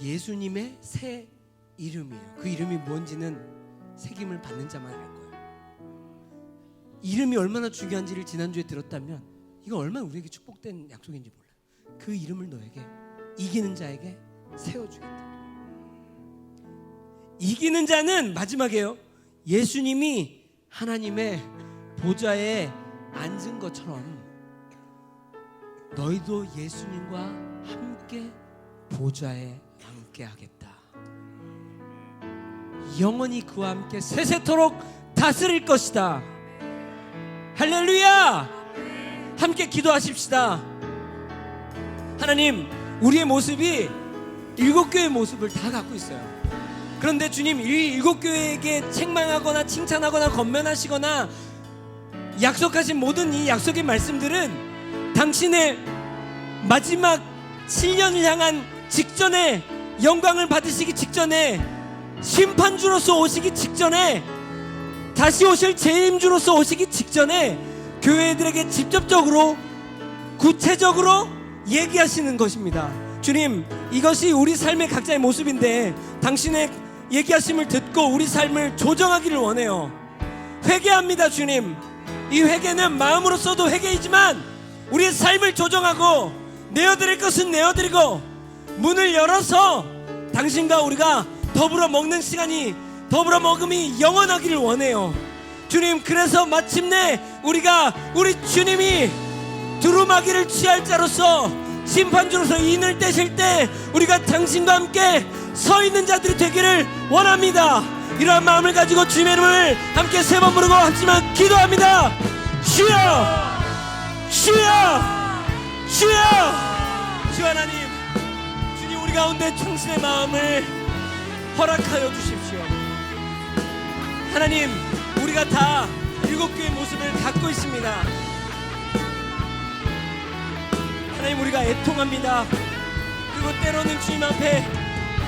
예수님의 새 이름이에요. 그 이름이 뭔지는 새김을 받는 자만 알 거야. 이름이 얼마나 중요한지를 지난주에 들었다면 이거 얼마나 우리에게 축복된 약속인지 몰라. 그 이름을 너에게, 이기는 자에게 세워주겠다. 이기는 자는 마지막에요, 예수님이 하나님의 보좌에 앉은 것처럼 너희도 예수님과 함께 보좌에 앉게 하겠다. 영원히 그와 함께 세세토록 다스릴 것이다. 할렐루야. 함께 기도하십시다. 하나님, 우리의 모습이 일곱 교회의 모습을 다 갖고 있어요. 그런데 주님, 이 일곱 교회에게 책망하거나 칭찬하거나 건면하시거나 약속하신 모든 이 약속의 말씀들은 당신의 마지막 7년을 향한 직전에, 영광을 받으시기 직전에, 심판주로서 오시기 직전에, 다시 오실 재림주로서 오시기 직전에 교회들에게 직접적으로 구체적으로 얘기하시는 것입니다. 주님, 이것이 우리 삶의 각자의 모습인데 당신의 얘기하심을 듣고 우리 삶을 조정하기를 원해요. 회개합니다. 주님, 이 회개는 마음으로서도 회개이지만 우리의 삶을 조정하고 내어드릴 것은 내어드리고 문을 열어서 당신과 우리가 더불어 먹는 시간이, 더불어 먹음이 영원하기를 원해요. 주님, 그래서 마침내 우리가 우리 주님이 두루마기를 취할 자로서 심판주로서 인을 떼실 때 우리가 당신과 함께 서 있는 자들이 되기를 원합니다. 이러한 마음을 가지고 주님의 이름을 함께 3번 부르고 합치면 기도합니다. 주여, 주여, 주여. 주 하나님, 주님, 우리 가운데 당신의 마음을 허락하여 주십시오. 하나님, 우리가 다 일곱 교회의 모습을 갖고 있습니다. 하나님, 우리가 애통합니다. 그리고 때로는 주님 앞에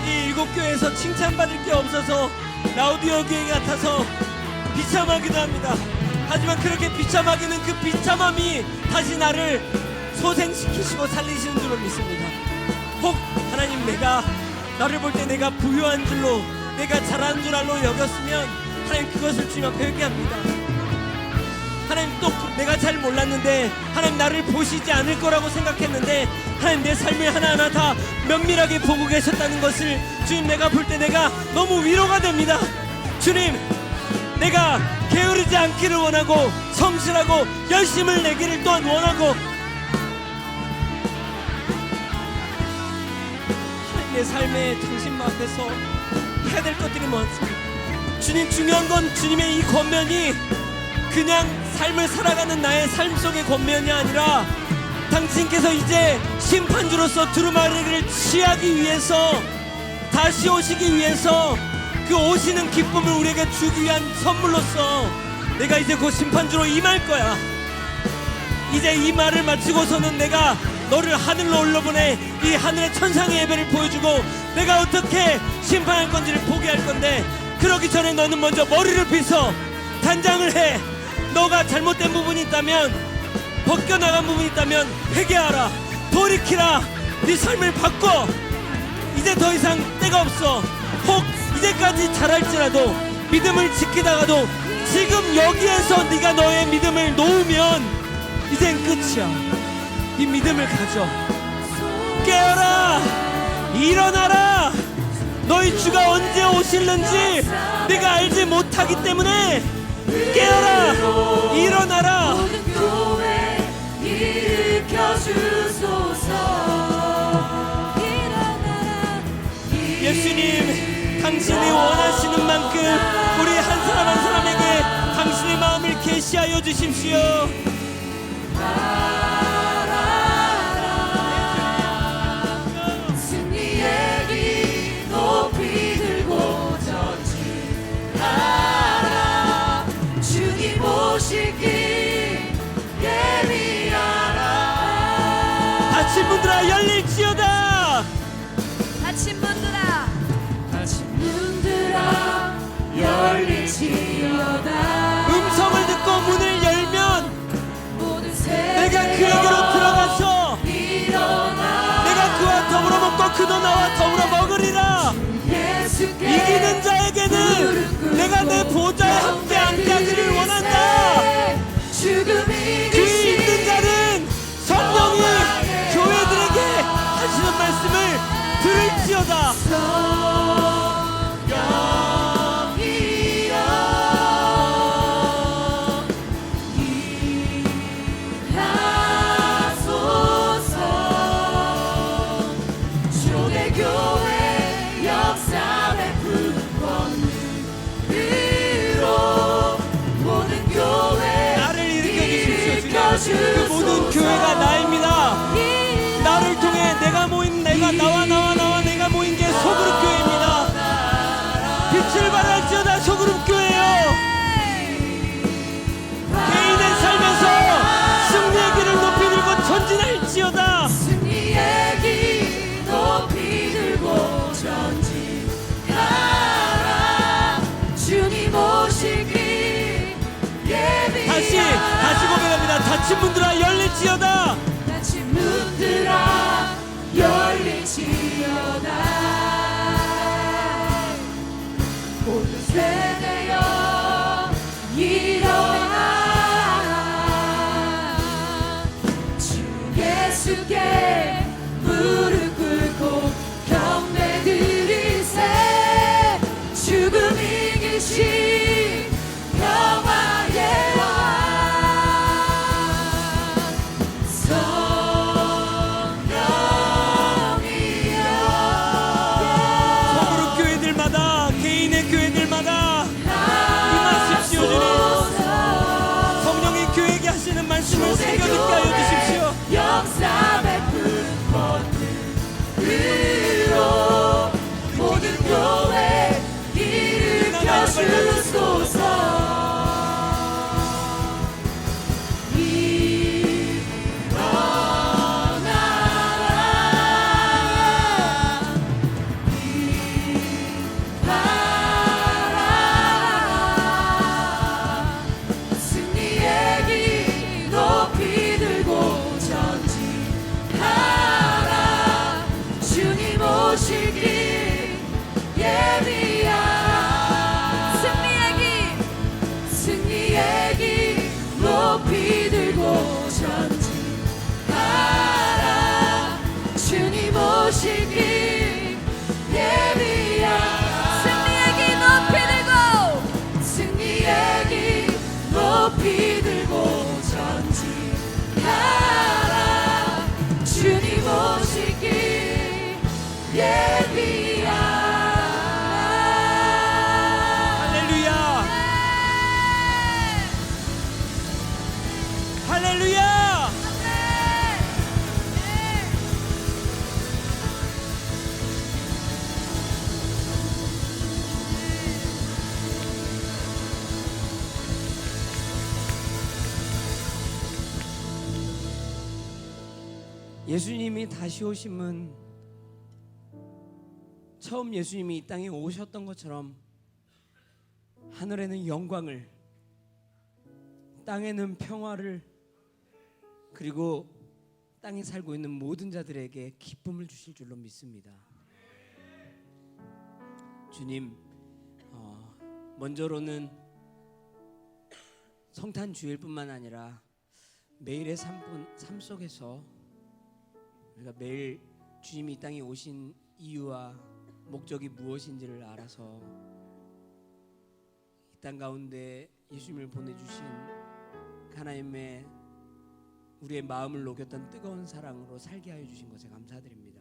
이 일곱 교회에서 칭찬받을 게 없어서 라우디오 교회 같아서 비참하기도 합니다. 하지만 그렇게 비참하기는 그 비참함이 다시 나를 소생시키시고 살리시는 줄로 믿습니다. 혹 하나님, 내가 나를 볼 때 내가 부유한 줄로, 내가 잘하는 줄 알로 여겼으면 하나님, 그것을 주님 앞에 회개합니다. 하나님, 또 내가 잘 몰랐는데 하나님 나를 보시지 않을 거라고 생각했는데 하나님, 내 삶을 하나하나 다 면밀하게 보고 계셨다는 것을 주님, 내가 볼 때 내가 너무 위로가 됩니다. 주님, 내가 게으르지 않기를 원하고 성실하고 열심을 내기를 또한 원하고, 하나님, 내 삶에 당신 앞에서 해야 될 것들이 많습니다. 주님, 중요한 건 주님의 이 권면이 그냥 삶을 살아가는 나의 삶 속의 권면이 아니라 당신께서 이제 심판주로서 두루마리를 취하기 위해서, 다시 오시기 위해서 그 오시는 기쁨을 우리에게 주기 위한 선물로서 내가 이제 곧 심판주로 임할 거야. 이제 이 말을 마치고서는 내가 너를 하늘로 올려보내 이 하늘의 천상의 예배를 보여주고 내가 어떻게 심판할 건지를 보게 할 건데, 그러기 전에 너는 먼저 머리를 빗어 단장을 해. 너가 잘못된 부분이 있다면, 벗겨나간 부분이 있다면 회개하라. 돌이키라. 네 삶을 바꿔. 이제 더 이상 때가 없어. 혹 이제까지 잘할지라도, 믿음을 지키다가도 지금 여기에서 네가 너의 믿음을 놓으면 이젠 끝이야. 이 믿음을 가져. 깨어라. 일어나라. 너희 주가 언제 오실는지 네가 알지 못하기 때문에 깨어라. 일어나라. 예수님, 당신이 원하시는 만큼 우리 한 사람 한 사람에게 당신의 마음을 계시하여 주십시오. 다친 분들아 열릴지어다. 다친 문들아 열릴지어다. 음성을 듣고 문을 열면 내가 그에게로 들어가서 내가 그와 더불어 먹고 그도 나와 더불어 먹으리라. 이기는 자에게는 내가 내 보좌에 함께 앉아지를 원한다. 귀 있는 자는 성령이 교회들에게 하시는 말씀을 들을지어다. 그 모든 교회가 나입니다. 나를 통해 내가 모인, 내가 나와 내가 모인 닫힌 문들아 열릴지어다. 닫힌 문들아 열릴지어다. 모든 세대여 일어나. 주 예수께 무릎 꿇고 경배 드리세. 죽음 이기신 평화의 왕 성령이여. 서구로 교회들마다 개인의 교회들마다 임하십시오. 주님 성령이 교회에게 하시는 말씀을 새겨 듣게 하여 주십시오. 역사 베푼 권능으로 모든 교회 일으켜 주소서. 승리의 길 높이 들고 전진하라. 주님 오시길 예비하라. 승리의 길 높이 들고 전진하라. 주님 오시길 예비하라. 승리의 길 높이 들고 전진하라. 주님 오시길 예비하라. 할렐루야. 할렐루야. 예수님이 다시 오심은 처음 예수님이 이 땅에 오셨던 것처럼 하늘에는 영광을, 땅에는 평화를, 그리고 땅에 살고 있는 모든 자들에게 기쁨을 주실 줄로 믿습니다. 주님, 먼저로는 성탄 주일뿐만 아니라 매일의 삶 속에서 우리가 매일 주님이 이 땅에 오신 이유와 목적이 무엇인지를 알아서 이 땅 가운데 예수님을 보내주신 하나님의 우리의 마음을 녹였던 뜨거운 사랑으로 살게 하여 주신 것에 감사드립니다.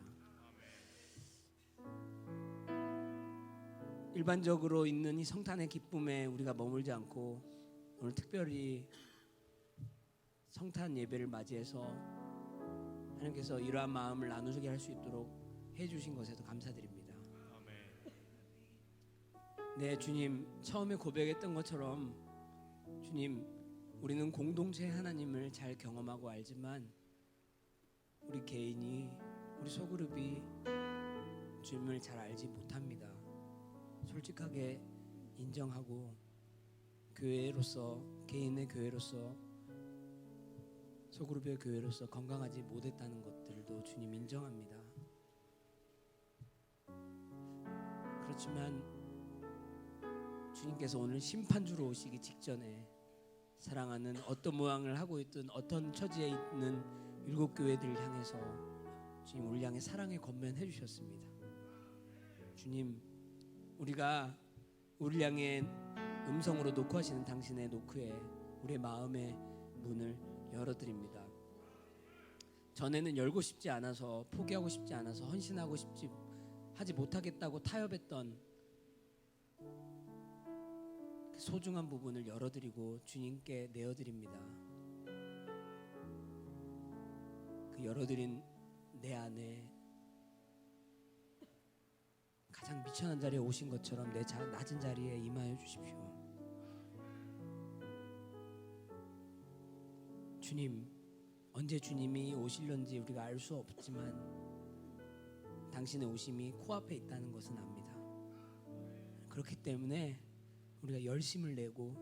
일반적으로 있는 이 성탄의 기쁨에 우리가 머물지 않고 오늘 특별히 성탄 예배를 맞이해서 하나님께서 이러한 마음을 나누게 할 수 있도록 해주신 것에도 감사드립니다. 네, 주님, 처음에 고백했던 것처럼 주님, 우리는 공동체 하나님을 잘 경험하고 알지만 우리 개인이, 우리 소그룹이 주님을 잘 알지 못합니다. 솔직하게 인정하고 교회로서, 개인의 교회로서, 소그룹의 교회로서 건강하지 못했다는 것들도 주님 인정합니다. 그렇지만 주님께서 오늘 심판주로 오시기 직전에 사랑하는 어떤 모양을 하고 있든 어떤 처지에 있는 일곱 교회들을 향해서 주님 우리 향해 사랑의 권면해 주셨습니다. 주님, 우리가 우리 향해 음성으로 노크하시는 당신의 노크에 우리의 마음의 문을 열어드립니다. 전에는 열고 싶지 않아서, 포기하고 싶지 않아서, 헌신하고 싶지 하지 못하겠다고 타협했던 그 소중한 부분을 열어드리고 주님께 내어드립니다. 그 열어드린 내 안에 가장 미천한 자리에 오신 것처럼 내 낮은 자리에 임하여 주십시오. 주님, 언제 주님이 오실런지 우리가 알 수 없지만 당신의 오심이 코앞에 있다는 것은 압니다. 그렇기 때문에 우리가 열심을 내고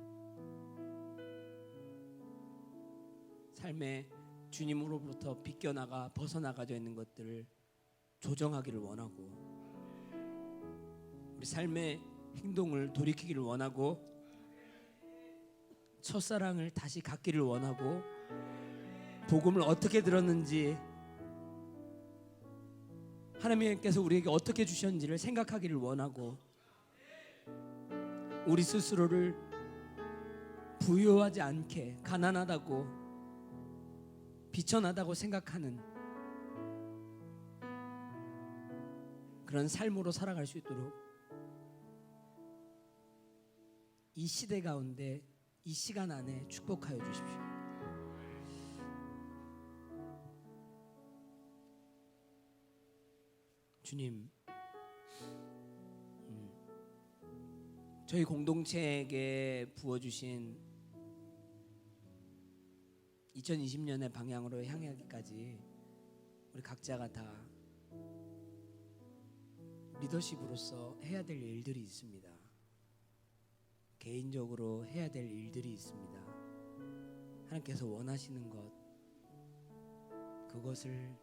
삶에 주님으로부터 비껴나가 벗어나가져 있는 것들을 조정하기를 원하고, 우리 삶의 행동을 돌이키기를 원하고, 첫사랑을 다시 갖기를 원하고, 복음을 어떻게 들었는지, 하나님께서 우리에게 어떻게 주셨는지를 생각하기를 원하고, 우리 스스로를 부유하지 않게, 가난하다고, 비천하다고 생각하는 그런 삶으로 살아갈 수 있도록 이 시대 가운데, 이 시간 안에 축복하여 주십시오. 주님, 저희 공동체에게 부어주신 2020년의 방향으로 향하기까지 우리 각자가 다 리더십으로서 해야 될 일들이 있습니다. 개인적으로 해야 될 일들이 있습니다. 하나님께서 원하시는 것, 그것을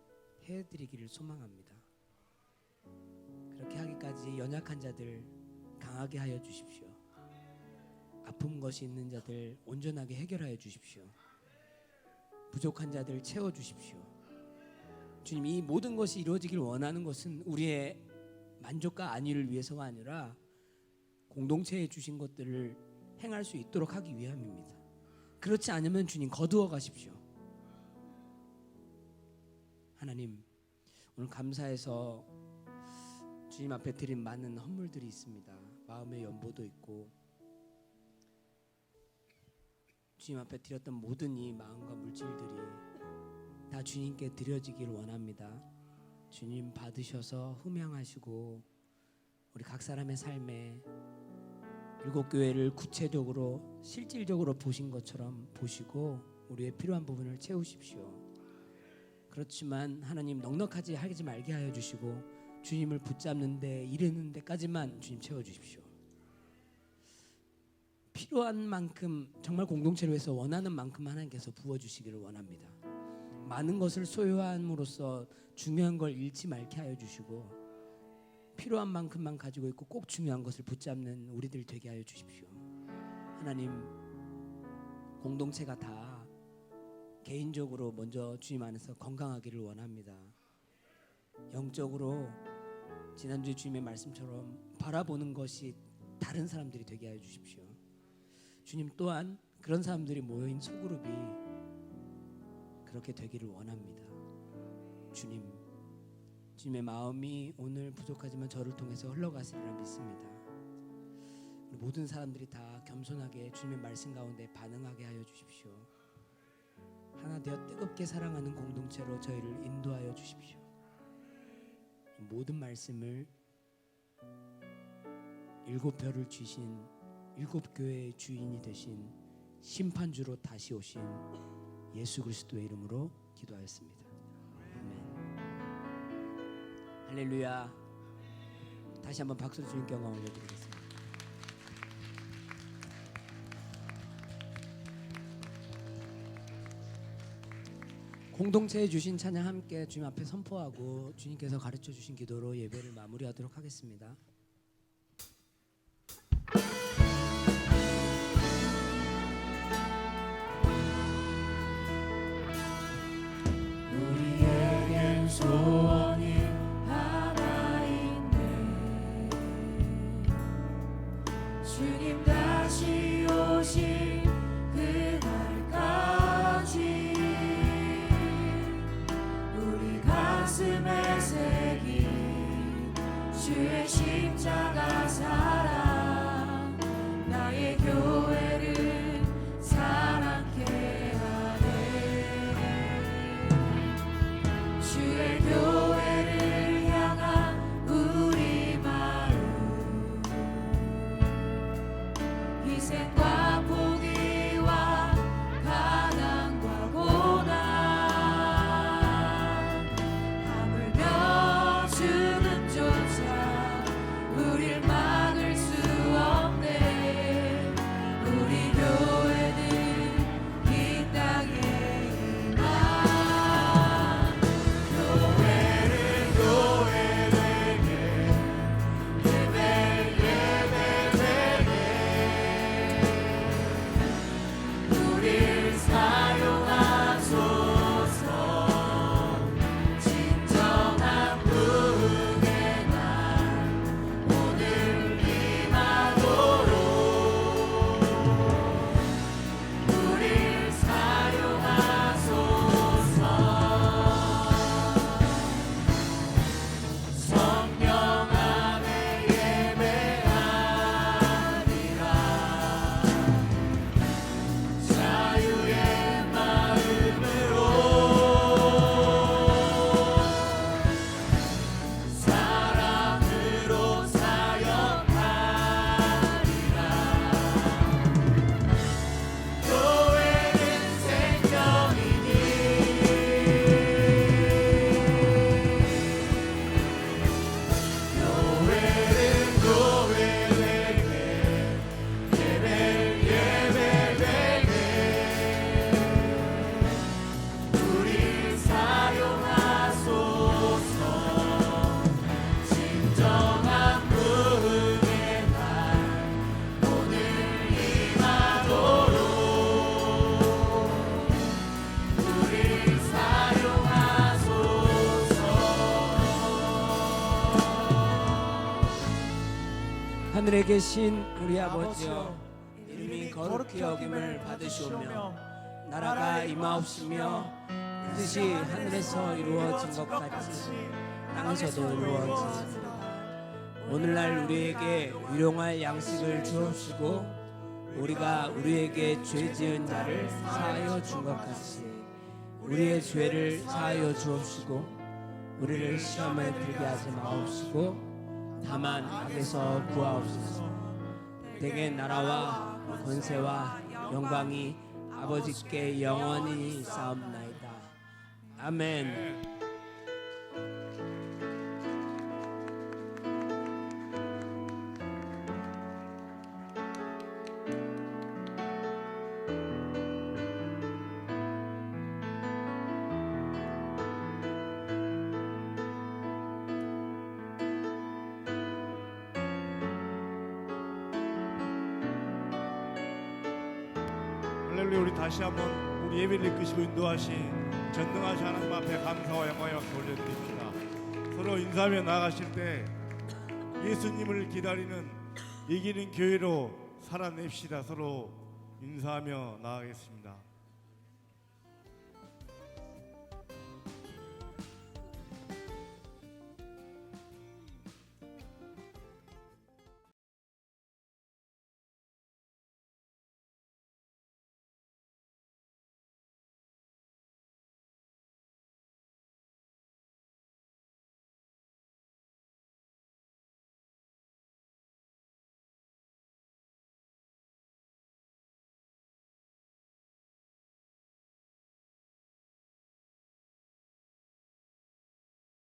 해드리기를 소망합니다. 그렇게 하기까지 연약한 자들 강하게 하여 주십시오. 아픈 것이 있는 자들 온전하게 해결하여 주십시오. 부족한 자들 채워 주십시오. 주님, 이 모든 것이 이루어지길 원하는 것은 우리의 만족과 안위를 위해서가 아니라 공동체에 주신 것들을 행할 수 있도록 하기 위함입니다. 그렇지 않으면 주님 거두어 가십시오. 하나님, 오늘 감사해서 주님 앞에 드린 많은 헌물들이 있습니다. 마음의 연보도 있고, 주님 앞에 드렸던 모든 이 마음과 물질들이 다 주님께 드려지길 원합니다. 주님 받으셔서 흠양하시고 우리 각 사람의 삶에 일곱 교회를 구체적으로 실질적으로 보신 것처럼 보시고 우리의 필요한 부분을 채우십시오. 그렇지만 하나님, 넉넉하지 하지 말게 하여 주시고 주님을 붙잡는 데 이르는 데까지만 주님 채워주십시오. 필요한 만큼, 정말 공동체를 위해서 원하는 만큼 하나님께서 부어주시기를 원합니다. 많은 것을 소유함으로써 중요한 걸 잃지 말게 하여 주시고 필요한 만큼만 가지고 있고 꼭 중요한 것을 붙잡는 우리들 되게 하여 주십시오. 하나님, 공동체가 다 개인적으로 먼저 주님 안에서 건강하기를 원합니다. 영적으로 지난주 주님의 말씀처럼 바라보는 것이 다른 사람들이 되게 하여 주십시오. 주님, 또한 그런 사람들이 모여있는 소그룹이 그렇게 되기를 원합니다. 주님, 주님의 마음이 오늘 부족하지만 저를 통해서 흘러가시리라 믿습니다. 우리 모든 사람들이 다 겸손하게 주님의 말씀 가운데 반응하게 하여 주십시오. 하나 되어 뜨겁게 사랑하는 공동체로 저희를 인도하여 주십시오. 모든 말씀을 일곱 별을 쥐신 일곱 교회의 주인이 되신 심판주로 다시 오신 예수 그리스도의 이름으로 기도하였습니다. 아멘. 할렐루야. 다시 한번 박수로 주님께 영광 올려드리겠습니다. 공동체에 주신 찬양 함께 주님 앞에 선포하고 주님께서 가르쳐 주신 기도로 예배를 마무리하도록 하겠습니다. 우리에겐 소원이 하나 있네. 주님 다시 오실 그날까지 우리 가슴에 새긴 주의 심 하늘에 계신 우리 아버지여, 이름이 거룩히 여김을 받으시오며 나라가 임하옵시며 뜻이 하늘에서 이루어진 것 같이 땅에서도 이루어지리라. 오늘날 우리에게 일용할 양식을 주옵시고 우리가 우리에게 죄 지은 자를 사하여 준 것 같이 우리의 죄를 사하여 주옵시고 우리를 시험에 들게 하지 마옵시고 다만 악에서 구하옵소서. 대개 나라와 권세와 영광이 아버지께 영원히 있사옵나이다. 아멘. 할렐루야. 우리 다시 한번 우리 예배를 이끄시고 인도하신 전능하신 하나님 앞에 감사와 영광의 박수 올려드립니다. 서로 인사하며 나아가실 때 예수님을 기다리는 이기는 교회로 살아냅시다. 서로 인사하며 나아가겠습니다.